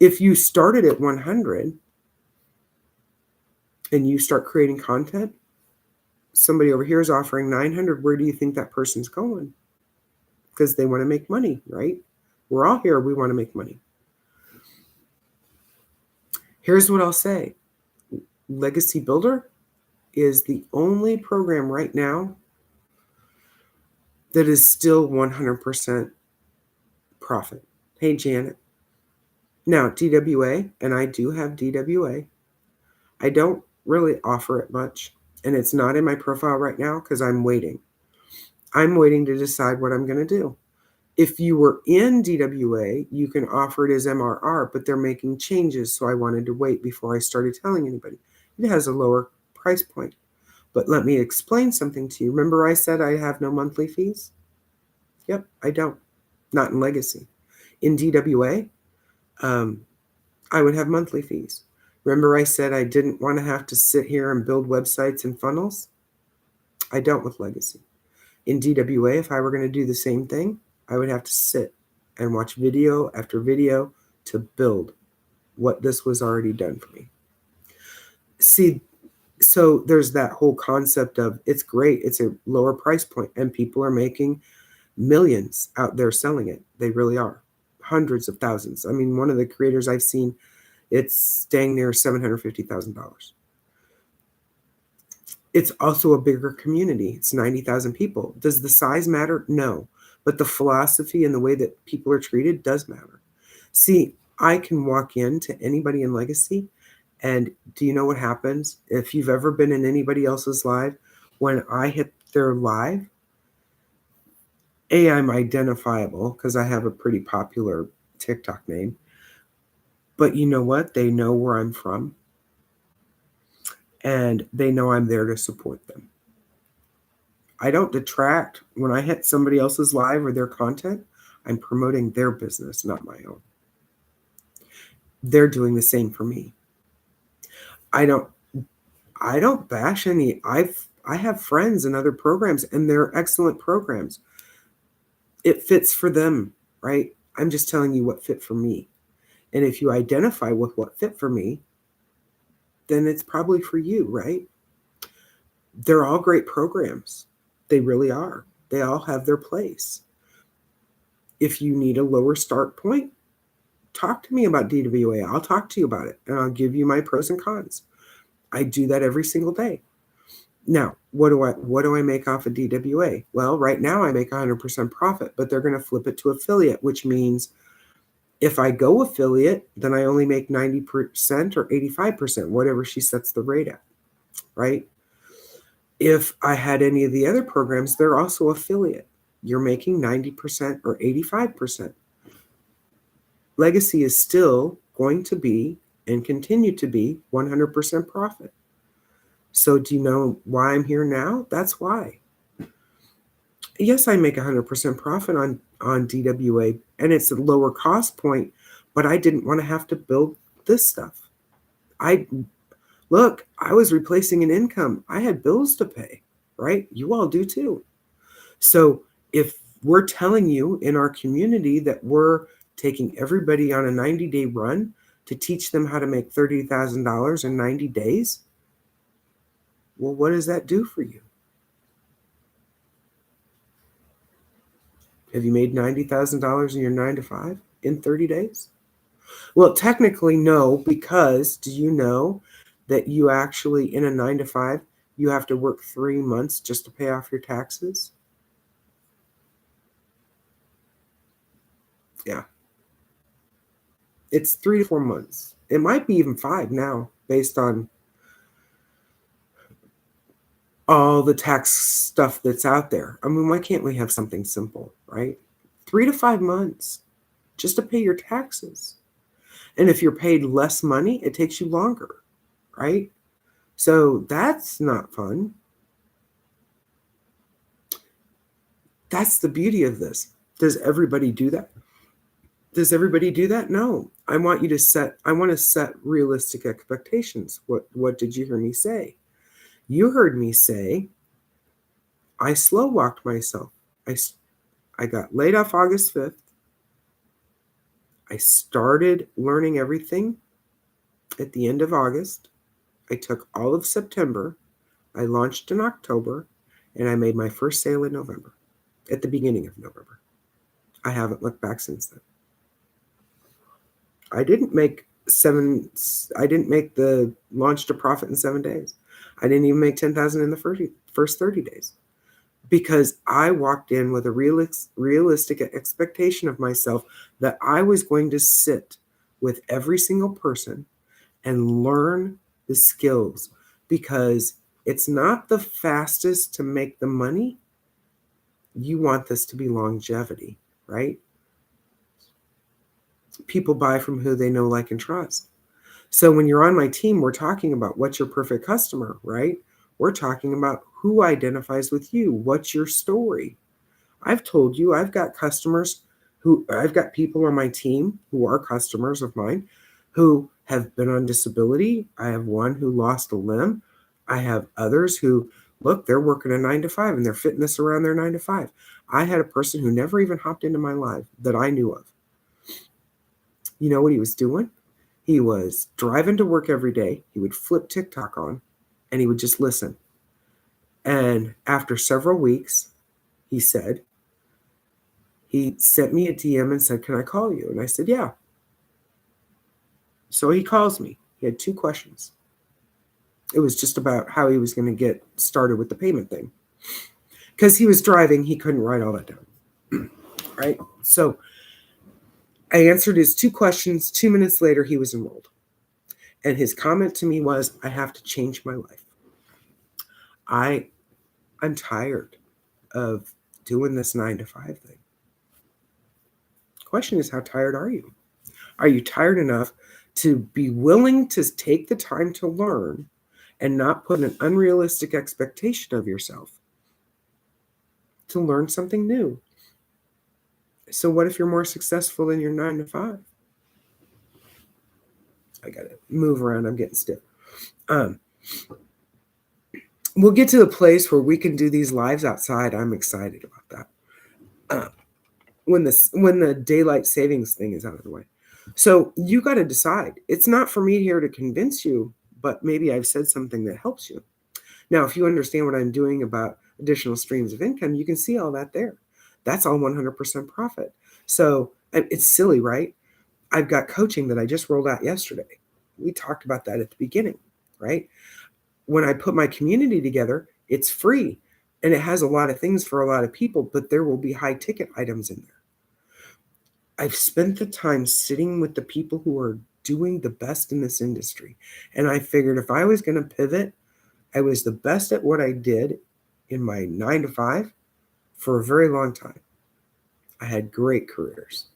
If you started at 100 and you start creating content, somebody over here is offering 900. Where do you think that person's going? Because they want to make money, right? We're all here. We want to make money. Here's what I'll say. Legacy Builder is the only program right now that is still 100% profit. Hey, Janet. Now, DWA, and I do have DWA. I don't really offer it much, and it's not in my profile right now because I'm waiting. I'm waiting to decide what I'm going to do. If you were in DWA, you can offer it as MRR, but they're making changes, so I wanted to wait before I started telling anybody. It has a lower price point. But let me explain something to you. Remember I said I have no monthly fees? Yep, I don't. Not in Legacy. In DWA, I would have monthly fees. Remember I said I didn't want to have to sit here and build websites and funnels? I don't with Legacy. In DWA, if I were going to do the same thing, I would have to sit and watch video after video to build what this was already done for me. See, so there's that whole concept of, it's great, it's a lower price point, and people are making millions out there selling it. They really are. Hundreds of thousands. I mean, one of the creators I've seen, it's dang near $750,000. It's also a bigger community. It's 90,000 people. Does the size matter? No. But the philosophy and the way that people are treated does matter. See, I can walk into anybody in Legacy, and do you know what happens? If you've ever been in anybody else's live, when I hit their live, I'm identifiable because I have a pretty popular TikTok name. But you know what? They know where I'm from, and they know I'm there to support them. I don't detract. When I hit somebody else's live or their content, I'm promoting their business, not my own. They're doing the same for me. I don't bash any. I have friends in other programs, and they're excellent programs. It fits for them, right? I'm just telling you what fit for me. And if you identify with what fit for me, then it's probably for you, right? They're all great programs. They really are. They all have their place. If you need a lower start point, talk to me about DWA. I'll talk to you about it, and I'll give you my pros and cons. I do that every single day. Now, what do I make off of DWA? Well, right now I make 100% profit, but they're going to flip it to affiliate, which means if I go affiliate, then I only make 90% or 85%, whatever she sets the rate at, right? If I had any of the other programs, they're also affiliate. You're making 90% or 85%. Legacy is still going to be and continue to be 100% profit. So do you know why I'm here now? That's why. Yes, I make 100% profit on DWA, and it's a lower cost point, but I didn't want to have to build this stuff. I was replacing an income. I had bills to pay, right? You all do too. So if we're telling you in our community that we're taking everybody on a 90-day run to teach them how to make $30,000 in 90 days, well, what does that do for you? Have you made $90,000 in your 9 to 5 in 30 days? Well, technically, no, because do you know that you actually, in a 9 to 5, you have to work 3 months just to pay off your taxes? Yeah. It's 3 to 4 months. It might be even 5 now, based on all the tax stuff that's out there. I mean, why can't we have something simple, right? 3 to 5 months just to pay your taxes. And if you're paid less money, it takes you longer, right? So that's not fun. That's the beauty of this. Does everybody do that? Does everybody do that? No. I want to set realistic expectations. What did you hear me say? You heard me say, I slow walked myself. I got laid off August 5th. I started learning everything at the end of August. I took all of September. I launched in October, and I made my first sale in November, at the beginning of November. I haven't looked back since then. I didn't make the launch to profit in 7 days. I didn't even make 10,000 in the first 30 days because I walked in with a realistic expectation of myself that I was going to sit with every single person and learn the skills, because it's not the fastest to make the money. You want this to be longevity, right? People buy from who they know, like, and trust. So when you're on my team, we're talking about what's your perfect customer, right? We're talking about who identifies with you. What's your story? I've told you I've got people on my team who are customers of mine who have been on disability. I have one who lost a limb. I have others who, look, they're working a 9 to 5 and they're fitting this around their 9 to 5. I had a person who never even hopped into my live that I knew of. You know what he was doing? He was driving to work every day. He would flip TikTok on and he would just listen. And after several weeks, he sent me a DM and said, "Can I call you?" And I said, "Yeah." So he calls me. He had 2 questions. It was just about how he was going to get started with the payment thing. Because he was driving, he couldn't write all that down. Right? So I answered his 2 questions. 2 minutes later, he was enrolled. And his comment to me was, "I have to change my life. I'm tired of doing this 9 to 5 thing." Question is, how tired are you? Are you tired enough to be willing to take the time to learn and not put an unrealistic expectation of yourself to learn something new? So what if you're more successful than your 9 to 5? I got to move around. I'm getting stiff. We'll get to the place where we can do these lives outside. I'm excited about that. When the daylight savings thing is out of the way. So you got to decide. It's not for me here to convince you, but maybe I've said something that helps you. Now, if you understand what I'm doing about additional streams of income, you can see all that there. That's all 100% profit. So it's silly, right? I've got coaching that I just rolled out yesterday. We talked about that at the beginning, right? When I put my community together, it's free and it has a lot of things for a lot of people, but there will be high ticket items in there. I've spent the time sitting with the people who are doing the best in this industry. And I figured if I was going to pivot, I was the best at what I did in my 9 to 5 for a very long time. I had great careers.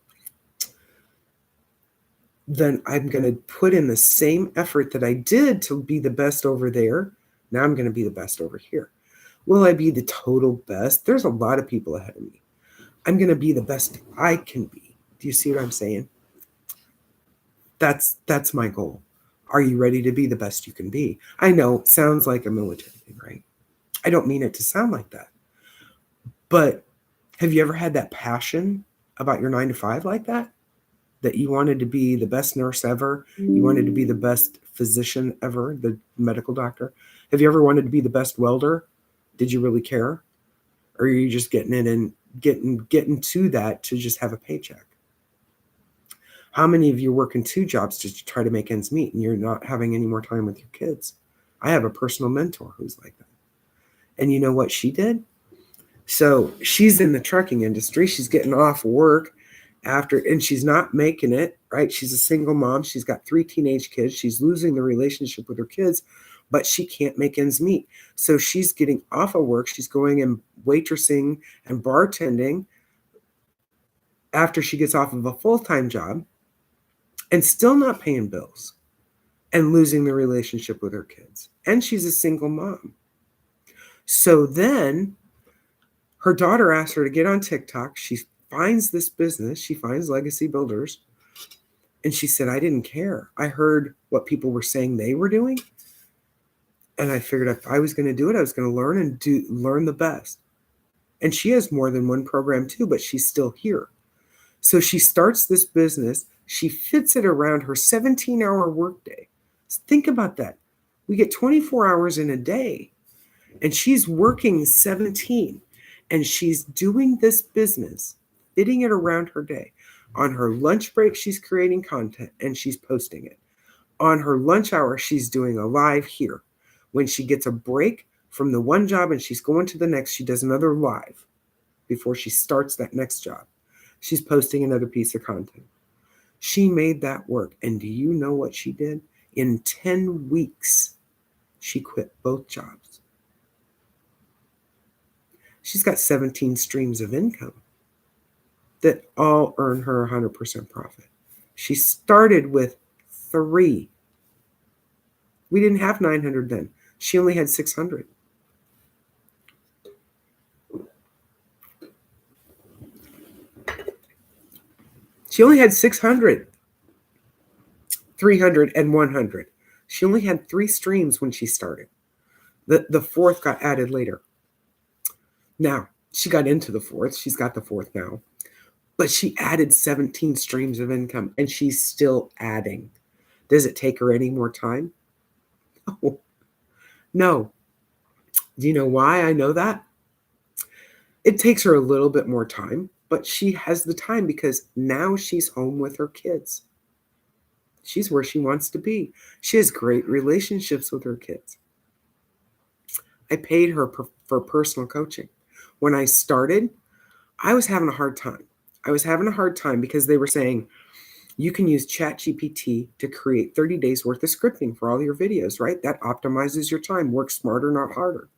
Then I'm going to put in the same effort that I did to be the best over there. Now I'm going to be the best over here. Will I be the total best? There's a lot of people ahead of me. I'm going to be the best I can be. Do you see what I'm saying? That's my goal. Are you ready to be the best you can be? I know it sounds like a military thing, right? I don't mean it to sound like that. But have you ever had that passion about your 9 to 5 like that? That you wanted to be the best nurse ever? You wanted to be the best physician ever, the medical doctor? Have you ever wanted to be the best welder? Did you really care? Or are you just getting in and getting to that to just have a paycheck? How many of you work in 2 jobs just to try to make ends meet and you're not having any more time with your kids? I have a personal mentor who's like that. And you know what she did? So she's in the trucking industry. She's getting off work and she's not making it, right? She's a single mom. She's got 3 teenage kids. She's losing the relationship with her kids, but she can't make ends meet. So she's getting off of work. She's going and waitressing and bartending after she gets off of a full-time job and still not paying bills and losing the relationship with her kids. And she's a single mom. So then her daughter asked her to get on TikTok. She finds this business. She finds Legacy Builders. And she said, I didn't care. I heard what people were saying they were doing. And I figured if I was going to do it, I was going to learn the best. And she has more than one program too, but she's still here. So she starts this business. She fits it around her 17-hour workday. Think about that. We get 24 hours in a day, and she's working 17, and she's doing this business, fitting it around her day. On her lunch break, she's creating content, and she's posting it. On her lunch hour, she's doing a live here. When she gets a break from the one job and she's going to the next, she does another live before she starts that next job. She's posting another piece of content. She made that work. And do you know what she did? In 10 weeks, she quit both jobs. She's got 17 streams of income that all earn her 100% profit. She started with 3. We didn't have 900 then. She only had 600. She only had 600, 300, and 100. She only had 3 streams when she started. The 4th got added later. Now, she got into the 4th. She's got the 4th now. But she added 17 streams of income, and she's still adding. Does it take her any more time? No. Do you know why I know that? It takes her a little bit more time, but she has the time because now she's home with her kids. She's where she wants to be. She has great relationships with her kids. I paid her for personal coaching. When I started, I was having a hard time. I was having a hard time because they were saying, you can use ChatGPT to create 30 days worth of scripting for all your videos, right? That optimizes your time. Work smarter, not harder.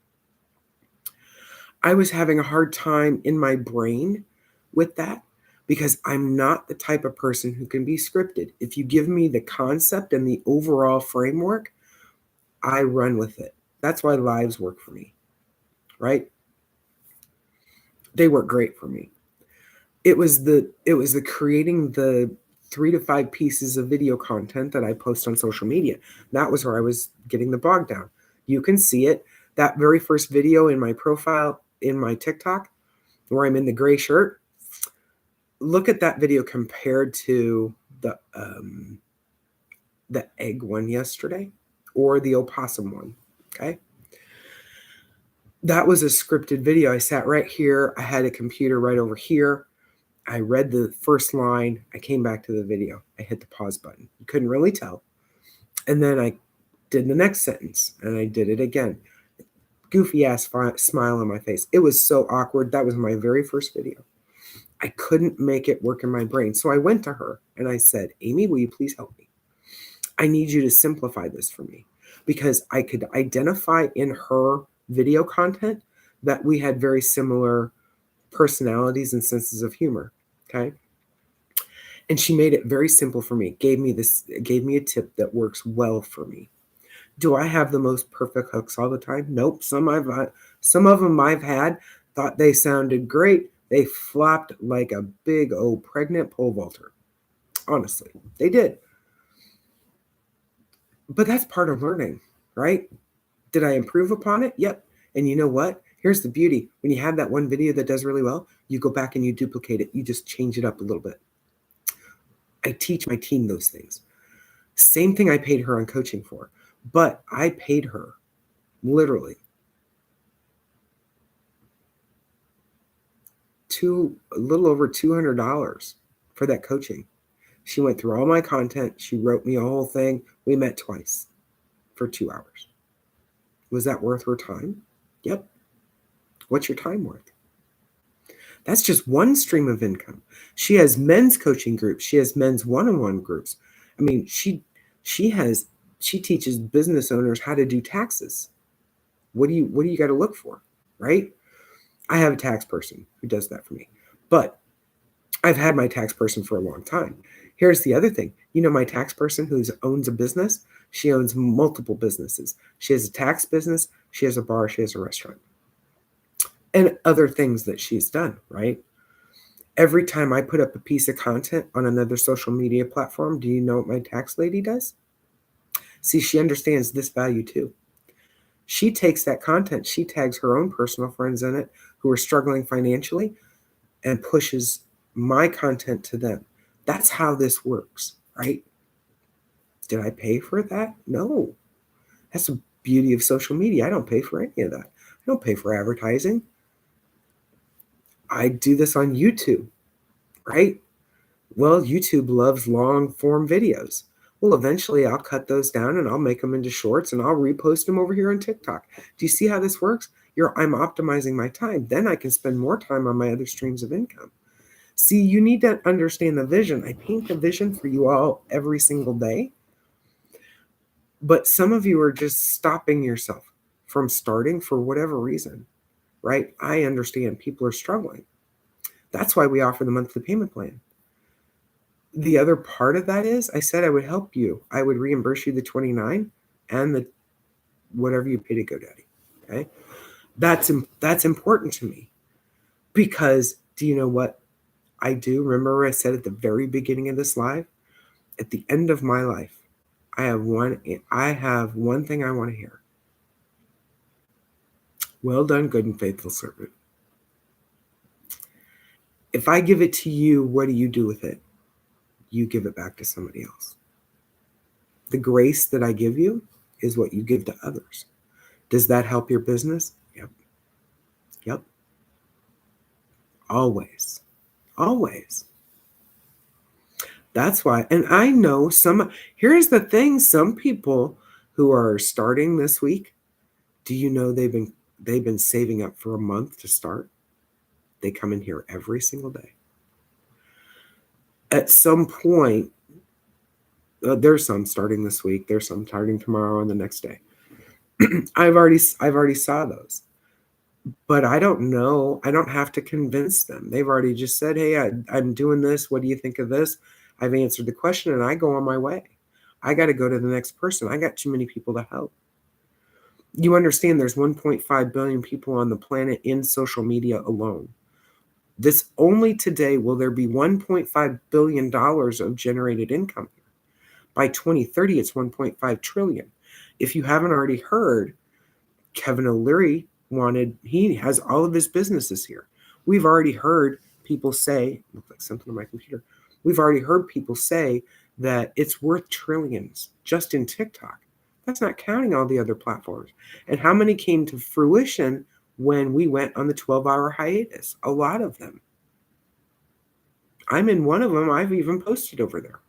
I was having a hard time in my brain with that because I'm not the type of person who can be scripted. If you give me the concept and the overall framework, I run with it. That's why lives work for me, right? They work great for me. It was the creating the 3 to 5 pieces of video content that I post on social media. That was where I was getting the bog down. You can see it. That very first video in my profile in my TikTok where I'm in the gray shirt. Look at that video compared to the egg one yesterday or the opossum one. Okay. That was a scripted video. I sat right here. I had a computer right over here. I read the first line. I came back to the video. I hit the pause button. You couldn't really tell. And then I did the next sentence and I did it again. Goofy ass smile on my face. It was so awkward. That was my very first video. I couldn't make it work in my brain. So I went to her and I said, Amy, will you please help me? I need you to simplify this for me, because I could identify in her video content that we had very similar personalities and senses of humor. Okay. And she made it very simple for me, gave me a tip that works well for me. Do I have the most perfect hooks all the time? Nope. Some of them I've had, thought they sounded great. They flopped like a big old pregnant pole vaulter. Honestly, they did. But that's part of learning, right? Did I improve upon it? Yep. And you know what? Here's the beauty. When you have that one video that does really well, you go back and you duplicate it. You just change it up a little bit. I teach my team those things. Same thing I paid her on coaching for, but I paid her literally a little over $200 for that coaching. She went through all my content. She wrote me a whole thing. We met twice for 2 hours. Was that worth her time? Yep. What's your time worth? That's just one stream of income. She has men's coaching groups. She has men's one-on-one groups. I mean, she teaches business owners how to do taxes. What do you got to look for, right? I have a tax person who does that for me, but I've had my tax person for a long time. Here's the other thing. You know, my tax person who owns a business, she owns multiple businesses. She has a tax business. She has a bar. She has a restaurant. And other things that she's done, right? Every time I put up a piece of content on another social media platform, do you know what my tax lady does? See, she understands this value too. She takes that content, she tags her own personal friends in it who are struggling financially and pushes my content to them. That's how this works, right? Did I pay for that? No. That's the beauty of social media. I don't pay for any of that. I don't pay for advertising. I do this on YouTube, right? Well, YouTube loves long form videos. Well, eventually I'll cut those down and I'll make them into shorts and I'll repost them over here on TikTok. Do you see how this works? I'm optimizing my time. Then I can spend more time on my other streams of income. See, you need to understand the vision. I paint the vision for you all every single day. But some of you are just stopping yourself from starting for whatever reason, right? I understand people are struggling. That's why we offer the monthly payment plan. The other part of that is I said I would help you. I would reimburse you the $29 and the whatever you pay to GoDaddy. Okay. That's important to me, because do you know what I do? Remember I said at the very beginning of this live, at the end of my life, I have one thing I want to hear. Well done, good and faithful servant. If I give it to you, what do you do with it? You give it back to somebody else. The grace that I give you is what you give to others. Does that help your business? Yep. Yep. Always. Always. That's why. And I know here's the thing, some people who are starting this week, do you know they've been saving up for a month to start? They come in here every single day. At some point, there's some starting this week. There's some starting tomorrow and the next day. I've already saw those, but I don't know. I don't have to convince them. They've already just said, "Hey, I'm doing this. What do you think of this?" I've answered the question and I go on my way. I got to go to the next person. I got too many people to help. You understand there's 1.5 billion people on the planet in social media alone. This only today will there be $1.5 billion of generated income. By 2030, it's 1.5 trillion. If you haven't already heard, Kevin O'Leary he has all of his businesses here. We've already heard people say, look like something on my computer. We've already heard people say that it's worth trillions just in TikTok. That's not counting all the other platforms. And how many came to fruition when we went on the 12-hour hiatus. A lot of them. I'm in one of them. I've even posted over there.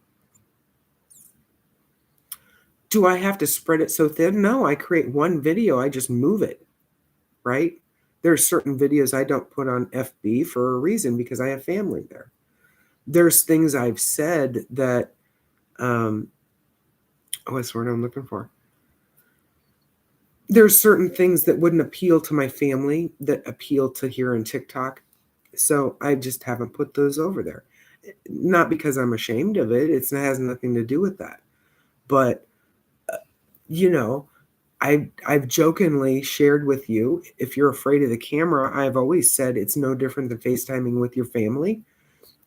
Do I have to spread it so thin? No, I create one video. I just move it, right? There's certain videos I don't put on FB for a reason because I have family there. There's things I've said that, what's the word I'm looking for? There's certain things that wouldn't appeal to my family that appeal to here on TikTok. So I just haven't put those over there. Not because I'm ashamed of it. It has nothing to do with that. But, you know, I've jokingly shared with you, if you're afraid of the camera, I've always said it's no different than FaceTiming with your family.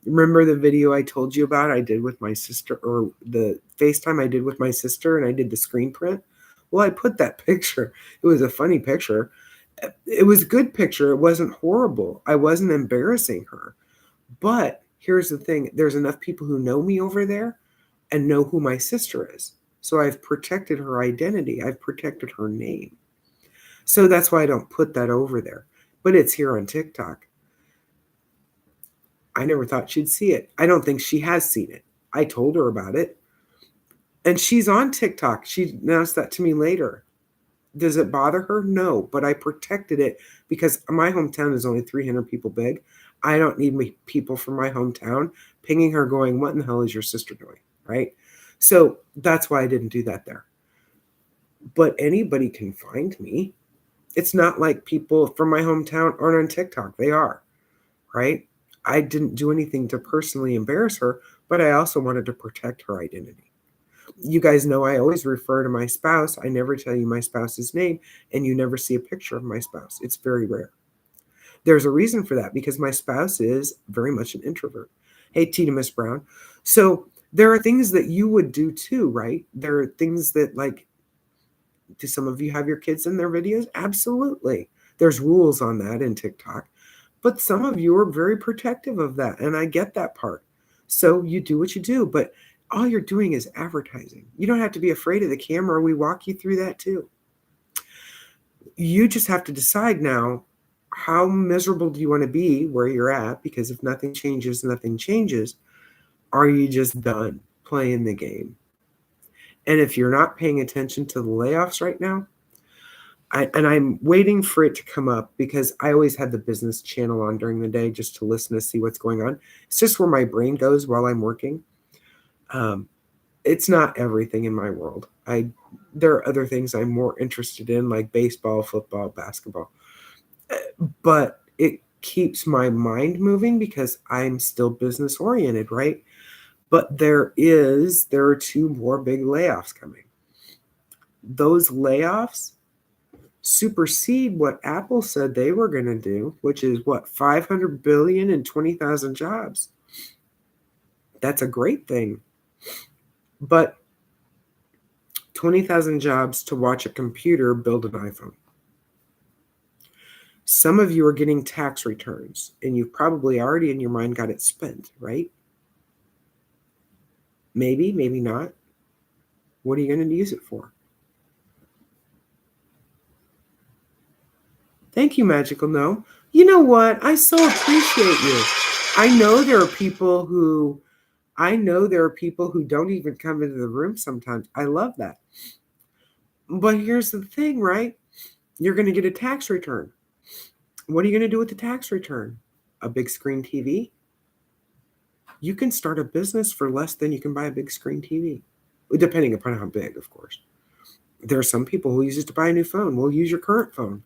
Remember the video I told you about I did with my sister, or the FaceTime I did with my sister, and I did the screen print? Well, I put that picture. It was a funny picture. It was a good picture. It wasn't horrible. I wasn't embarrassing her. But here's the thing. There's enough people who know me over there and know who my sister is. So I've protected her identity. I've protected her name. So that's why I don't put that over there. But it's here on TikTok. I never thought she'd see it. I don't think she has seen it. I told her about it. And she's on TikTok. She announced that to me later. Does it bother her? No, but I protected it because my hometown is only 300 people big. I don't need people from my hometown pinging her going, what in the hell is your sister doing, right? So that's why I didn't do that there. But anybody can find me. It's not like people from my hometown aren't on TikTok. They are, right? I didn't do anything to personally embarrass her, but I also wanted to protect her identity. You guys know I always refer to my spouse. I never tell you my spouse's name, and you never see a picture of my spouse. It's very rare. There's a reason for that because my spouse is very much an introvert. Hey, Tina Miss Brown. So there are things that you would do too, right? There are things that, like, do some of you have your kids in their videos? Absolutely. There's rules on that in TikTok. But some of you are very protective of that, and I get that part. So you do what you do, but all you're doing is advertising. You don't have to be afraid of the camera. We walk you through that too. You just have to decide now, how miserable do you want to be where you're at? Because if nothing changes, nothing changes. Are you just done playing the game? And if you're not paying attention to the layoffs right now, I'm waiting for it to come up because I always have the business channel on during the day just to listen to see what's going on. It's just where my brain goes while I'm working. It's not everything in my world. There are other things I'm more interested in, like baseball, football, basketball. But it keeps my mind moving because I'm still business oriented, right? But there are 2 more big layoffs coming. Those layoffs supersede what Apple said they were going to do, which is what, 500 billion and 20,000 jobs. That's a great thing. But 20,000 jobs to watch a computer build an iPhone. Some of you are getting tax returns, and you've probably already in your mind got it spent, right? Maybe, maybe not. What are you going to use it for? Thank you, Magical No. You know what? I so appreciate you. I know there are people who don't even come into the room sometimes. I love that. But here's the thing, right? You're going to get a tax return. What are you going to do with the tax return? A big screen TV? You can start a business for less than you can buy a big screen TV, depending upon how big, of course. There are some people who use it to buy a new phone. We'll use your current phone.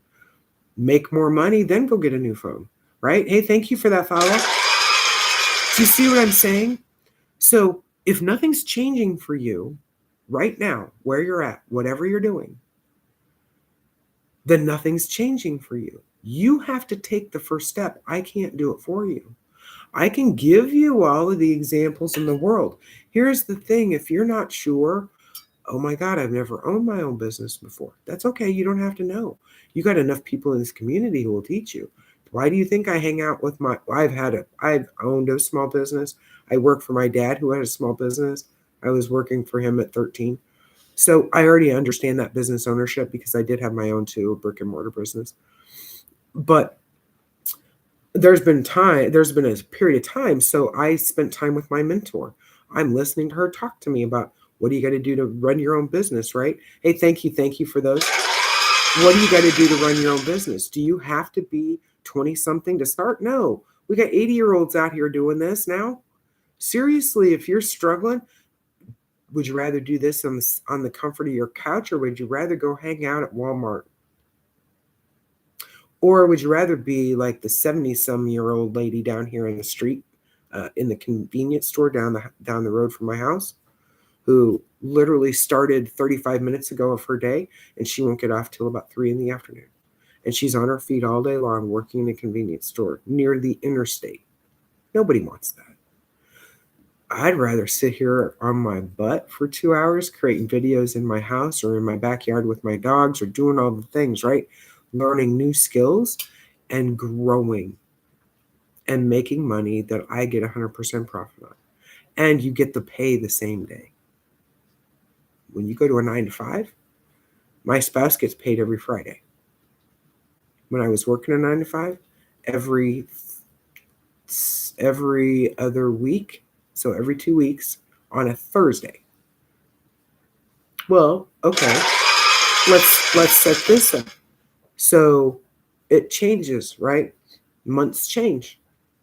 Make more money, then go get a new phone, right? Hey, thank you for that follow. Do you see what I'm saying? So if nothing's changing for you right now, where you're at, whatever you're doing, then nothing's changing for you. You have to take the first step. I can't do it for you. I can give you all of the examples in the world. Here's the thing. If you're not sure, oh my God, I've never owned my own business before. That's okay. You don't have to know. You got enough people in this community who will teach you. Why do you think I hang out with I've owned a small business. I work for my dad who had a small business. I was working for him at 13. So I already understand that business ownership because I did have my own too, a brick and mortar business. But there's been a period of time. So I spent time with my mentor. I'm listening to her talk to me about what do you got to do to run your own business, right? Hey, thank you for those. What do you got to do to run your own business? Do you have to be 20 something to start? No. We got 80-year-olds out here doing this now. Seriously, if you're struggling, would you rather do this on the comfort of your couch, or would you rather go hang out at Walmart? Or would you rather be like the 70-some-year-old lady down here in the street, in the convenience store down the road from my house, who literally started 35 minutes ago of her day, and she won't get off till about 3 in the afternoon. And she's on her feet all day long working in a convenience store near the interstate. Nobody wants that. I'd rather sit here on my butt for 2 hours creating videos in my house or in my backyard with my dogs or doing all the things, right? Learning new skills and growing and making money that I get 100% profit on. And you get the pay the same day. When you go to a 9 to 5, my spouse gets paid every Friday. When I was working a 9 to 5, every other week, so every 2 weeks on a Thursday. Well, okay, let's set this up. So it changes, right? Months change.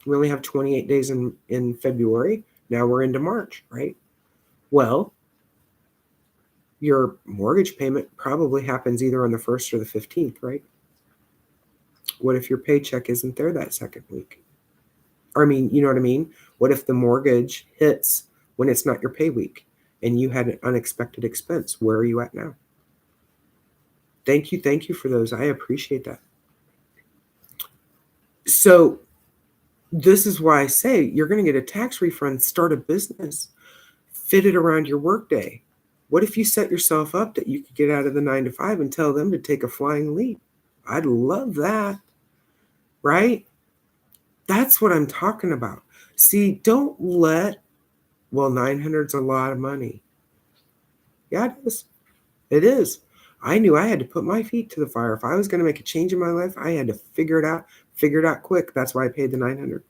We only have 28 days in February. Now we're into March, right? Well, your mortgage payment probably happens either on the 1st or the 15th, right? What if your paycheck isn't there that second week? Or, I mean, you know what I mean? What if the mortgage hits when it's not your pay week and you had an unexpected expense? Where are you at now? Thank you for those. I appreciate that. So this is why I say you're going to get a tax refund, start a business, fit it around your workday. What if you set yourself up that you could get out of the 9 to 5 and tell them to take a flying leap? I'd love that, right? That's what I'm talking about. See, don't let, well, 900's a lot of money. Yeah, it is. It is. I knew I had to put my feet to the fire. If I was going to make a change in my life, I had to figure it out quick. That's why I paid the 900.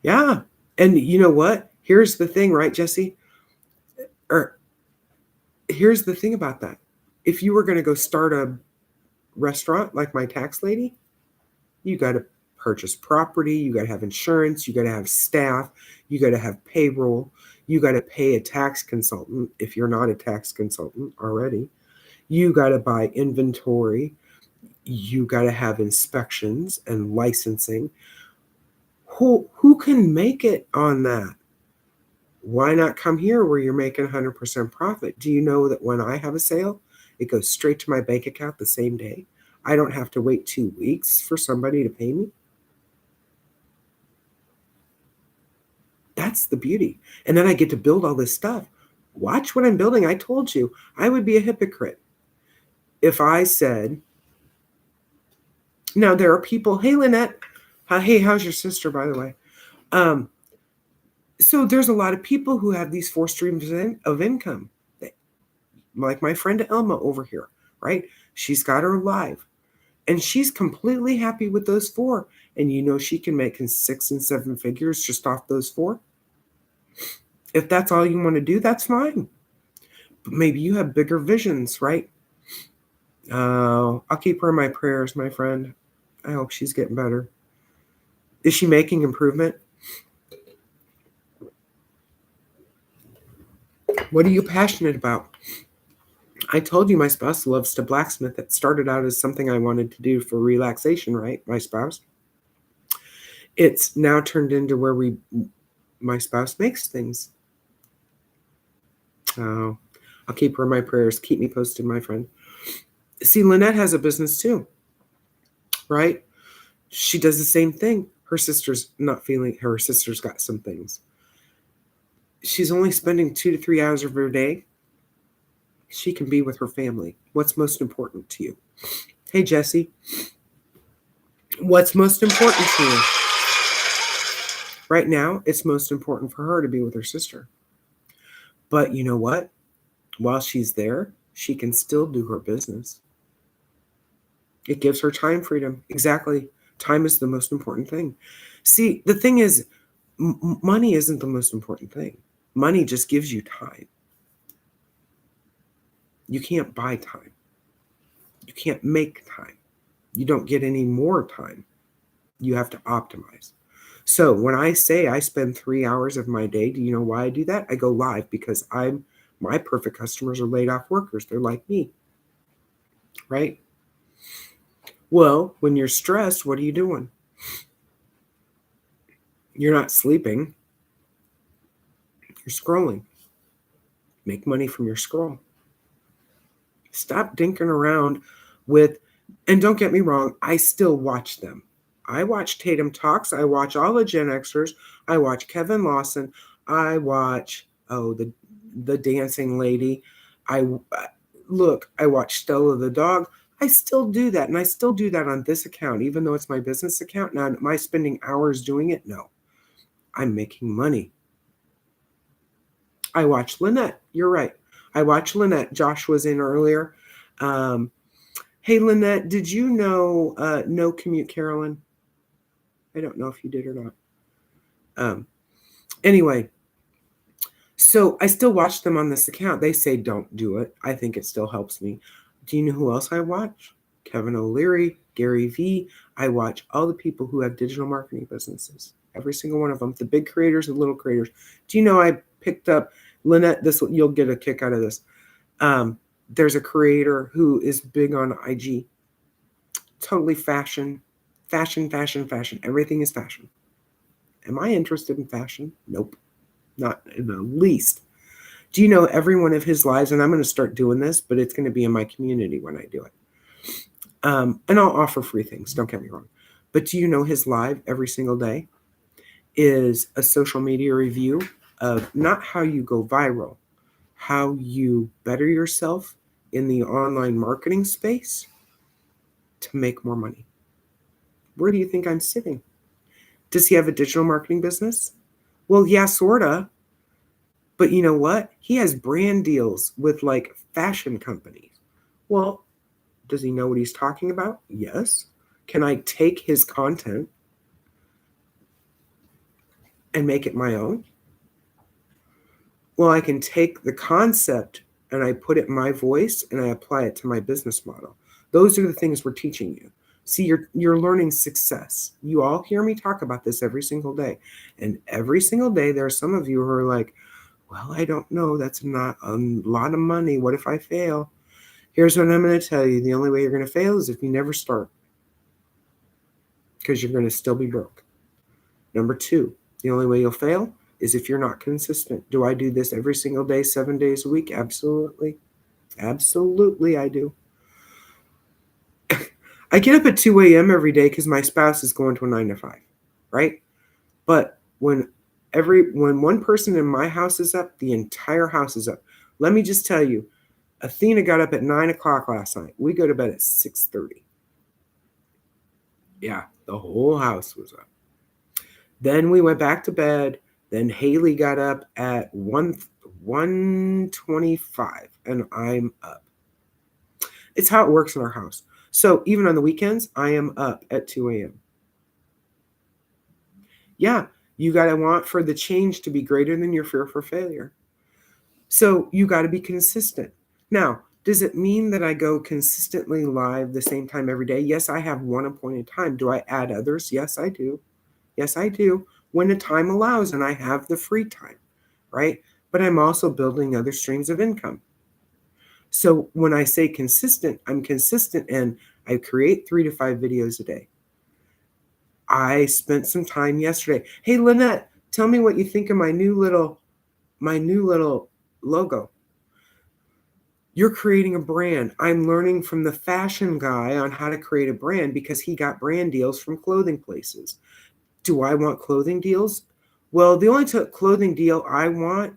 Yeah. And you know what? Here's the thing, right, Jesse? Or here's the thing about that. If you were going to go start a restaurant like my tax lady, you got to purchase property, you got to have insurance, you got to have staff, you got to have payroll, you got to pay a tax consultant if you're not a tax consultant already. You got to buy inventory, you got to have inspections and licensing. Who can make it on that? Why not come here where you're making 100% profit? Do you know that when I have a sale, it goes straight to my bank account the same day? I don't have to wait 2 weeks for somebody to pay me. That's the beauty. And then I get to build all this stuff. Watch what I'm building. I told you I would be a hypocrite if I said, now there are people, hey, Lynette, hey, how's your sister, by the way? So there's a lot of people who have these 4 streams of income, like my friend Elma over here, right? She's got her live and she's completely happy with those 4. And you know, she can make 6 and 7 figures just off those 4. If that's all you want to do, that's fine. But maybe you have bigger visions, right? I'll keep her in my prayers, my friend. I hope she's getting better. Is she making improvement? What are you passionate about? I told you my spouse loves to blacksmith. That started out as something I wanted to do for relaxation, right? My spouse. It's now turned into where my spouse makes things. Oh, I'll keep her in my prayers. Keep me posted, my friend. See, Lynette has a business too, right? She does the same thing. Her sister's got some things. She's only spending 2 to 3 hours of her day. She can be with her family. What's most important to you? Hey, Jesse, what's most important to you? Right now, it's most important for her to be with her sister. But you know what? While she's there, she can still do her business. It gives her time freedom. Exactly. Time is the most important thing. See, the thing is, money isn't the most important thing. Money just gives you time. You can't buy time. You can't make time. You don't get any more time. You have to optimize. So when I say I spend 3 hours of my day, do you know why I do that? I go live because my perfect customers are laid off workers. They're like me, right? Well, when you're stressed, what are you doing? You're not sleeping. You're scrolling. Make money from your scroll. Stop dinking around with, and don't get me wrong, I still watch them. I watch Tatum Talks. I watch all the Gen Xers. I watch Kevin Lawson. I watch, the dancing lady. I look, I watch Stella the dog. I still do that. And I still do that on this account, even though it's my business account. Now, am I spending hours doing it? No, I'm making money. I watch Lynette. You're right. I watch Lynette. Josh was in earlier. Hey, Lynette, did you know No Commute Carolyn? I don't know if you did or not. Anyway, so I still watch them on this account. They say don't do it. I think it still helps me. Do you know who else I watch? Kevin O'Leary, Gary Vee. I watch all the people who have digital marketing businesses. Every single one of them. The big creators and little creators. Do you know I picked up, Lynette, you'll get a kick out of this. There's a creator who is big on IG. Totally fashion. Everything is fashion. Am I interested in fashion? Nope. Not in the least. Do you know every one of his lives? And I'm going to start doing this, but it's going to be in my community when I do it. And I'll offer free things. Don't get me wrong. But do you know his live every single day is a social media review of not how you go viral, how you better yourself in the online marketing space to make more money. Where do you think I'm sitting? Does he have a digital marketing business? Well, yeah, sorta. But you know what? He has brand deals with like fashion companies. Well, does he know what he's talking about? Yes. Can I take his content and make it my own? Well, I can take the concept and I put it in my voice and I apply it to my business model. Those are the things we're teaching you. See, you're learning success. You all hear me talk about this every single day. And every single day, there are some of you who are like, well, I don't know. That's not a lot of money. What if I fail? Here's what I'm going to tell you. The only way you're going to fail is if you never start, because you're going to still be broke. Number 2, the only way you'll fail is if you're not consistent. Do I do this every single day, 7 days a week? Absolutely. Absolutely, I do. I get up at 2 a.m. every day because my spouse is going to a 9 to 5, right? But when one person in my house is up, the entire house is up. Let me just tell you, Athena got up at 9 o'clock last night. We go to bed at 6:30. Yeah, the whole house was up. Then we went back to bed. Then Haley got up at 1:25, and I'm up. It's how it works in our house. So even on the weekends, I am up at 2 a.m. Yeah, you got to want for the change to be greater than your fear for failure. So you got to be consistent. Now, does it mean that I go consistently live the same time every day? Yes, I have one appointed time. Do I add others? Yes, I do. Yes, I do. When the time allows and I have the free time, right? But I'm also building other streams of income. So when I say consistent, I'm consistent and I create 3 to 5 videos a day. I spent some time yesterday. Hey, Lynette, tell me what you think of my new little logo. You're creating a brand. I'm learning from the fashion guy on how to create a brand because he got brand deals from clothing places. Do I want clothing deals? Well, the only clothing deal I want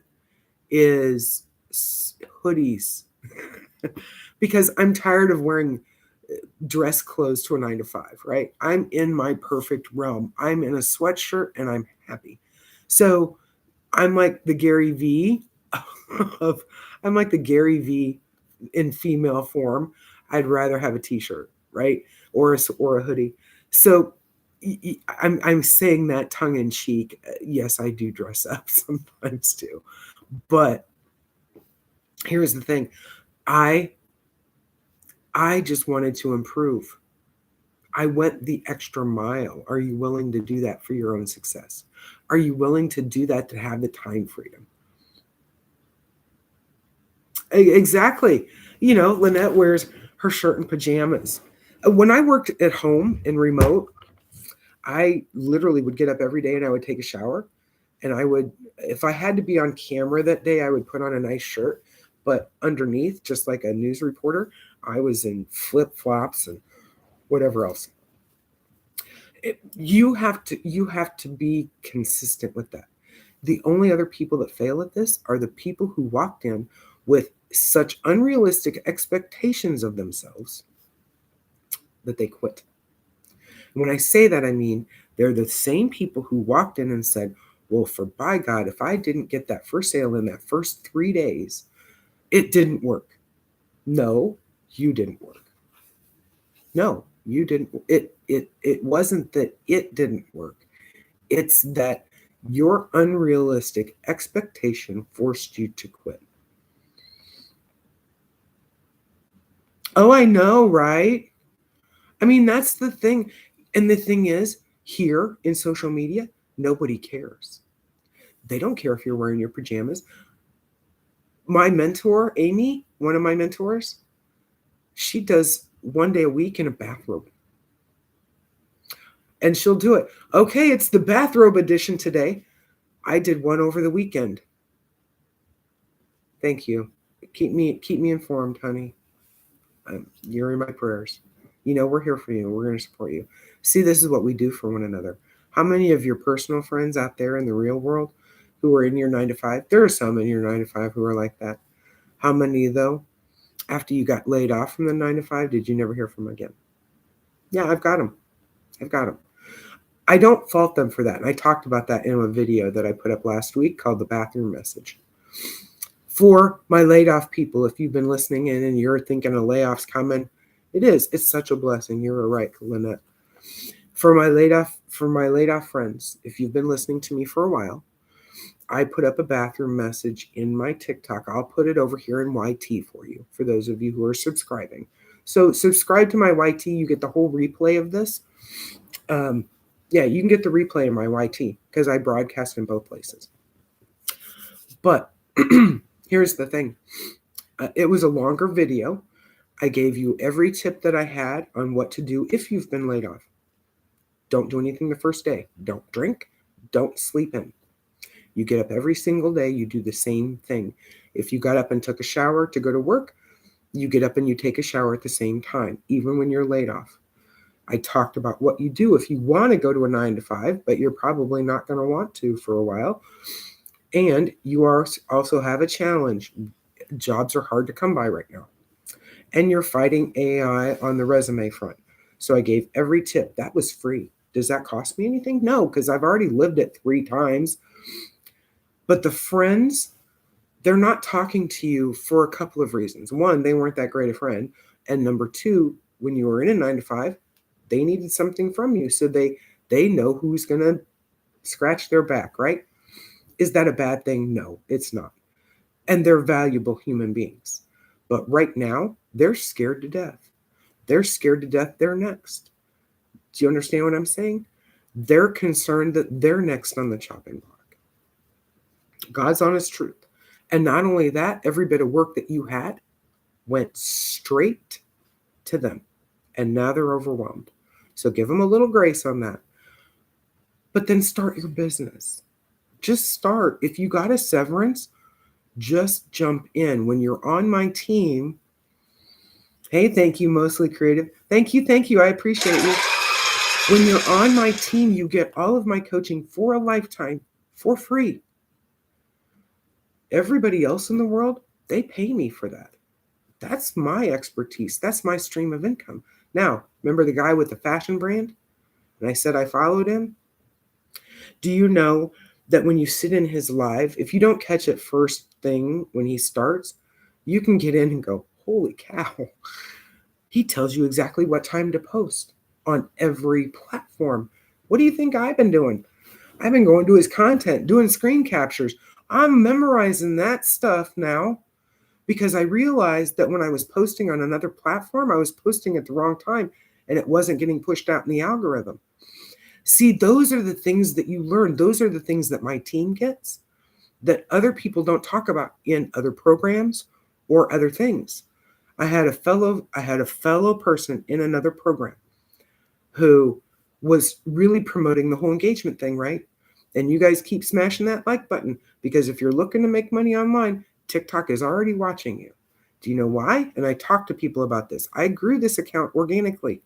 is hoodies because I'm tired of wearing dress clothes to a 9 to 5, right? I'm in my perfect realm. I'm in a sweatshirt and I'm happy. So I'm like the Gary Vee I'm like the Gary Vee in female form. I'd rather have a t-shirt, right? or a hoodie. So I'm saying that tongue in cheek. Yes, I do dress up sometimes too. But here's the thing. I just wanted to improve. I went the extra mile. Are you willing to do that for your own success? Are you willing to do that to have the time freedom? Exactly. Lynette wears her shirt and pajamas. When I worked at home and remote, I literally would get up every day and I would take a shower. And I would, if I had to be on camera that day, I would put on a nice shirt. But underneath, just like a news reporter, I was in flip flops and whatever else. You have to be consistent with that. The only other people that fail at this are the people who walked in with such unrealistic expectations of themselves that they quit. And when I say that, I mean they're the same people who walked in and said, well, for by God, if I didn't get that first sale in that first 3 days, it didn't work. No, you didn't work. No, you didn't. It wasn't that it didn't work. It's that your unrealistic expectation forced you to quit. Oh, I know, right? I mean, that's the thing. And the thing is, here in social media, nobody cares. They don't care if you're wearing your pajamas. My mentor, Amy, one of my mentors, she does 1 day a week in a bathrobe. And she'll do it. Okay, it's the bathrobe edition today. I did one over the weekend. Thank you. Keep me informed, honey. You're in my prayers. We're here for you. We're going to support you. See, this is what we do for one another. How many of your personal friends out there in the real world who are in your 9 to 5? There are some in your 9 to 5 who are like that. How many, though, after you got laid off from the 9 to 5, did you never hear from them again? Yeah, I've got them. I don't fault them for that. And I talked about that in a video that I put up last week called The Bathroom Message. For my laid off people, if you've been listening in and you're thinking a layoff's coming, it's such a blessing. You're right, Lynette. For my laid off friends, if you've been listening to me for a while, I put up a bathroom message in my TikTok. I'll put it over here in YT for you, for those of you who are subscribing. So subscribe to my YT. You get the whole replay of this. Yeah, you can get the replay in my YT because I broadcast in both places. But here's the thing. It was a longer video. I gave you every tip that I had on what to do if you've been laid off. Don't do anything the first day. Don't drink. Don't sleep in. You get up every single day. You do the same thing. If you got up and took a shower to go to work, you get up and you take a shower at the same time, even when you're laid off. I talked about what you do if you want to go to a 9 to 5, but you're probably not going to want to for a while. And you also have a challenge. Jobs are hard to come by right now. And you're fighting AI on the resume front. So I gave every tip. That was free. Does that cost me anything? No, because I've already lived it 3 times. But the friends, they're not talking to you for a couple of reasons. One, they weren't that great a friend. And number 2, when you were in a 9 to 5, they needed something from you. So they know who's going to scratch their back, right? Is that a bad thing? No, it's not. And they're valuable human beings. But right now, they're scared to death. They're scared to death they're next. Do you understand what I'm saying? They're concerned that they're next on the chopping block. God's honest truth. And not only that, every bit of work that you had went straight to them. And now they're overwhelmed. So give them a little grace on that. But then start your business. Just start. If you got a severance, just jump in. When you're on my team, hey, thank you, Mostly Creative. Thank you. I appreciate you. When you're on my team, you get all of my coaching for a lifetime for free. Everybody else in the world, they pay me for that. That's my expertise. That's my stream of income. Now, remember the guy with the fashion brand? And I said I followed him? Do you know that when you sit in his live, if you don't catch it first thing when he starts, you can get in and go, holy cow. He tells you exactly what time to post on every platform. What do you think I've been doing? I've been going to his content, doing screen captures. I'm memorizing that stuff now because I realized that when I was posting on another platform, I was posting at the wrong time and it wasn't getting pushed out in the algorithm. See, those are the things that you learn. Those are the things that my team gets that other people don't talk about in other programs or other things. I had a fellow person in another program who was really promoting the whole engagement thing, right? And you guys keep smashing that like button because if you're looking to make money online, TikTok is already watching you. Do you know why? And I talked to people about this. I grew this account organically.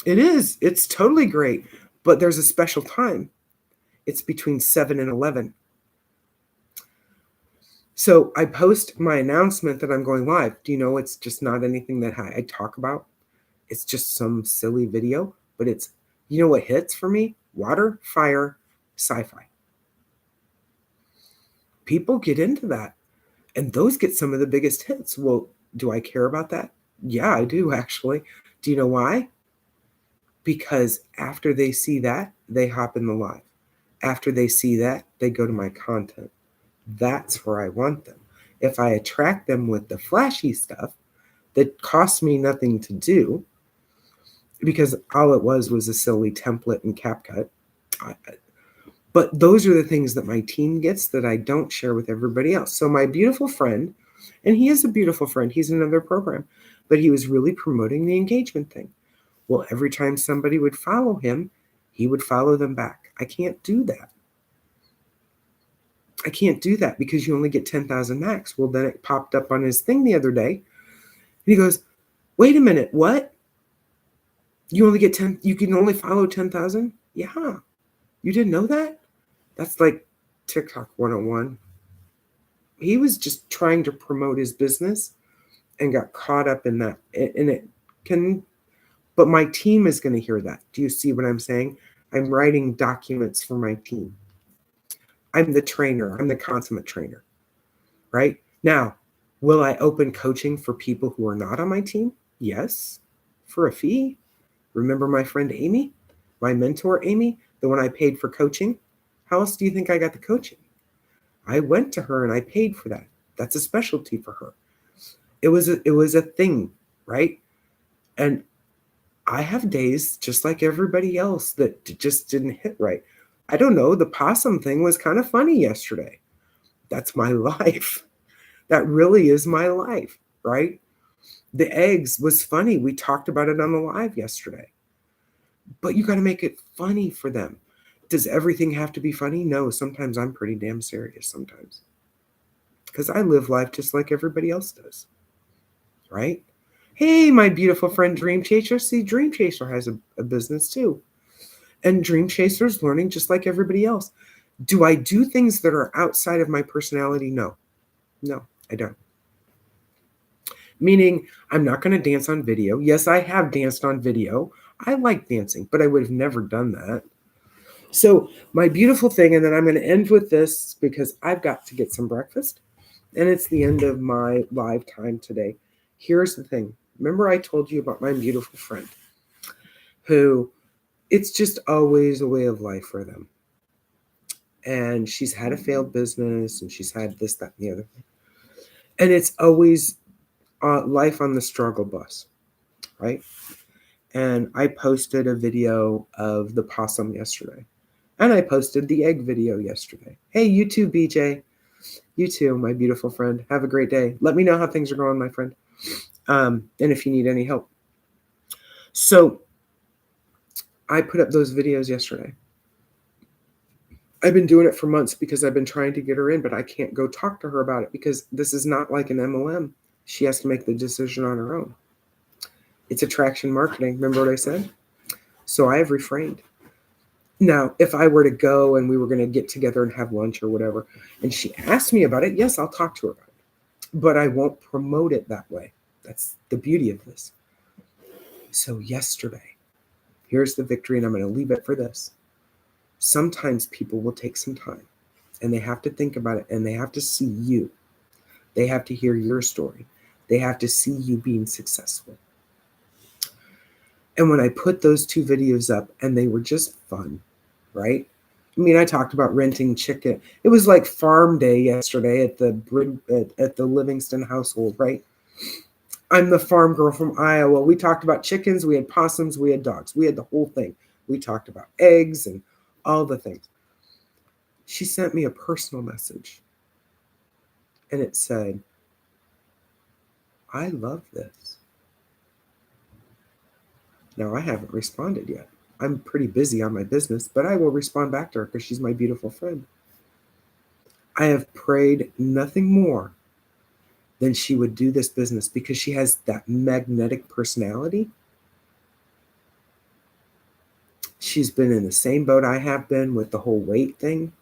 It is. It's totally great. But there's a special time. It's between 7 and 11. So I post my announcement that I'm going live. Do you know it's just not anything that I talk about? It's just some silly video, but it's, you know what hits for me? Water, fire, sci-fi. People get into that, and those get some of the biggest hits. Well, do I care about that? Yeah, I do actually. Do you know why? Because after they see that, they hop in the live. After they see that, they go to my content. That's where I want them. If I attract them with the flashy stuff that costs me nothing to do, because all it was a silly template in CapCut. But those are the things that my team gets that I don't share with everybody else. So my beautiful friend, and he is a beautiful friend, he's in another program, but he was really promoting the engagement thing. Well, every time somebody would follow him, he would follow them back. I can't do that. I can't do that because you only get 10,000 max. Well, then it popped up on his thing the other day. And he goes, wait a minute, what? You only get 10, you can only follow 10,000? Yeah. You didn't know that? That's like TikTok 101. He was just trying to promote his business and got caught up in that. And it can, but my team is going to hear that. Do you see what I'm saying? I'm writing documents for my team. I'm the trainer. I'm the consummate trainer, right? Now, will I open coaching for people who are not on my team? Yes, for a fee. Remember my friend Amy, my mentor Amy, the one I paid for coaching? How else do you think I got the coaching? I went to her and I paid for that. That's a specialty for her. It was a thing, right? And I have days just like everybody else that just didn't hit right. I don't know. The possum thing was kind of funny yesterday. That's my life. That really is my life, right? The eggs was funny. We talked about it on the live yesterday. But you got to make it funny for them. Does everything have to be funny? No, sometimes I'm pretty damn serious sometimes. Because I live life just like everybody else does, right? Hey, my beautiful friend Dream Chaser. See, Dream Chaser has a business too. And Dream Chaser's learning just like everybody else. Do I do things that are outside of my personality? No. No, I don't. Meaning, I'm not going to dance on video. Yes, I have danced on video. I like dancing, but I would have never done that. So, my beautiful thing, and then I'm going to end with this because I've got to get some breakfast, and it's the end of my live time today. Here's the thing. Remember, I told you about my beautiful friend who it's just always a way of life for them. And she's had a failed business, and she's had this, that, and the other thing. And it's always life on the struggle bus, right? And I posted a video of the possum yesterday. And I posted the egg video yesterday. Hey, you too, BJ. You too, my beautiful friend. Have a great day. Let me know how things are going, my friend. And if you need any help. So I put up those videos yesterday. I've been doing it for months because I've been trying to get her in, but I can't go talk to her about it because this is not like an MLM. She has to make the decision on her own. It's attraction marketing. Remember what I said? So I have refrained. Now, if I were to go and we were going to get together and have lunch or whatever, and she asked me about it, yes, I'll talk to her about it. But I won't promote it that way. That's the beauty of this. So yesterday, here's the victory, and I'm going to leave it for this. Sometimes people will take some time, and they have to think about it, and they have to see you. They have to hear your story. They have to see you being successful. And when I put those 2 videos up, and they were just fun, right? I mean, I talked about renting chicken. It was like farm day yesterday at the Livingston household, right? I'm the farm girl from Iowa. We talked about chickens, we had possums, we had dogs, we had the whole thing. We talked about eggs and all the things. She sent me a personal message, and it said, I love this. Now, I haven't responded yet. I'm pretty busy on my business, but I will respond back to her because she's my beautiful friend. I have prayed nothing more than she would do this business because she has that magnetic personality. She's been in the same boat I have been with the whole weight thing,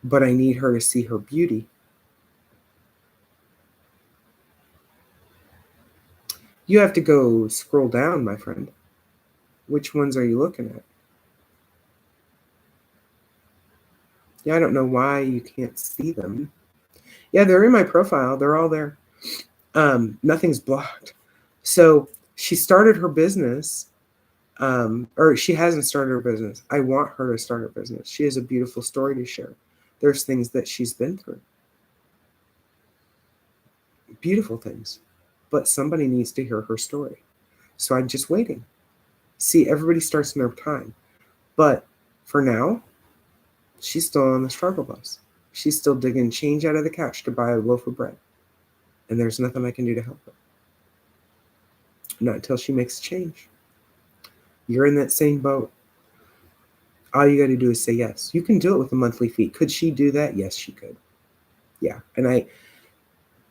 but I need her to see her beauty. You have to go scroll down, my friend. Which ones are you looking at? Yeah, I don't know why you can't see them. Yeah, they're in my profile. They're all there. Nothing's blocked. So she started her business, or she hasn't started her business. I want her to start her business. She has a beautiful story to share. There's things that she's been through. Beautiful things. But somebody needs to hear her story. So I'm just waiting. See, everybody starts in their time. But for now, she's still on the struggle bus. She's still digging change out of the couch to buy a loaf of bread. And there's nothing I can do to help her. Not until she makes a change. You're in that same boat. All you got to do is say yes. You can do it with a monthly fee. Could she do that? Yes, she could. Yeah. And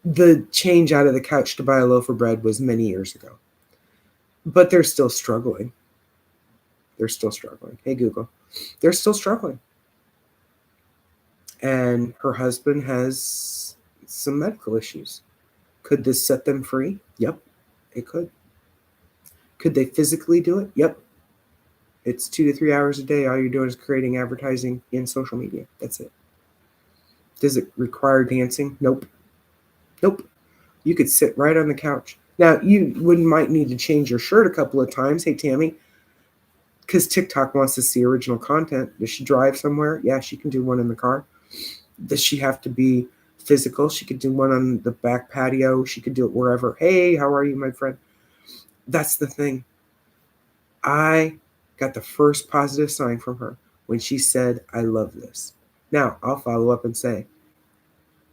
the change out of the couch to buy a loaf of bread was many years ago. But they're still struggling. They're still struggling. Hey, Google. They're still struggling. And her husband has some medical issues. Could this set them free? Yep, it could. Could they physically do it? Yep. It's 2 to 3 hours a day. All you're doing is creating advertising in social media. That's it. Does it require dancing? Nope. Nope. You could sit right on the couch. Now, you might need to change your shirt a couple of times. Hey, Tammy, because TikTok wants to see original content. Does she drive somewhere? Yeah, she can do one in the car. Does she have to be physical? She could do one on the back patio. She could do it wherever. Hey, how are you, my friend? That's the thing. I got the first positive sign from her when she said, I love this. Now, I'll follow up and say,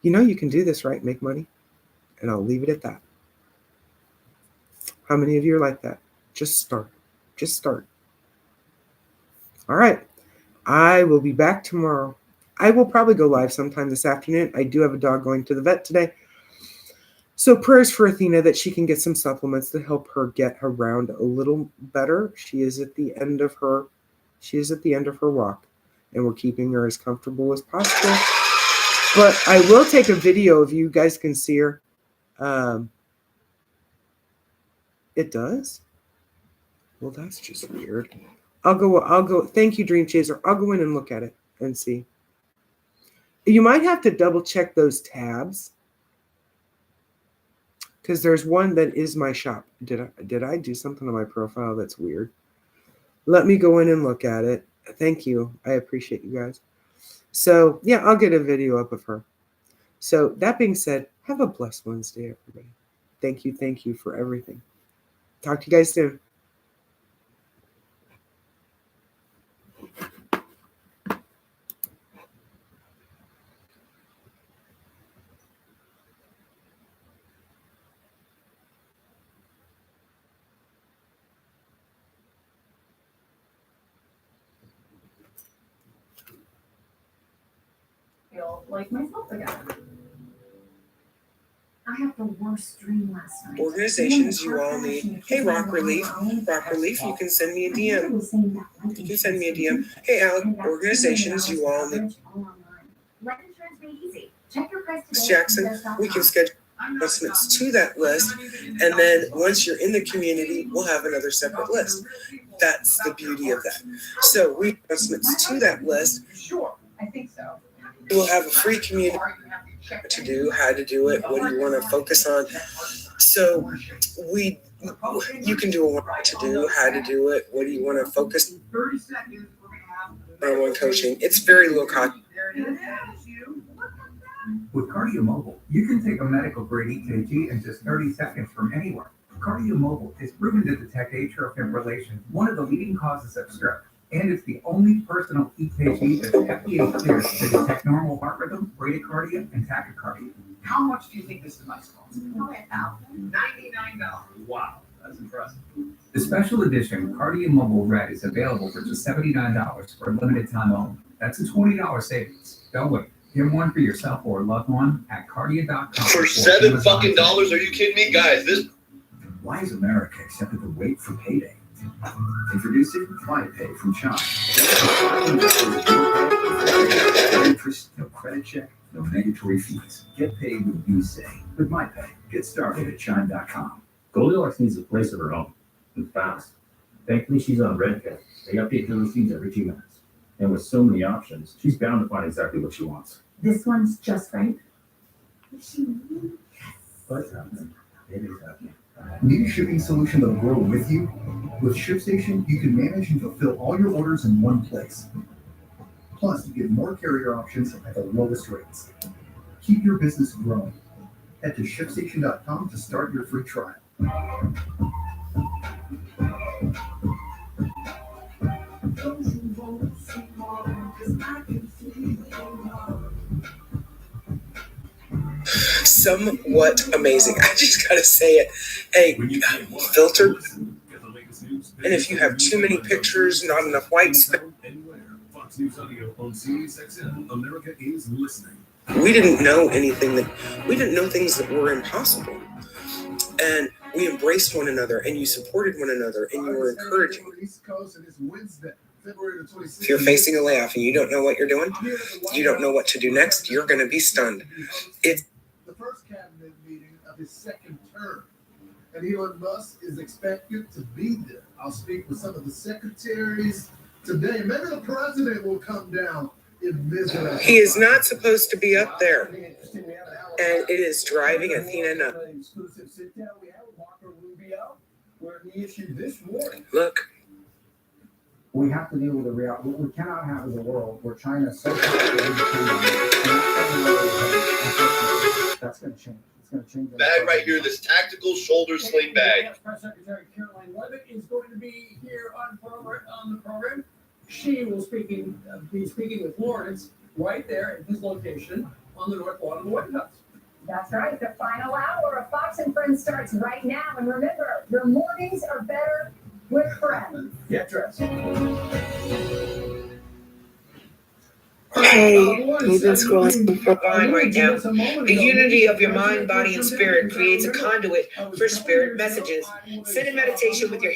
you know you can do this, right? Make money? And I'll leave it at that. How many of you are like that? Just start. Just start. All right. I will be back tomorrow. I will probably go live sometime this afternoon. I do have a dog going to the vet today. So prayers for Athena that she can get some supplements to help her get around a little better. She is at the end of her walk, and we're keeping her as comfortable as possible. But I will take a video of you guys can see her. It does? Well, that's just weird. I'll go. Thank you, Dream Chaser. I'll go in and look at it and see. You might have to double check those tabs because there's one that is my shop. Did I do something on my profile that's weird? Let me go in and look at it. Thank you. I appreciate you guys. So yeah, I'll get a video up of her. So that being said, have a blessed Wednesday, everybody. Thank you for everything. Talk to you guys soon. Feel like myself again. I have the worst dream last night. Organizations you all need. Hey, Rock Relief. Rock Relief, you can send me a DM. You can send me a DM. Hey, Alec, organizations you all need. Life insurance made easy. Check your price today. Jackson, we can schedule adjustments to that list. And then once you're in the community, we'll have another separate list. That's the beauty of that. So we adjustments to that list. Sure, I think so. We'll have a free community to do, how to do it, what do you want to focus on. So you can do a what to do, how to do it, what do you want to focus on when coaching. It's very low cost. With Cardio Mobile, you can take a medical grade EKG in just 30 seconds from anywhere. Cardio Mobile is proven to detect atrial fibrillation, one of the leading causes of stroke. And it's the only personal EKG that's FDA cleared to detect normal heart rhythm, bradycardia, and tachycardia. How much do you think this device costs? $99. Wow, that's impressive. The special edition Cardio Mobile Red is available for just $79 for a limited time only. That's a $20 savings. Don't wait. Get one for yourself or a loved one at cardio.com. For $7 fucking dollars? Are you kidding me, guys? This. Why has America accepted the wait for payday? Introducing MyPay from Chime. No interest, no credit check, no mandatory fees. Get paid when you say. With MyPay, get started at Chime.com. Goldilocks needs a place of her own, and fast. Thankfully, she's on Redcat. They update their listings every 2 minutes. And with so many options, she's bound to find exactly what she wants. This one's just right. But it is happening. Need a shipping solution that'll grow with you? With ShipStation, you can manage and fulfill all your orders in one place. Plus, you get more carrier options at the lowest rates. Keep your business growing. Head to ShipStation.com to start your free trial. Somewhat amazing. I just gotta say it. Hey, filter. And if you have too many pictures, not enough white space. Fox News Audio on SiriusXM. America is listening. We didn't know things that were impossible. And we embraced one another, and you supported one another, and you were encouraging. If you're facing a layoff and you don't know what you're doing, you don't know what to do next, you're going to be stunned. It's the first cabinet meeting of his second term, and Elon Musk is expected to be there. I'll speak with some of the secretaries today. Maybe the president will come down and visit us. He is not supposed to be up there, and it is driving Athena nuts. Exclusive sit down we have with Marco Rubio, where he issued this warning. Look, we have to deal with the reality. What we cannot have is a world where China is so that's going to change. It's going to change. Bag right here, this tactical shoulder sling bag. Press Secretary Caroline Leavitt is going to be here on the program. She will be speaking with Lawrence right there at his location on the north lawn of the White House. That's right. The final hour of Fox and Friends starts right now. And remember, your mornings are better with friends. Get dressed. Hey, you've been scrolling for Vine right now. The unity of your mind, body, and spirit creates a conduit for spirit messages. Sit in meditation with your